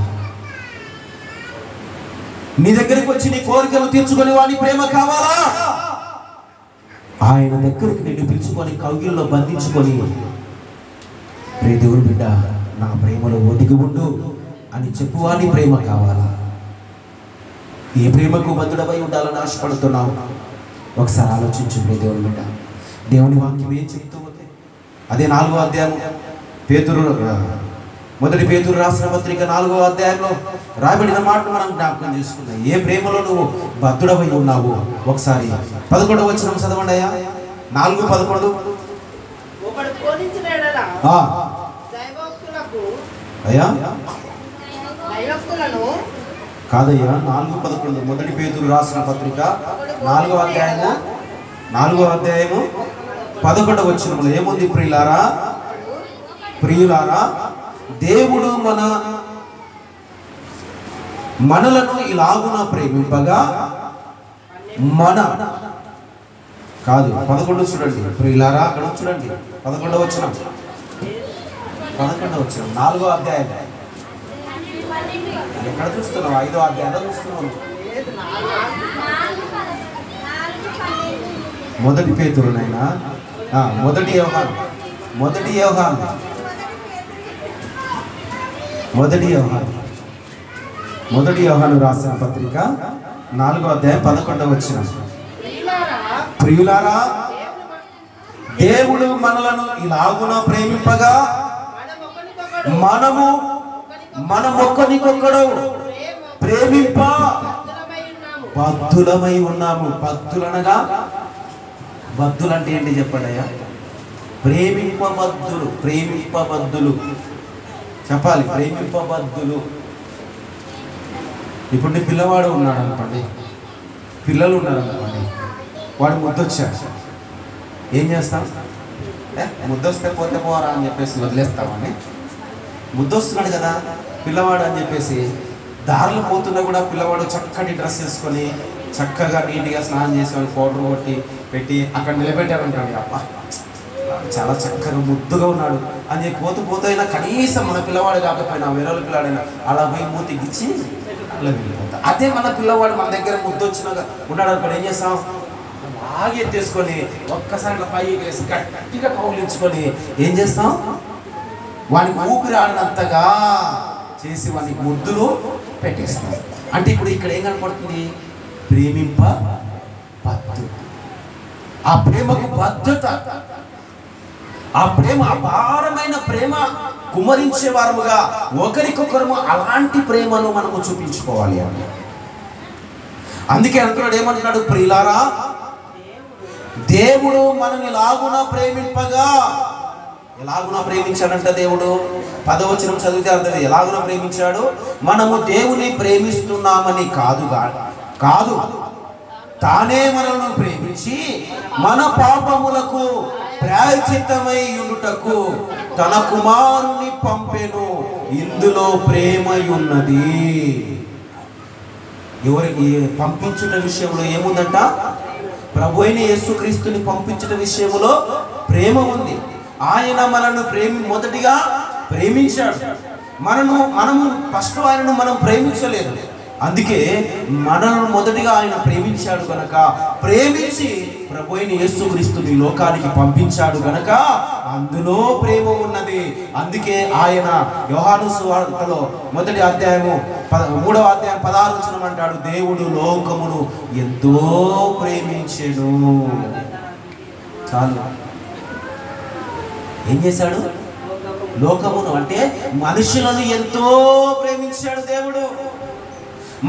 నీ దగ్గరికి వచ్చి నీ కోరికలు తీర్చుకొని వాడి ప్రేమ కావాలా? ఆయన దగ్గరికి నిన్ను పిలుచుకొని కౌగిల్లో బంధించుకొని, ప్రియ దేవుని బిడ్డ, నా ప్రేమలో ఒదిగి ఉండు అని చెప్పువాడి ప్రేమ కావాలా? ఏ ప్రేమకు బద్ధుడవై ఉండాలని ఆశపడుతున్నావు? ఒకసారి ఆలోచించు ప్రియ దేవుని బిడ్డ. దేవుని వాక్యం ఏం చెప్తూ ఉంది? అదే 4వ అధ్యాయం మొదటి పేతురు రాసిన పత్రిక 4వ అధ్యాయంలో రాబడిన మాటలు మనం జ్ఞాపకం చేసుకుందాం. ఏ ప్రేమలో నువ్వు బద్ధుడవై ఉన్నావు? ఒకసారి 11వ వచనం చదవండి అయ్యా. 4:11. అయ్యా కాదయ్యా, 4:11 మొదటి పేతురు రాసిన పత్రిక 4వ అధ్యాయము 11వ వచనంలో ఏముంది? ప్రియులారా, దేవుడు మనలను ఇలాగున ప్రేమింపగా కాదు 11 చూడండి. ప్రియులారా, అక్కడ చూడండి 11వ వచనం 4వ అధ్యాయం. ఎక్కడ చూస్తున్నావు? 5వ అధ్యాయంలో చూస్తున్నావు. మొదటి పేతురునైనా మొదటి యోహాను రాసిన పత్రిక 4వ అధ్యాయం 11వ వచనం. ప్రియులారా, దేవుడు మనలను ఇలాగున ప్రేమింపగా మనము మనం ఒక్కరికొక్కడు ప్రేమింప బద్ధులమై ఉన్నాము. బద్ధులనగా బద్ధులు అంటే ఏంటి చెప్పండి అయ్యా? ప్రేమింపబద్ధులు, ప్రేమింపబద్ధులు చెప్పాలి. ప్రేమింపబద్ధులు. ఇప్పుడు నీ పిల్లవాడు ఉన్నాడు అనుకోండి, పిల్లలు ఉన్నారు అనుకోండి, వాడు ముద్దొచ్చాడు, ఏం చేస్తాం? ముద్దొస్తే పోతే పోరా అని చెప్పేసి వదిలేస్తామని. ముద్దొస్తున్నాడు కదా పిల్లవాడు అని చెప్పేసి దారిలో పోతున్నా కూడా పిల్లవాడు చక్కటి డ్రెస్ వేసుకొని చక్కగా నీట్గా స్నానం చేసి వాడికి పౌడర్ కొట్టి పెట్టి అక్కడ నిలబెట్టారంటాడు. అబ్బా చాలా చక్కగా ముద్దుగా ఉన్నాడు అని చెప్పి పోతూ అయినా కనీసం మన పిల్లవాడు కాకపోయినా వేరే పిల్లాడైనా అలా పోయి మూతి గిచ్చి అలా వెళ్ళిపోతా. అదే మన పిల్లవాడు మన దగ్గర ముద్దు వచ్చినాక ఉన్నాడు అనుకోండి, ఏం చేస్తాం? బాగా ఎత్తేసుకొని ఒక్కసారి ఇట్లా పైకి వేసి గట్టిగా కౌలించుకొని ఏం చేస్తాం? వానికి ఊపిరి ఆడినంతగా చేసి వానికి ముద్దులు పెట్టేస్తాం. అంటే ఇప్పుడు ఇక్కడ ఏం కనపడుతుంది? ప్రేమింప బద్ధుడు. ఆ ప్రేమకు బద్ధత, ఆ ప్రేమ అపారమైన ప్రేమ కుమరించే వారముగా ఒకరికొకరము అలాంటి ప్రేమను మనము చూపించుకోవాలి అని. అందుకే అంటున్నాడు, ఏమంటున్నాడు? ప్రియులారా, దేవుడు మనల్ని ఎలాగున ప్రేమింపగా, ఎలాగున ప్రేమించాడంట దేవుడు? 10వ వచనం చదివితే అర్థం. ఎలాగున ప్రేమించాడు? మనము దేవుని ప్రేమిస్తున్నామని కాదు, తానే మనల్ని ప్రేమించి మన పాపములకు ప్రాయశ్చిత్తమై ఉండుటకు తన కుమారుని పంపెను. ఇందులో ప్రేమ ఉన్నది. ఎవరికి పంపించుట విషయంలో ఏముందంట? ప్రభు అయిన యేసుక్రీస్తుని పంపించుట విషయంలో ప్రేమ ఉంది. ఆయన మనల్ని మొదటిగా ప్రేమించాడు. మనము ఫస్ట్ ఆయనను మనం ప్రేమించలేదు. అందుకే మనల్ని మొదటిగా ఆయన ప్రేమించాడు కనుక, ప్రేమించి ప్రభు అయిన యేసుక్రీస్తుని లోకానికి పంపించాడు కనుక అందులో ప్రేమ ఉన్నది. అందుకే ఆయన యోహాను సువార్తలో 1వ అధ్యాయము 3వ అధ్యాయం 16వ వచనం అంటాడు, దేవుడు లోకమును ఎంతో ప్రేమించెను. చాలు. ఏం చేశాడు? లోకమును అంటే మనుషులను ఎంతో ప్రేమించాడు దేవుడు.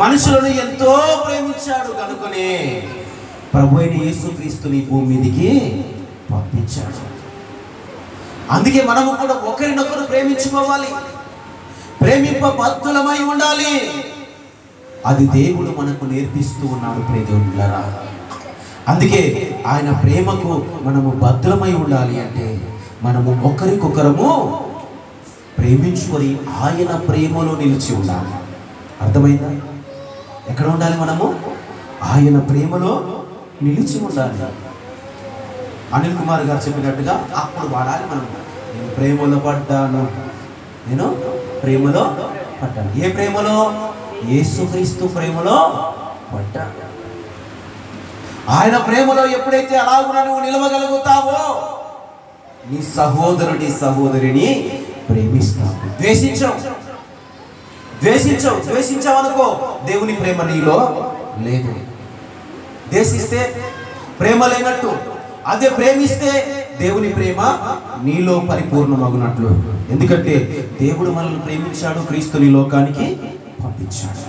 మనుషులను ఎంతో ప్రేమించాడు కనుకనే ప్రభు అయిన యేసుక్రీస్తుని భూమి మీదికి పంపించాడు. అందుకే మనము కూడా ఒకరినొకరు ప్రేమించుకోవాలి, ప్రేమింప బద్ధులమై ఉండాలి. అది దేవుడు మనకు నేర్పిస్తూ ఉన్నాడు ప్రియదేవులారా. అందుకే ఆయన ప్రేమకు మనము బద్ధులమై ఉండాలి అంటే మనము ఒకరికొకరము ప్రేమించుకొని ఆయన ప్రేమలో నిలిచి ఉండాలి. అర్థమైందా? ఎక్కడ ఉండాలి? మనము ఆయన ప్రేమలో నిలిచి ఉండాలి. అనిల్ కుమార్ గారు చెప్పినట్టుగా అప్పుడు వాడాలి మనం. నేను ప్రేమలో పడ్డాను, నేను ప్రేమలో పడ్డాను. ఏ ప్రేమలో? యేసుక్రీస్తు ప్రేమలో పడ్డాను. ఆయన ప్రేమలో ఎప్పుడైతే అలాగునా నువ్వు నిలవగలుగుతావో నీ సహోదరుని సహోదరిని ప్రేమిస్తావు. ద్వేషించావనుకో దేవుని ప్రేమ నీలో లేదు. ద్వేషిస్తే ప్రేమ లేనట్టు. అదే ప్రేమిస్తే దేవుని ప్రేమ నీలో పరిపూర్ణమగునట్లు. ఎందుకంటే దేవుడు మనల్ని ప్రేమించాడు, క్రీస్తుని లోకానికి పంపించాడు.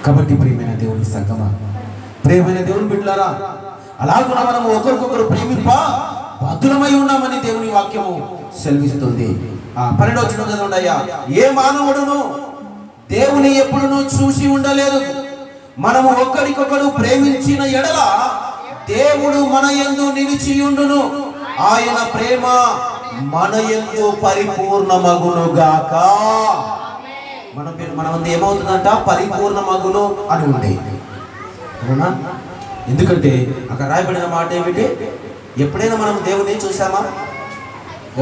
కాబట్టి ప్రియమైన దేవుని సంగమా, ప్రియమైన దేవుని బిడ్డలారా, అలాగున మనము ఒకరికొకరు ప్రేమింప బద్ధులమై ఉన్నామని దేవుని వాక్యము సెలవిస్తుంది. 12వ వచనం చదవండి అయ్యా. ఏ మానవుడును దేవుని ఎప్పుడునూ చూసి ఉండలేదు. మనము ఒకరికొకరు ప్రేమించిన ఎడల దేవుడు మన యందు నిలిచి ఉండును, ఆయన ప్రేమ మన యందు పరిపూర్ణమగును గాక. మన ఏమవుతుందంట? పరిపూర్ణమగును అని ఉంది. అవునా? ఎందుకంటే అక్కడ రాయబడిన మాట ఏమిటి? ఎప్పుడైనా మనం దేవుని చూసామా?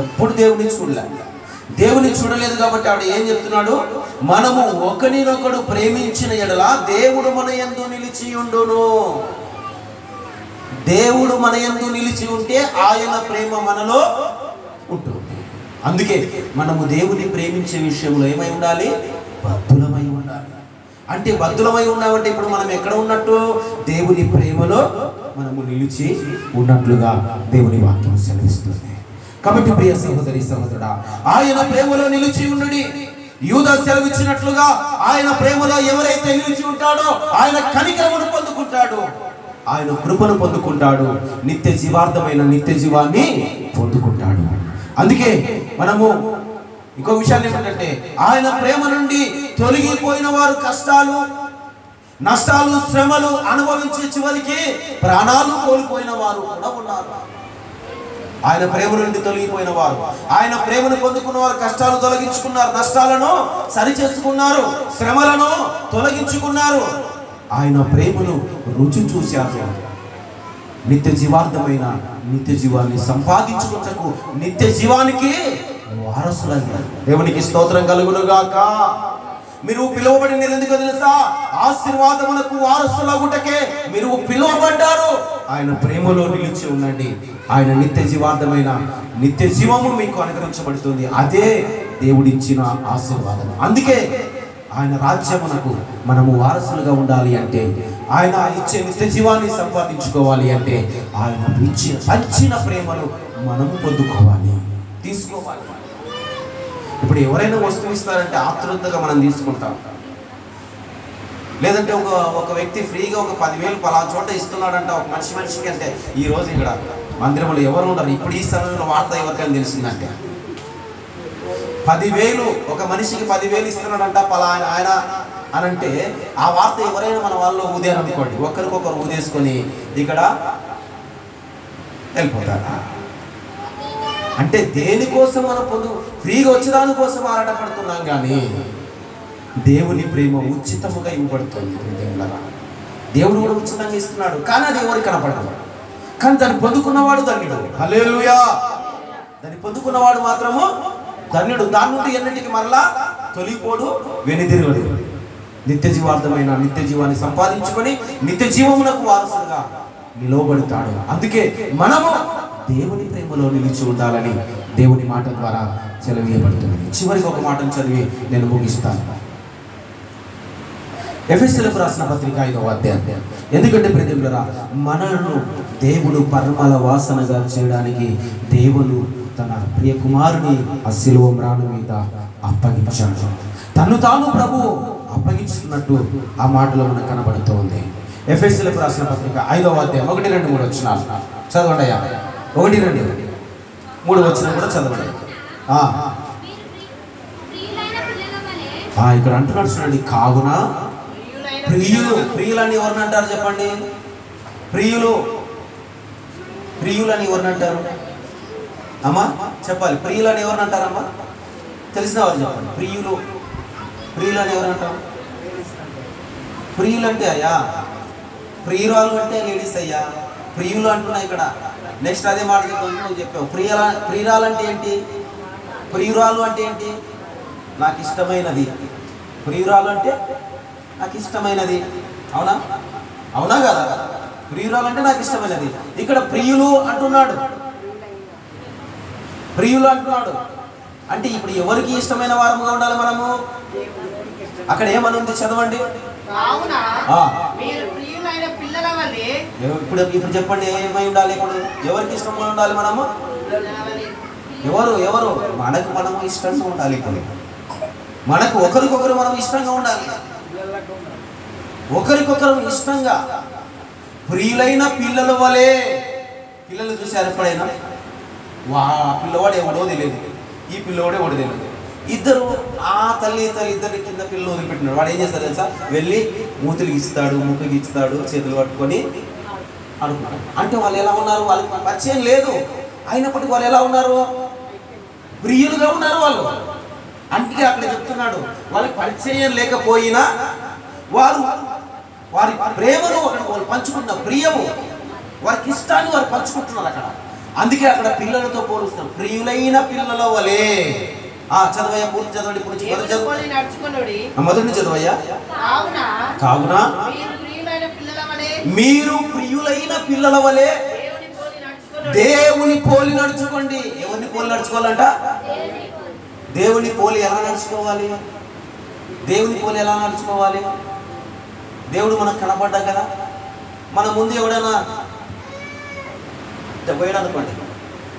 ఎప్పుడు దేవుని చూడలే. దేవుని చూడలేదు కాబట్టి ఆవిడ ఏం చెప్తున్నాడు? మనము ఒకరినొకడు ప్రేమించిన ఎడల దేవుడు మన యందు నిలిచి ఉండును. దేవుడు మన యందు నిలిచి ఉంటే ఆయన ప్రేమ మనలో ఉంటుంది. అందుకే మనము దేవుని ప్రేమించే విషయంలో ఏమై ఉండాలి? బద్ధులమై ఉండాలి. అంటే బద్ధులమై ఉన్నామంటే ఇప్పుడు మనం ఎక్కడ ఉన్నట్టు? దేవుని ప్రేమలో మనము నిలిచి ఉన్నట్లుగా దేవుని వాక్యం సెలవిస్తుంది. కాబట్టి ప్రియ సహోదరి సహోదరుడా, ఆయన ప్రేమలో నిలిచి ఉండుడి. యూదా సెలవిచ్చినట్లుగా ఆయన ప్రేమలో ఎవరైతే నిలిచి ఉంటాడో ఆయన కనికరమును పొందుకుంటాడు, ఆయన కృపను పొందుకుంటాడు, నిత్య జీవార్థమైన నిత్య జీవాన్ని పొందుకుంటాడు. అందుకే మనము ఇంకో విషయాన్ని ఏమిటంటే, ఆయన ప్రేమ నుండి తొలగిపోయిన వారు కష్టాలు, నష్టాలు, శ్రమలు అనుభవించే చివరికి ప్రాణాలు కోల్పోయిన వారు కూడా ఉన్నారు. ఆయన ప్రేమ నుండి తొలగిపోయిన వారు, ఆయన ప్రేమను పొందుకున్న వారు కష్టాలు తొలగించుకున్నారు, నష్టాలను సరిచేసుకున్నారు, శ్రమలను తొలగించుకున్నారు, ఆయన ప్రేమను రుచి చూశారు. నిత్య జీవార్థమైన నిత్య జీవాన్ని సంపాదించుకున్నకు నిత్య జీవానికి వారసులయ్యారు. దేవునికి స్తోత్రం కలుగునుగాక. మీరు పిలువబడినది ఎందుకో తెలుసా? ఆశీర్వాదములకు వారసులగుటకే మీరు పిలువబడ్డారు. ఆయన ప్రేమలో నిలిచి ఉండండి. ఆయన నిత్య జీవార్థమైన నిత్య జీవము మీకు అనుగ్రహించబడుతుంది. అదే దేవుడిచ్చిన ఆశీర్వాదం. అందుకే ఆయన రాజ్యమునకు మనము వారసులుగా ఉండాలి అంటే, ఆయన ఇచ్చే నిత్య జీవాన్ని సంపాదించుకోవాలి అంటే, ఆయన పంచిన ప్రేమను మనము పొందుకోవాలి, తీసుకోవాలి. ఇప్పుడు ఎవరైనా వస్తువు ఇస్తారంటే ఆతృతగా మనం తీసుకుంటాం. లేదంటే ఒక వ్యక్తి ఫ్రీగా ఒక 10,000 పలానా చోట ఇస్తున్నాడంట ఒక మనిషికి అంటే, ఈ రోజు ఇక్కడ మందిరంలో ఎవరు ఉండరు. ఇప్పుడు ఈ సమయంలో వార్త ఎవరికైనా తెలిసిందంటే 10,000 ఒక మనిషికి 10,000 ఇస్తున్నాడంట పలానా ఆయన అనంటే, ఆ వార్త ఎవరైనా మన వాళ్ళు ఊదేరు అనుకోండి, ఒకరికొకరు ఊదేసుకొని ఇక్కడ వెళ్ళిపోతారు. అంటే దేనికోసం మనం ఫ్రీగా వచ్చేదానికోసం ఆరాటపడుతున్నాం, కానీ దేవుని ప్రేమ ఉచితముగా ఇవ్వబడుతుంది. దేవుడు కూడా ఉచితంగా ఇస్తున్నాడు, కానీ అది ఎవరికి కనపడదు. కానీ దాన్ని పొందుకున్నవాడు ధన్యుడు. హల్లెలూయా. దాన్ని పొందుకున్నవాడు మాత్రము ధన్యుడు. దాని నుండి ఎన్నింటికి మరలా తొలిపోడు, వెనుదిరుగడు. నిత్య జీవార్థమైన నిత్య జీవాన్ని సంపాదించుకొని నిత్య జీవమునకు వారసులుగా నిలవబడతాడు. అందుకే మనము దేవుని ప్రేమలో నిలిచి ఉండాలని దేవుని మాట ద్వారా సెలవీయబడుతున్నది. చివరికి ఒక మాటను చదివి నేను ముగిస్తాను. ఎఫెసీయులకు రాసిన పత్రిక 5వ అధ్యాయం. ఎందుకంటే ప్రియమిత్రులారా, మనలను దేవుడు పరిమళ వాసనగా చేయడానికి దేవుడు తన ప్రియ కుమారుని ఆ శిలువ మ్రాను మీద అప్పగించాడు. తను తాను ప్రభువు అప్పగించుకున్నట్టు ఆ మాటలో మనకు కనబడుతోంది. ఎఫెసీయులకు రాసిన పత్రిక 5వ అధ్యాయం 1, 2, 3 వచనాలు చదవండి అయ్యా. 1, 2, 3 వచనం కూడా చదవండి. ఇక్కడ అంటున్నాడు చూడండి, కావున ప్రియులని ఎవరిని అంటారు చెప్పండి? ప్రియులని ఎవరిని అంటారు అమ్మా? చెప్పాలి. ప్రియులని ఎవరిని అంటారమ్మా? తెలిసిన వారు చెప్పండి. ప్రియులని ఎవరు అంటారు? ప్రియులు అంటే అయ్యా, ప్రియురాలు అంటే లేడీస్ అయ్యా. ప్రియులు అంటున్నా ఇక్కడ. నెక్స్ట్ అదే మాట చెప్పాను, నువ్వు చెప్పావు. ప్రియురాలు అంటే ఏంటి? ప్రియురాలు అంటే ఏంటి? నాకు ఇష్టమైనది. ప్రియురాలు అంటే నాకు ఇష్టమైనది. అవునా? అవునా కదా? ప్రియురాలు అంటే నాకు ఇష్టమైనది. ఇక్కడ ప్రియులు అంటున్నాడు. అంటే ఇప్పుడు ఎవరికి ఇష్టమైన వారముగా ఉండాలి మనము? అక్కడ ఏమని ఉంది చదవండి. ఇప్పుడు చెప్పండి, ఏమై ఉండాలి? ఇప్పుడు ఎవరికి ఇష్టంగా ఉండాలి మనము? ఎవరు మనము ఇష్టంగా ఉండాలి. ఇప్పుడు మనకు ఒకరికొకరు మనం ఇష్టంగా ఉండాలి. ఒకరికొకరు ఇష్టంగా ప్రియులైన పిల్లల వలె. పిల్లలు చూసారు ఎప్పుడైనా? పిల్లవాడు ఎవడో తెలియదు, ఈ పిల్లవాడు ఎవడో తెలియదు. ఇద్దరు ఆ తల్లి ఇద్దరి కింద పిల్లలు వదిలిపెట్టినాడు. వాడు ఏం చేస్తాడు తెలుసా? వెళ్ళి మూతులు ఇస్తాడు, ముక్కుకి ఇస్తాడు, చేతులు పట్టుకొని అనుకుంటాడు. అంటే వాళ్ళు ఎలా ఉన్నారు? వాళ్ళకి పరిచయం లేదు, అయినప్పటికీ వాళ్ళు ఎలా ఉన్నారు? ప్రియులుగా ఉన్నారు వాళ్ళు. అంటే అక్కడ చెప్తున్నాడు, వాళ్ళకి పరిచయం లేకపోయినా వారి ప్రేమను వాళ్ళు పంచుకుంటున్న ప్రియము, వారికి ఇష్టాన్ని వారు పంచుకుంటున్నారు అక్కడ. అందుకే అక్కడ పిల్లలతో పోలుస్తున్నారు. ప్రియులైన పిల్లల వలె. చదవయ్యా, పూర్తి చదవండి. మొదటి చదవయ్యా. కావున మీరు ప్రియులైన పిల్లల వలె దేవుని పోలి నడుచుకోండి. ఎవరిని పోలి నడుచుకోవాలంట? దేవుని పోలి ఎలా నడుచుకోవాలి? దేవుడు మనకు కనపడ్డా కదా. మన ముందు ఎవడైనా పోయాడు అనుకోండి,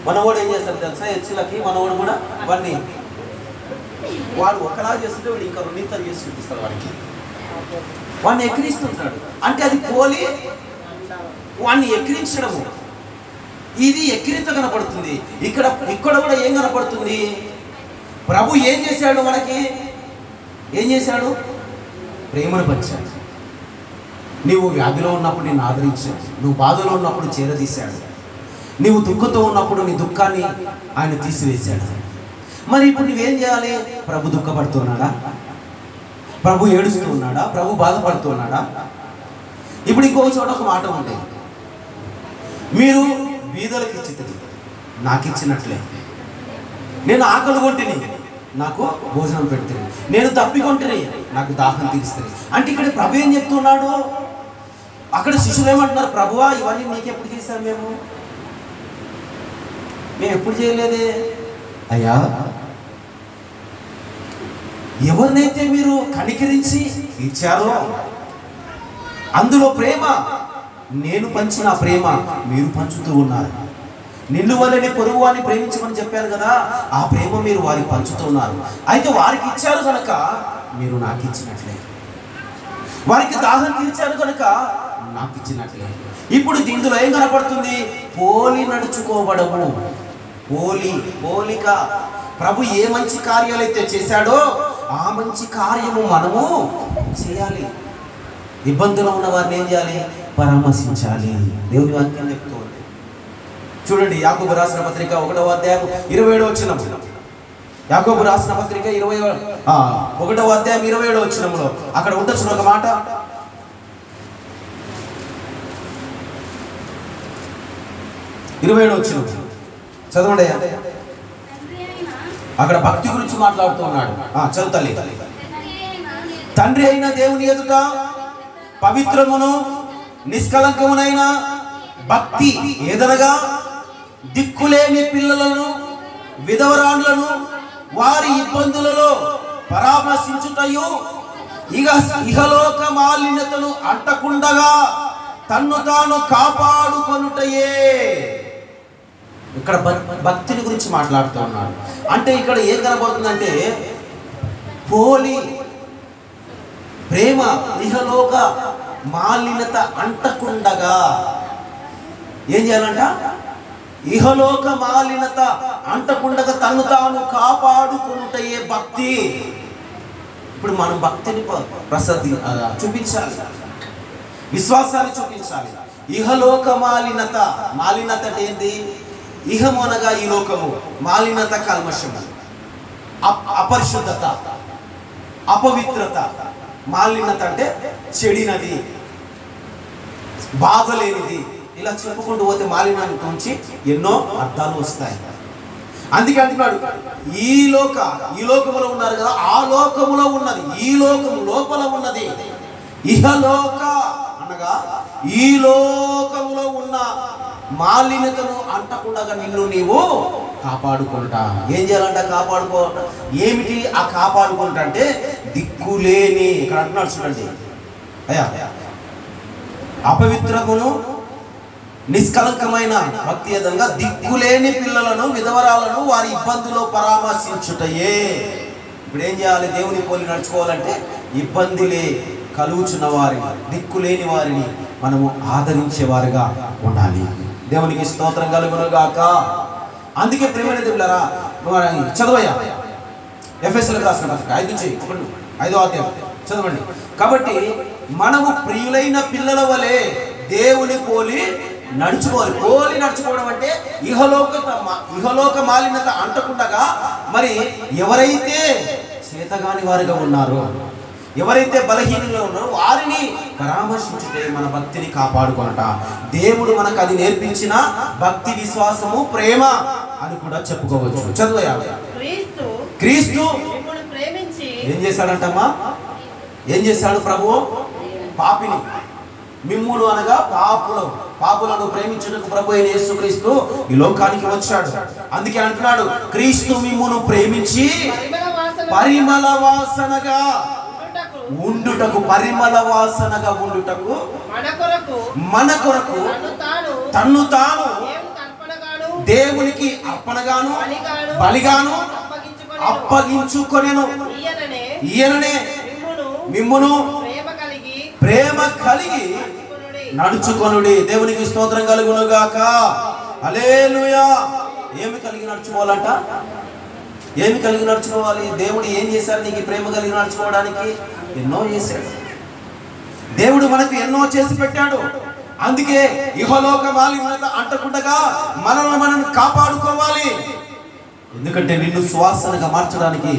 మనవాడు ఏం చేస్తాడు తెలుసా? హెచ్చులకి మనవాడు కూడా వాడిని వాడు ఒకలా చేస్తుంటే వాడు ఇంకా రెండింతలు చేసి చూపిస్తాడు వాడిని ఎక్కిరిస్తుంటాడు. అంటే అది పోలి వాడిని ఎక్కిరించడము. ఇది ఎక్కిరింత కనపడుతుంది. ఇక్కడ కూడా ఏం కనపడుతుంది? ప్రభు ఏం చేశాడు? మనకి ఏం చేశాడు? ప్రేమను పంచాడు. నీవు వ్యాధిలో ఉన్నప్పుడు నిన్ను ఆదరించాడు. నువ్వు బాధలో ఉన్నప్పుడు చేరదీశాడు. నీవు దుఃఖంతో ఉన్నప్పుడు నీ దుఃఖాన్ని ఆయన తీసివేశాడు. మరి ఇప్పుడు నువ్వేం చేయాలి? ప్రభు దుఃఖపడుతున్నాడా? ప్రభు ఏడుస్తూ ఉన్నాడా? ప్రభు బాధపడుతున్నాడా? ఇప్పుడు ఇంకొక చోట ఒక మాట ఉంది, మీరు బీదలకు ఇచ్చితే నాకు ఇచ్చినట్లే, నేను ఆకలి కొంటిని నాకు భోజనం పెడితే, నేను తప్పికొంటిని నాకు దాహం తీరుస్తుంది. అంటే ఇక్కడ ప్రభు ఏం చెప్తున్నాడు? అక్కడ శిష్యులు ఏమంటున్నారు? ప్రభువా, ఇవన్నీ నీకెప్పుడు చేశాం? మేము ఎప్పుడు చేయలేదే. అయ్యా, ఎవరినైతే మీరు కనికరించి ఇచ్చారో అందులో ప్రేమ, నేను పంచిన ప్రేమ మీరు పంచుతూ ఉన్నారు. నిన్ను వలని పొరుగు వారిని ప్రేమించమని చెప్పారు కదా, ఆ ప్రేమ మీరు వారికి పంచుతున్నారు. అయితే వారికి ఇచ్చారు కనుక మీరు నాకు ఇచ్చినట్లే, వారికి దాహం తీర్చారు కనుక నాకు ఇచ్చినట్లే. ఇప్పుడు దీంట్లో ఏం కనపడుతుంది? పోలి నడుచుకోవడము. పోలిక. ప్రభు ఏ మంచి కార్యాలు అయితే చేశాడో ఆ మంచి కార్యము మనము చేయాలి. ఇబ్బందులు ఉన్న వారిని ఏం చేయాలి? పరామర్శించాలి. దేవుని వాక్యం చెప్తుంది. చూడండి, యాకోబు రాసిన పత్రిక 1వ అధ్యాయం 27వ వచనం. యాకోబు రాసిన పత్రిక 1వ అధ్యాయం 27వ వచనంలో అక్కడ ఉండొచ్చు ఒక మాట. చదవండి. అక్కడ భక్తి గురించి మాట్లాడుతూ ఉన్నాడు. చదువు తల్లి. తండ్రి అయిన దేవుని ఎదుట పవిత్రమును నిష్కలంకమునైన భక్తి ఏదనగా దిక్కులేని పిల్లలను, విధవరాండ్లను వారి ఇబ్బందులలో పరామర్శించుటయు, ఇహలోక మాలిన్యతను అంటకుండగా తన్ను తాను కాపాడుకొనుటయే. ఇక్కడ భక్తిని గురించి మాట్లాడుతూ ఉన్నాడు. అంటే ఇక్కడ ఏం కనబడుతుందంటే ప్రేమ ఇహలోక మాలిన్యత అంటకుండగా ఏం చేయాలంట? ఇహలోక మాలిన్యత అంటకుండగా తన్ను తాను కాపాడుకొనుటయే భక్తి. ఇప్పుడు మనం భక్తిని చూపించాలి, విశ్వాసాన్ని చూపించాలి. ఇహలోక మాలిన్యత అంటే ఏంటి? ఇహము అనగా ఈ లోకము, మాలిన్యత కల్మషము, అపరిశుద్ధత, అపవిత్రత. మాలిన్యత అంటే చెడినది, బాగలేనిది. ఇలా చెప్పుకుంటూ పోతే మాలిన్యాన్ని గురించి ఎన్నో అర్థాలు వస్తాయి. అందుకే అంటున్నాడు, ఈ లోకములో ఉన్నారు కదా, ఆ లోకములో ఉన్నది, ఈ లోకము లోపల ఉన్నది ఇహలోక అనగా ఈ లోకములో ఉన్న మాలిన్యతను అంటకుండా నిన్ను నీవు కాపాడుకుంటా. ఏం చేయాలంట? కాపాడుకోవట. ఏమిటి ఆ కాపాడుకుంటా అంటే? దిక్కులేని, ఇక్కడ అంటున్నాడు చూడండి, అపవిత్రమును నిష్కలంకమైన భక్తి ఏదనగా దిక్కులేని పిల్లలను, విధవరాలను వారి ఇబ్బందులో పరామర్శించుటయే. ఇప్పుడు ఏం చేయాలి? దేవుని పోలి నడుచుకోవాలంటే ఇబ్బందులే కలుగుచున్న వారిని, దిక్కులేని వారిని మనము ఆదరించేవారుగా ఉండాలి. దేవునికి స్తోత్రం కలుగునుగాక. అందుకే ప్రియమైన దేవులారా, చదవయ్యా ఎఫెసీయులకు రాసిన పత్రిక 5:5వ అధ్యాయం చదవండి. కాబట్టి మనము ప్రియులైన పిల్లల వలె దేవుని పోలి నడుచుకోవడం అంటే ఇహలోక మాలిన్యత అంటకుండగా, మరి ఎవరైతే చేతగాని వారిగా ఉన్నారో, ఎవరైతే బలహీనంగా ఉన్నారో వారిని పరామర్శించుటే మన భక్తిని కాపాడుకొనట. దేవుడు మనకు అది నేర్పించిన భక్తి, విశ్వాసము, ప్రేమ అని కూడా చెప్పుకోవచ్చు. చదువు. క్రీస్తు ఏం చేశాడంటమ్మా? ఏం చేశాడు ప్రభు? పాపిని, మిమ్మును అనగా పాపులను ప్రేమించుటకు ప్రభు అయిన యేసుక్రీస్తు ఈ లోకానికి వచ్చాడు. అందుకే అంటున్నాడు, క్రీస్తు మిమ్మును ప్రేమించి పరిమళ వాసనగా ఉండుటకు, మన కొరకు తన్ను తాను దేవునికి అర్పణగాను బలిగాను అప్పగించుకొనెను. ఈయననే మిమ్మును ప్రేమ కలిగి నడుచుకొనుడి. దేవునికి స్తోత్రం కలుగును గాక. హల్లెలూయా. ఏమి కలిగి నడుచుకోవాలంట? ఏమి కలిగి నడుచుకోవాలి? దేవుడు ఏం చేశారు నీకు ప్రేమ కలిగి నడుచుకోవడానికి? ఎన్నో చేశాడు దేవుడు, మనకు ఎన్నో చేసి పెట్టాడు. అందుకే ఇహలోక మాలిన్యత అంటకుండగా మనం కాపాడుకోవాలి. ఎందుకంటే నిన్ను సువాసనగా మార్చడానికి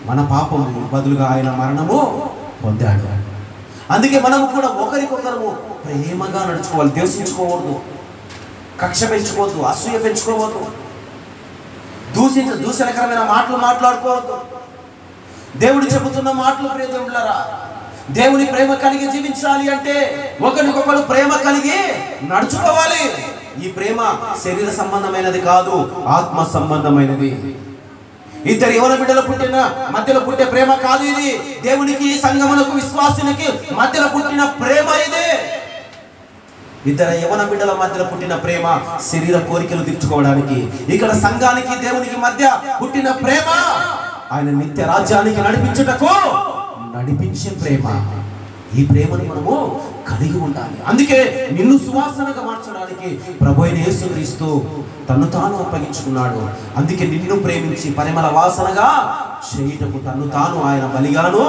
మన పాపము బదులుగా ఆయన మరణము పొందాడు. అందుకే మనము కూడా ఒకరికొకరు ప్రేమగా నడుచుకోవాలి. ద్వేషించుకోవద్దు, కక్ష పెంచుకోవద్దు, అసూయ పెంచుకోవద్దు, దూషణకరమైన మాటలు మాట్లాడుకోవద్దు. దేవుడు చెబుతున్న మాటలు ప్రియదేవులారా, దేవుని ప్రేమ కలిగి జీవించాలి అంటే ఒకరికొకరు ప్రేమ కలిగి నడుచుకోవాలి. ఈ ప్రేమ శరీర సంబంధమైనది కాదు, ఆత్మ సంబంధమైనది. ఇద్దరు యవన బిడ్డలు మధ్యలో పుట్టే ప్రేమ కాదు ఇది. దేవునికి, సంఘమునకు, విశ్వాసునికి మధ్యలో పుట్టిన ప్రేమ ఇది. ఇద్దరు యవన బిడ్డల మధ్యలో పుట్టిన ప్రేమ శరీర కోరికలు తీర్చుకోవడానికి. ఇక్కడ సంఘానికి, దేవునికి మధ్య పుట్టిన ప్రేమ ఆయన నిత్య రాజ్యానికి నడిపించే ప్రేమ. ఈ ప్రేమను మనము కలిగి ఉండాలి. అందుకే నిన్ను సువాసనగా మార్చడానికి ప్రభువైన యేసుక్రీస్తు తన్ను తాను అప్పగించుకున్నాడు. అందుకే నిన్ను ప్రేమించి పరిమళ వాసనగా చేయుటకు తన్ను తాను ఆయన బలిగాను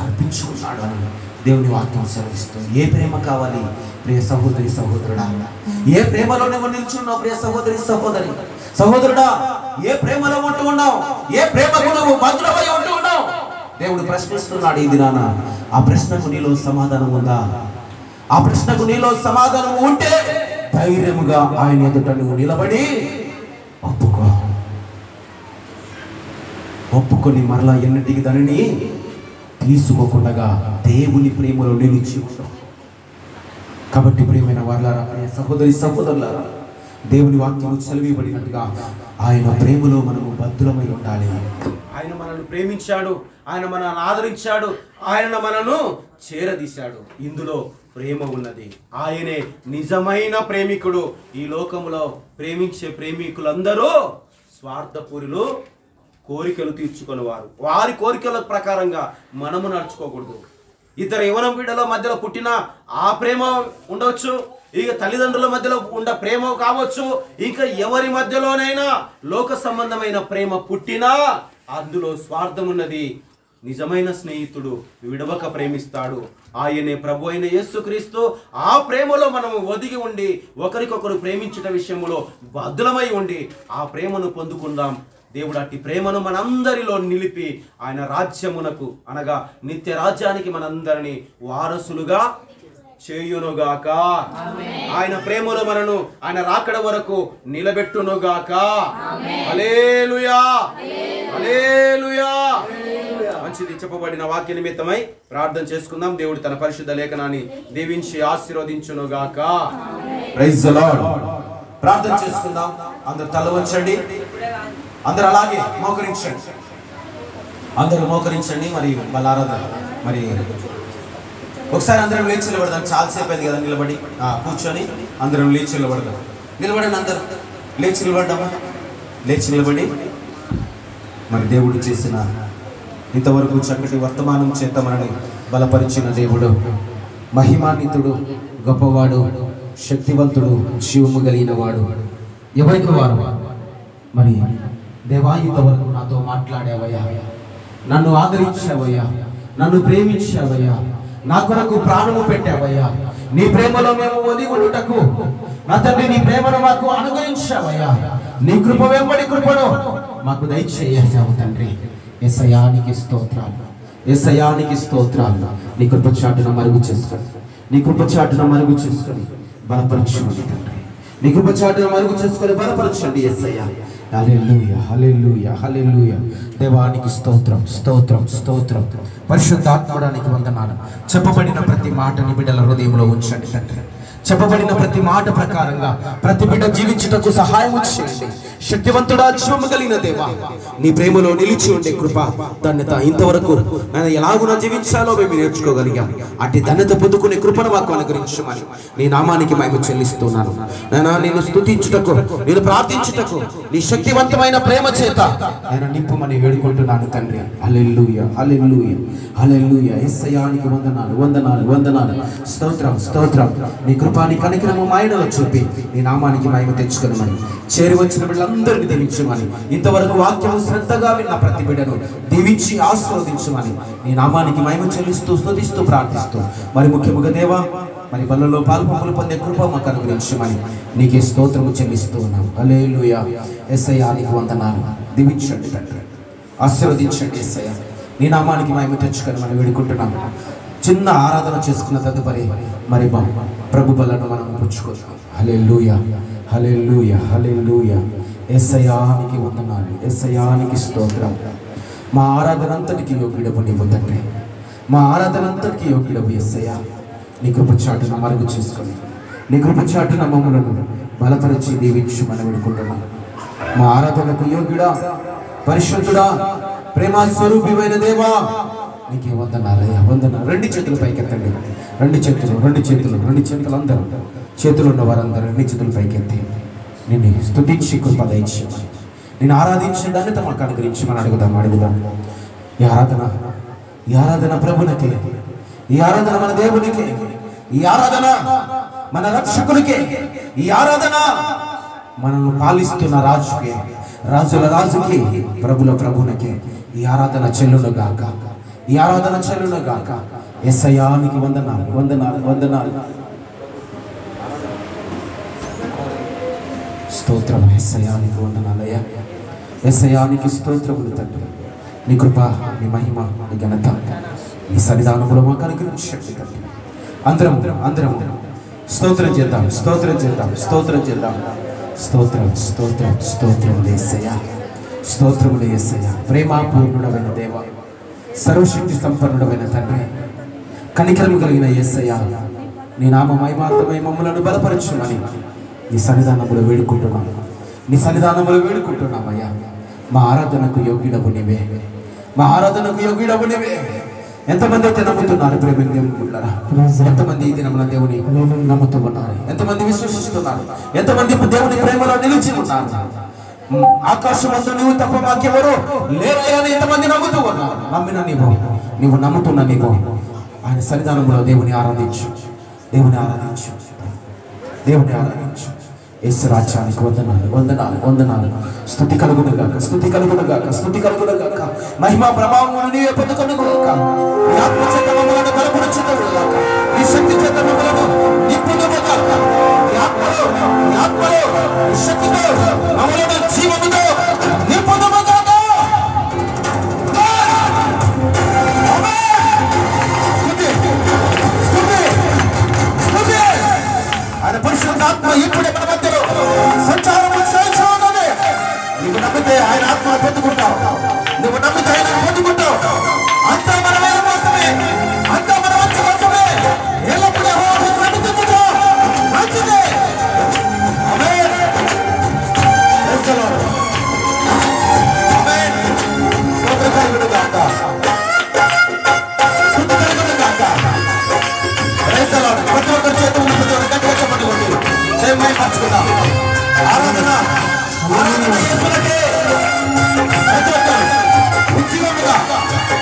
అర్పించుకున్నాడు అని దేవుని వాక్యం సెలవిస్తుంది. ఏ ప్రేమ కావాలి ప్రియ సహోదరి సహోదరుడా? ఏ ప్రేమలో నువ్వు నిల్చున్నావు ప్రియ సహోదరి సహోదరుడా? ఏ ప్రేమలో ఉంటూ ఉన్నావు? ఏ ప్రేమకు నువ్వు భద్రమై ఉంటూ ఉన్నావు? దేవుడు ప్రశ్నిస్తున్నాడు ఈ దినాన. ఆ ప్రశ్నకు నీలో సమాధానం ఉందా? ఆ ప్రశ్నకు నీలో సమాధానం ఉంటే ధైర్యముగా ఆయన ఎదుట నువ్వు నిలబడి ఒప్పుకొని మరలా ఎన్నటికి దానిని తీసుకోకుండా దేవుని ప్రేమలో నిలిచి ఉంటాం. కాబట్టి ప్రియమైన వారలారా, సహోదరి సహోదరులారా, దేవుని వాక్యము సెలవిబడినట్టుగా ఆయన ప్రేమలో మనము బద్ధులమై ఉండాలి. ఆయన మనల్ని ప్రేమించాడు, ఆయన మనల్ని ఆదరించాడు, ఆయన మనను చేరదీశాడు. ఇందులో ప్రేమ ఉన్నది. ఆయనే నిజమైన ప్రేమికుడు. ఈ లోకములో ప్రేమించే ప్రేమికులందరూ స్వార్థపూరులు, కోరికలు తీర్చుకుని వారి కోరికల ప్రకారంగా మనము నడుచుకోకూడదు. ఇద్దరు యవన బిడ్డల మధ్యలో పుట్టిన ఆ ప్రేమ ఉండవచ్చు, ఇక తల్లిదండ్రుల మధ్యలో ఉండ ప్రేమ కావచ్చు, ఇంకా ఎవరి మధ్యలోనైనా లోక సంబంధమైన ప్రేమ పుట్టినా అందులో స్వార్థం ఉన్నది. నిజమైన స్నేహితుడు విడవక ప్రేమిస్తాడు. ఆయనే ప్రభు అయిన యేసుక్రీస్తు. ఆ ప్రేమలో మనము ఒదిగి ఉండి ఒకరికొకరు ప్రేమించిన విషయంలో బద్ధులమై ఉండి ఆ ప్రేమను పొందుకుందాం. దేవుడు అట్టి ప్రేమను మనందరిలో నిలిపి ఆయన రాజ్యమునకు అనగా నిత్య రాజ్యానికి మనందరినీ వారసులుగా చేయునుగాక. ఆయన ప్రేమలో మనను ఆయన రాకడ వరకు నిలబెట్టునుగాక. హల్లెలూయా, హల్లెలూయా. మంచిది. చెప్పబడిన వాక్య నిమిత్తమై ప్రార్థన చేసుకుందాం. దేవుడు తన పరిశుద్ధ లేఖనాన్ని దీవించి ఆశీర్వదించునుగాక. Praise the Lord. ప్రార్థన చేసుకుందాం. అందరూ తల వంచండి. అందరూ అలాగే మోకరించండి. అందరూ మోకరించండి. మరి వాళ్ళ ఆరాధన మరి ఒకసారి అందరం లేచి నిలబడదాం. చాలాసేపు అయింది కదా నిలబడి. కూర్చొని అందరం లేచి నిలబడదాం. నిలబడండి, అందరూ లేచి నిలబడ్డామా? లేచి నిలబడి మరి దేవుడు చేసిన ఇంతవరకు చక్కటి వర్తమానం చేత మనని బలపరిచిన దేవుడు, మహిమాన్వితుడు, గొప్పవాడు, శక్తివంతుడు, జీవము కలిగిన వాడు, ఎవరికి వారు. మరి దేవా, ఇంతవరకు నాతో మాట్లాడావయ్యా, నన్ను ఆదరించావయ్యా, నన్ను ప్రేమించావయ్యా, నా కొరకు ప్రాణము పెట్టావయ్యా. నీ ప్రేమలో మేము ఒదిగుడుటకు నా తండ్రి నీ ప్రేమను మాకు అనుగ్రహించావయ్యా. నీ కృప వెంబడి కృపను మాకు దయచేసావు తండ్రి. యేసయ్యానికి స్తోత్రాలు, యేసయ్యానికి స్తోత్రాలు. నీ కృప చాటున మరుగు చేసుకొని, నీ కృప చాటున మరుగు చేసుకొని బలపరచండి తండ్రి. నీ కృప చాటున మరుగు చేసుకొని బలపరచండి యేసయ్యా. హల్లెలూయా, హల్లెలూయా, హల్లెలూయా. దేవానికి స్తోత్రం, స్తోత్రం, స్తోత్రం. పరిశుద్ధాత్మడానికి వందనాలు. చెప్పబడిన ప్రతి మాటని బిడ్డల హృదయంలో ఉంచండి తండ్రి. చెప్పబడిన ప్రతి మాట ప్రకారంగా ప్రతి బిడ్డ జీవించుటకు సహాయం చేయండి. శక్తివంతుడా, జీవము కలిగిన దేవా, నీ ప్రేమలో నిలిచి ఉండే కృప ధన్యత ఇంతవరకు నేను ఎలాగున జీవించాలో మేము నేర్చుకోగలిగాం. అట్టి ధన్యత పొందుకునే కృపను మాకు అనుగ్రహించమని నీ నామానికి మేము చెల్లిస్తున్నాను. నేను నిన్ను స్తుతించుటకు, నేను ప్రార్థించుటకు నీ శక్తివంతమైన ప్రేమ చేత నేను నింపుమని వేడుకుంటున్నాను తండ్రి. హల్లెలూయా, హల్లెలూయా, హల్లెలూయా. యేసయ్యానికి వందనాలు, వందనాలు, వందనాలు. స్తోత్రం, స్తోత్రం. నీ కృపాని కనికరము మాయనలో చూపి నీ నామానికి మహిమ తెచ్చుకొనమని, చేరి వచ్చిన బిడ్డలందరినీ దీవించమని, ఇంతవరకు వాక్యము శ్రద్ధగా విన్న ప్రతి బిడ్డను దీవించి ఆశీర్వదించమని నీ నామానికి మహిమ చెల్లిస్తూ స్తుతిస్తూ ప్రార్థిస్తూ, మరి ముఖ్యముగా దేవా, మరి బలలో పాల్పొంపులు పొందే కృప మాకు అనుగ్రహించమని నీకే స్తోత్రము చెల్లిస్తూ ఉన్నాం. హల్లెలూయా. యేసయ్యానికి వందనాలు. దీవించండి తండ్రి, ఆశీర్వదించండి యేసయ్య. నీ నామానికి మహిమ తెచ్చుకొని మనం వేడుకుంటున్నాం. చిన్న ఆరాధన చేసుకున్న తదుపరి మరి ప్రభు బలను మనం పుచ్చుకుందాం. హల్లెలూయా, హల్లెలూయా, హల్లెలూయా. యేసయ్యానికి వందనాలు, యేసయ్యానికి స్తోత్రం. మా ఆరాధన అంతటికి యోగ్యుడవు నీవు తండ్రి, మా ఆరాధన అంతటికి యోగ్యుడవు యేసయ్య. నీ కృప చాటున మరుగు చేసుకొని, నీ కృప చాటున మమ్మలను బలపరిచి దీవించు మనం వేడుకుంటున్నాం. మా ఆరాధనకు యోగ్యుడా, పరిశుద్ధుడా, ప్రేమ స్వరూపిమైన దేవా, నీకే వందనాలయ్యా, వందనాలు. రెండు చేతులు పైకెత్తండి, రెండు చేతులు, రెండు చేతులు, రెండు చేతులు. అందరూ చేతులు ఉన్న వారందరూ రెండు చేతులు పైకెత్తి నిన్ను స్తుతించి కృప దయచేయమని, నేను ఆరాధించే దాన్ని మాకు అనుగ్రహించమని అడుగుదాం. ఈ ఆరాధన ప్రభునికే, ఈ ఆరాధన మన దేవునికే, ఈ ఆరాధన మన రక్షకునికే, ఈ ఆరాధన మనల్ని పాలిస్తున్న రాజుకే, రాజుల రాజుకి, ప్రభుల ప్రభునికే ఈ ఆరాధన చెల్లును గాక, ఈ ఆరాధన చెల్లును గాక. యేసయ్యానికి వందనాలు, వందనాలు, వందనాలు. స్తోత్రం. యేసయ్యానికి వందనాలయ్యా, యేసయ్యానికి స్తోత్రములు తండ్రి. నీ కృప, నీ మహిమ, నీ ఘనత, నీ సన్నిధానములో మాకు అనుగ్రహించండి తండ్రి. అందరం స్తోత్రం చేద్దాం, స్తోత్రం చేద్దాం, స్తోత్రం చేద్దాం. స్తోత్రం, స్తోత్రం, స్తోత్రములు యేసయ్యా, స్తోత్రములు యేసయ్యా. ప్రేమాపూర్ణుడమైన దేవ, సర్వశక్తి సంపన్నుడమైన తండ్రి, కనికరము కలిగిన యేసయ్యా, నీ నామ మహిమార్థమై మమ్మలను బలపరచుమని నీ సన్నిధానములో వేడుకుంటున్నాం, నీ సన్నిధానములో వేడుకుంటున్నామయ్యా. మా ఆరాధనకు యోగ్యుడవు నీవే, మా ఆరాధనకు యోగ్యుడవు నీవే. ఎంతమంది అయితే నమ్ముతున్నారు ప్రేమ దేవుడులారా? ఎంతమంది ఈ దినమున దేవుని నమ్ముతూ ఉన్నారు? ఎంతమంది విశ్వసిస్తున్నారు? ఎంతమంది దేవుని ప్రేమలో నిలిచి ఉన్నారు? ఆకాశమందు నువ్వు తప్ప మాకెవరు లేరయ్యా అని ఎంతమంది నమ్ముతూ ఉన్నారు? నమ్మిన నీవు నమ్ముతున్న నీవు ఆయన సన్నిధానంలో దేవుని ఆరాధించు, దేవుని ఆరాధించు, దేవుని ఆరాధించు. యేసు రాజ్యానికి వందనాలు, వందనాలు, వందనాలు. స్తుతి కలుగునుగాక, స్తుతి కలుగునుగాక, స్తుతి కలుగునుగాక. మహిమా ప్రభావమును నీవే పొందుకొనుగాక. నీ ఆత్మ చేత మమ్మలను బలపరచుదుగాక, నీ శక్తి చేత మమ్మలను నింపుదుగాక. నీ ఆత్మలో, నీ ఆత్మలో, నీ శక్తితో మమ్మలను జీవముతో నింపుదుగాక. ఆయన పరిశుద్ధాత్మ ఇప్పుడే మన మధ్యలో సంచారం చేయించున్నది. నువ్వు నమ్మితే ఆయన ఆత్మను పొందుకుంటావు, నువ్వు నమ్మితే ఆయన పొందుకుంటావు. అంతా మన వేల కోసమే, అంతా మన మంచి కోసమే. ఎల్లప్పుడూ నమ్ముతుందో మంచిదే. ఆమేన్. Praise the Lord. ఆమేన్. స్తోత్రం కలుగునుగాక, స్తుతి కలుగునుగాక. Praise the Lord. ప్రతి ఒక్కరి చేతులు మహిమపరచుకుందాం. ఆరాధన, ఆరాధన యేసునికే. ఉద్యోగంగా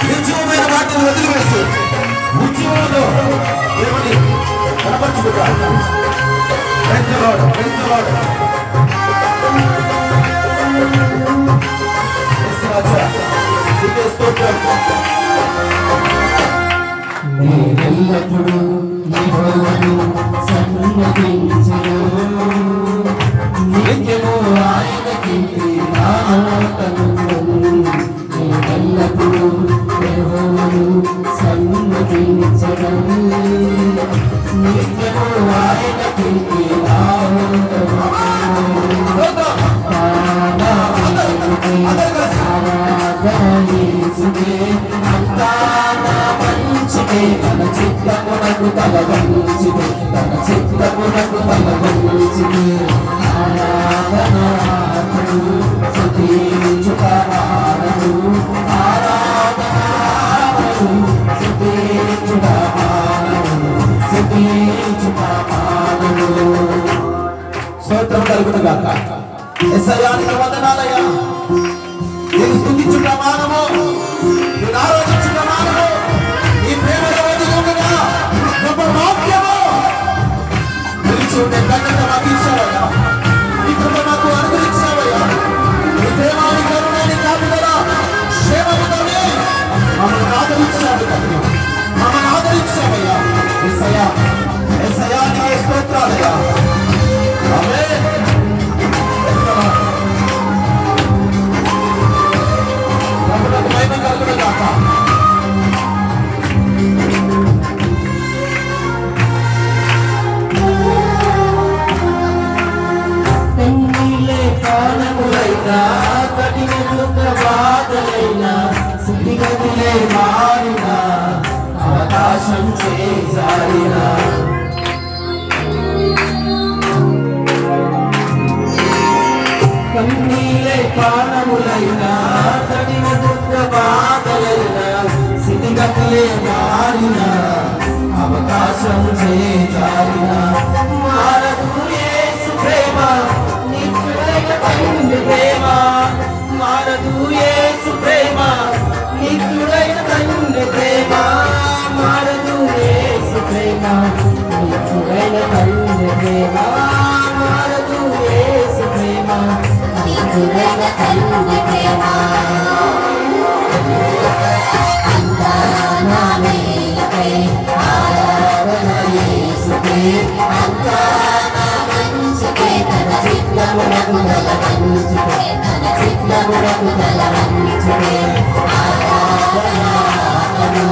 నిర్జీవమైన వాటిని వదిలివేసి ఉద్యోగంలో దేవుని కనపరచుకుందాం. Praise the Lord, praise the Lord. Yesu రాజా, నీకే స్తోత్రం. నీవెల్లప్పుడూ యెహోవాను సన్నిధించును, నిత్యము ఆయన కీర్తి గానమును. నీవెల్లప్పుడూ యెహోవాను సన్నిధించును, నిత్యము ఆయన కీర్తి గానమును. ఆరాధన యేసుకే, అంతా నా మంచికే, మన చిత్తమునకు తల వంచితే తన చిత్తమునకు తల వంచితే ఆరాధనాత్మను స్తుతించుటమానను ఆరాధనాత్మను స్తుతించుటమానను స్తోత్రం కలుగును గాక. యేసయ్యానికి వందనాలయ్యా. నేను స్తుతించుటమానము, నేను ఆరాధించుటమానము, ఈ ప్రేమలో వదిలిగా గొప్ప వాక్యము నిలిచి ఉండే కన్యత మాకు ఇచ్చావయ్యా. ఈ కృప మాకు అనుగ్రహించావయ్యా. ఈ ప్రేమాని కరుణాని కాపుదల క్షేమముతోనే మమ్మల్ని ఆదరించావు తండ్రి, మమ్మల్ని ఆదరించావయ్యా. యేసయ్యా, యేసయ్యా నీకే స్తోత్రాలయ్యా. ఆమేన్. ప్రభువుకు మహిమ కలుగును గాక. కన్నీలే కానములైనా కఠిన దుఃఖ బాధలైనా స్థితిగతులే మారినా అవకాశం చేసారినా కన్నీలే కానములైనా కఠిన దుఃఖ బాధలైనా స్థితిగతులే మారినా అవకాశం చేసారినా మారదు యేసు ప్రేమ నిత్యుడైన తండ్రి ప్రేమ మారదు యేసు ప్రేమ నిత్యుడైన తండ్రి ప్రేమ మారదు యేసు ప్రేమ నిత్యుడైన తండ్రి ప్రేమ మారదు యేసు ప్రేమ నిత్యుడైన తండ్రి ప్రేమ అంతా నా మేలకై ఆరాధన యేసుకే అంతా నా మంచికే తన చిత్తమునకు తల వంచితే తన చిత్తమునకు తల వంచితే ఆరాధనాత్మను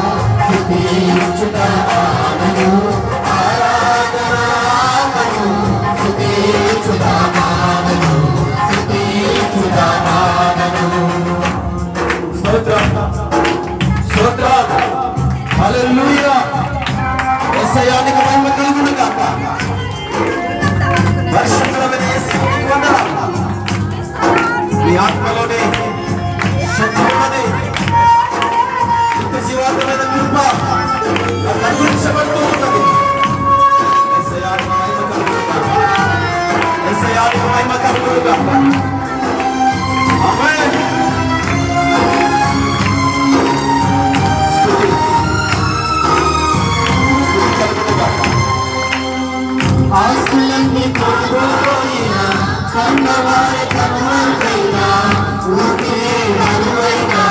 స్తుతించుటమానను ఆరాధనాత్మను స్తుతించుటమానను స్తుతించుటమానను. స్తోత్రం స్తోత్రం హల్లెలూయా. యేసయ్యానికి మహిమ కలుగును గాక. పరిశుద్ధమైన యేసునికి వందనాలు. మీ ఆత్మలోనే శక్తిలోనే నిత్య జీవాత్మైన కృప నాకు అనుగ్రహించబడుతూ ఉన్నది. యేసయ్యానికి మహిమ కలుగును గాక. యేసయ్యానికి మహిమ కలుగును గాక. ఆమేన్. ఆస్తులన్నీ పోయినా కన్నవారి కన్నులైనా ఊపిరే నలువైనా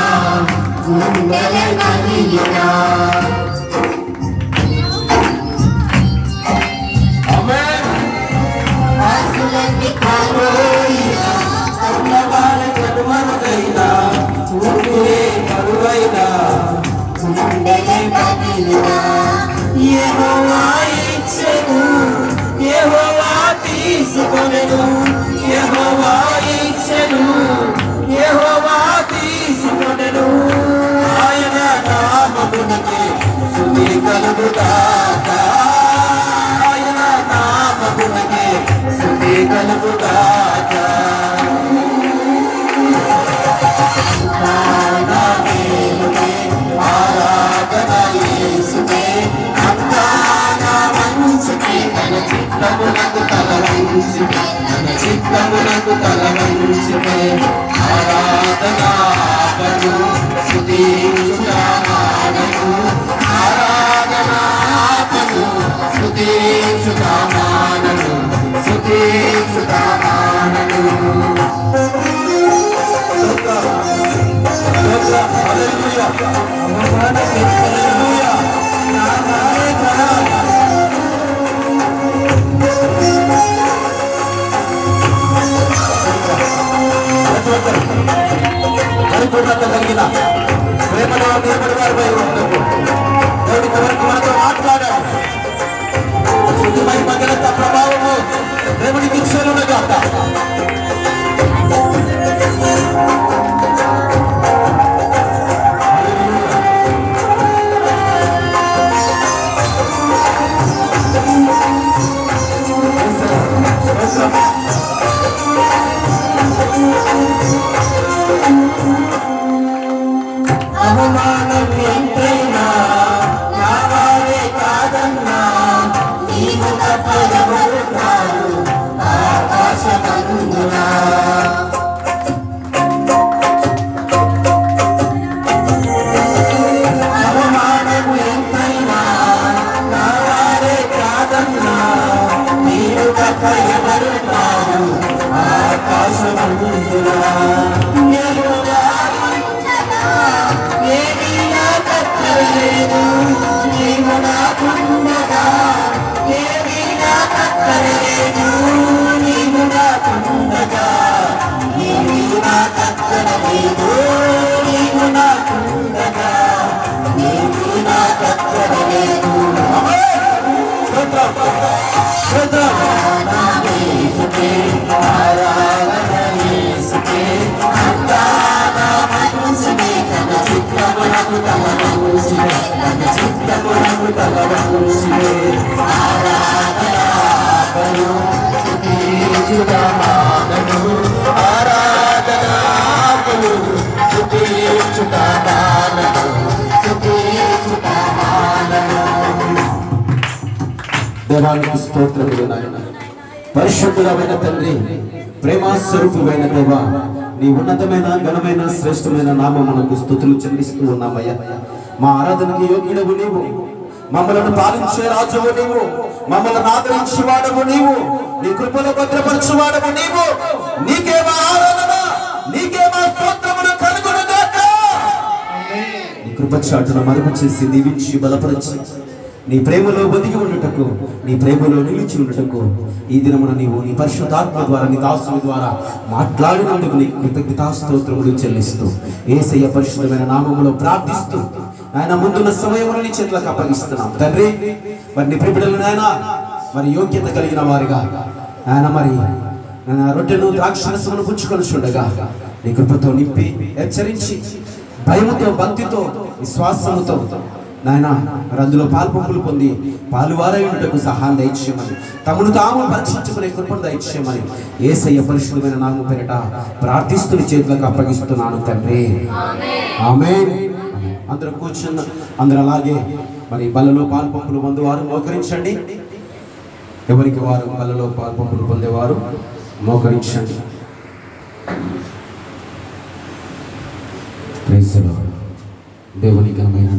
గుండెలే కదిలినా ఆమేన్. ఆస్తులన్నీ పోయినా కన్నవారి కన్నులైనా ఊపిరే నలువైనా గుండెలే కదిలినా యెహోవా ఇచ్చెను యెహోవా తీసుకొనెను యెహోవా ఇచ్చెను యెహోవా తీసుకొనెను ఆయన నామమునకే స్తుతి కలుగుగాక ఆయన నామమునకే స్తుతి కలుగుగాక. ఆరాధన యేసుకే అంతా నా మంచికే తన చిత్తమునకు తల వంచితే తన చిత్తమునకు తల వంచితే ఆరాధనాత్మను స్తుతించుటమానను ఆరాధనాత్మను స్తుతించుటమానను స్తుతించుటమానను. హల్లెలూయా హల్లెలూయా. నా నాయక పరిపూర్ణత కలిగిన ప్రేమలో నిలబడి వారిపై ఉన్నందుకు దేవుడి వరకు మనతో మాట్లాడాడు. శుద్ధమై మగలత ప్రభావము దేవుడికి ఇచ్చేలుగాక. ఆకాశమందున యెహోవా ఉండగా ఏమీ నాకు అక్కరలేదు. నీవు నాకుండగా ఏమీ నాకు అక్కరలేదు. నీవు నాకుండగా ఏమీ నాకు అక్కరలేదు. నీవు నాకుండగా ఏమీ నాకు అక్కరలేదు. స్తోత్రం స్తోత్రం. యేసుకే ఆరాధన, యేసుకే అంతానా మనసునే తన చిత్తమునకు తలవంచునే, తన చిత్తమునకు తలవంచునే. ఆరాధన ఆపను స్తుతించుటమానను, ఆరాధన ఆపను స్తుతించుటమానను, స్తుతించుటమానను. దేవానికి స్తోత్రములు నాయన. పరిశుద్ధుడమైన తండ్రి, ప్రేమాస్వరూపుడైన దేవా, నీ ఉన్నతమైన ఘనమైన శ్రేష్టమైన నామమునకు స్తుతులు చెల్లిస్తూ ఉన్నామయ్యా. మా ఆరాధనకి యోగ్యుడవు నీవు, మమ్మలను పాలించే రాజువు నీవు, మమ్మల్ని ఆదరించేవాడవు నీవు, నీ కృపలో భద్రపరచువాడవు నీవు. నీకే మా ఆరాధన, నీకే మా స్తోత్రములు కలుగునుగాక. నీ కృపచాటును మరుగు చేసి దీవించి బలపరచి నీ ప్రేమలో బతికి ఉండుటకు, నీ ప్రేమలో నిలిచి ఉండుటకు ఈ దినమున నీవు నీ పరిశుద్ధాత్మ ద్వారా, నీ దాసుని ద్వారా మాట్లాడినందుకు నీకు కృతజ్ఞతాస్తోత్రములు చెల్లిస్తూ యేసయ్య పరిశుద్ధమైన నామములో ప్రార్థిస్తూ ఆయన ముందున్న సమయమును నీ చేతులకు అప్పగిస్తున్నాం తండ్రి. మరి నీ ప్రియులను నాయన మరి యోగ్యత కలిగిన వారిగా ఆయన మరి రొట్టెను ద్రాక్షరసమును పుచ్చుకొని చూడగా నీ కృపతో నింపి హెచ్చరించి భయముతో భక్తితో విశ్వాసముతో నాయన మరి అందులో పాల్పొంపులు పొంది పాలువారయుటకు సహాయం దయచేయమని, తమను తాము పరీక్షించుకునే కృపను దయచేయమని యేసయ్య పరిశుద్ధమైన నామము పేరిట ప్రార్థిస్తూ నీ చేతులకు అప్పగిస్తున్నాను తండ్రి. ఆమేన్. అందరూ కూర్చున్న అందరూ అలాగే మరి బలలో పాల్పొంపులు పొందేవారు మోకరించండి. ఎవరికి వారు బలలో పాల్పొంపులు పొందేవారు మోకరించండి. Praise the Lord. దేవుని ఘనమైన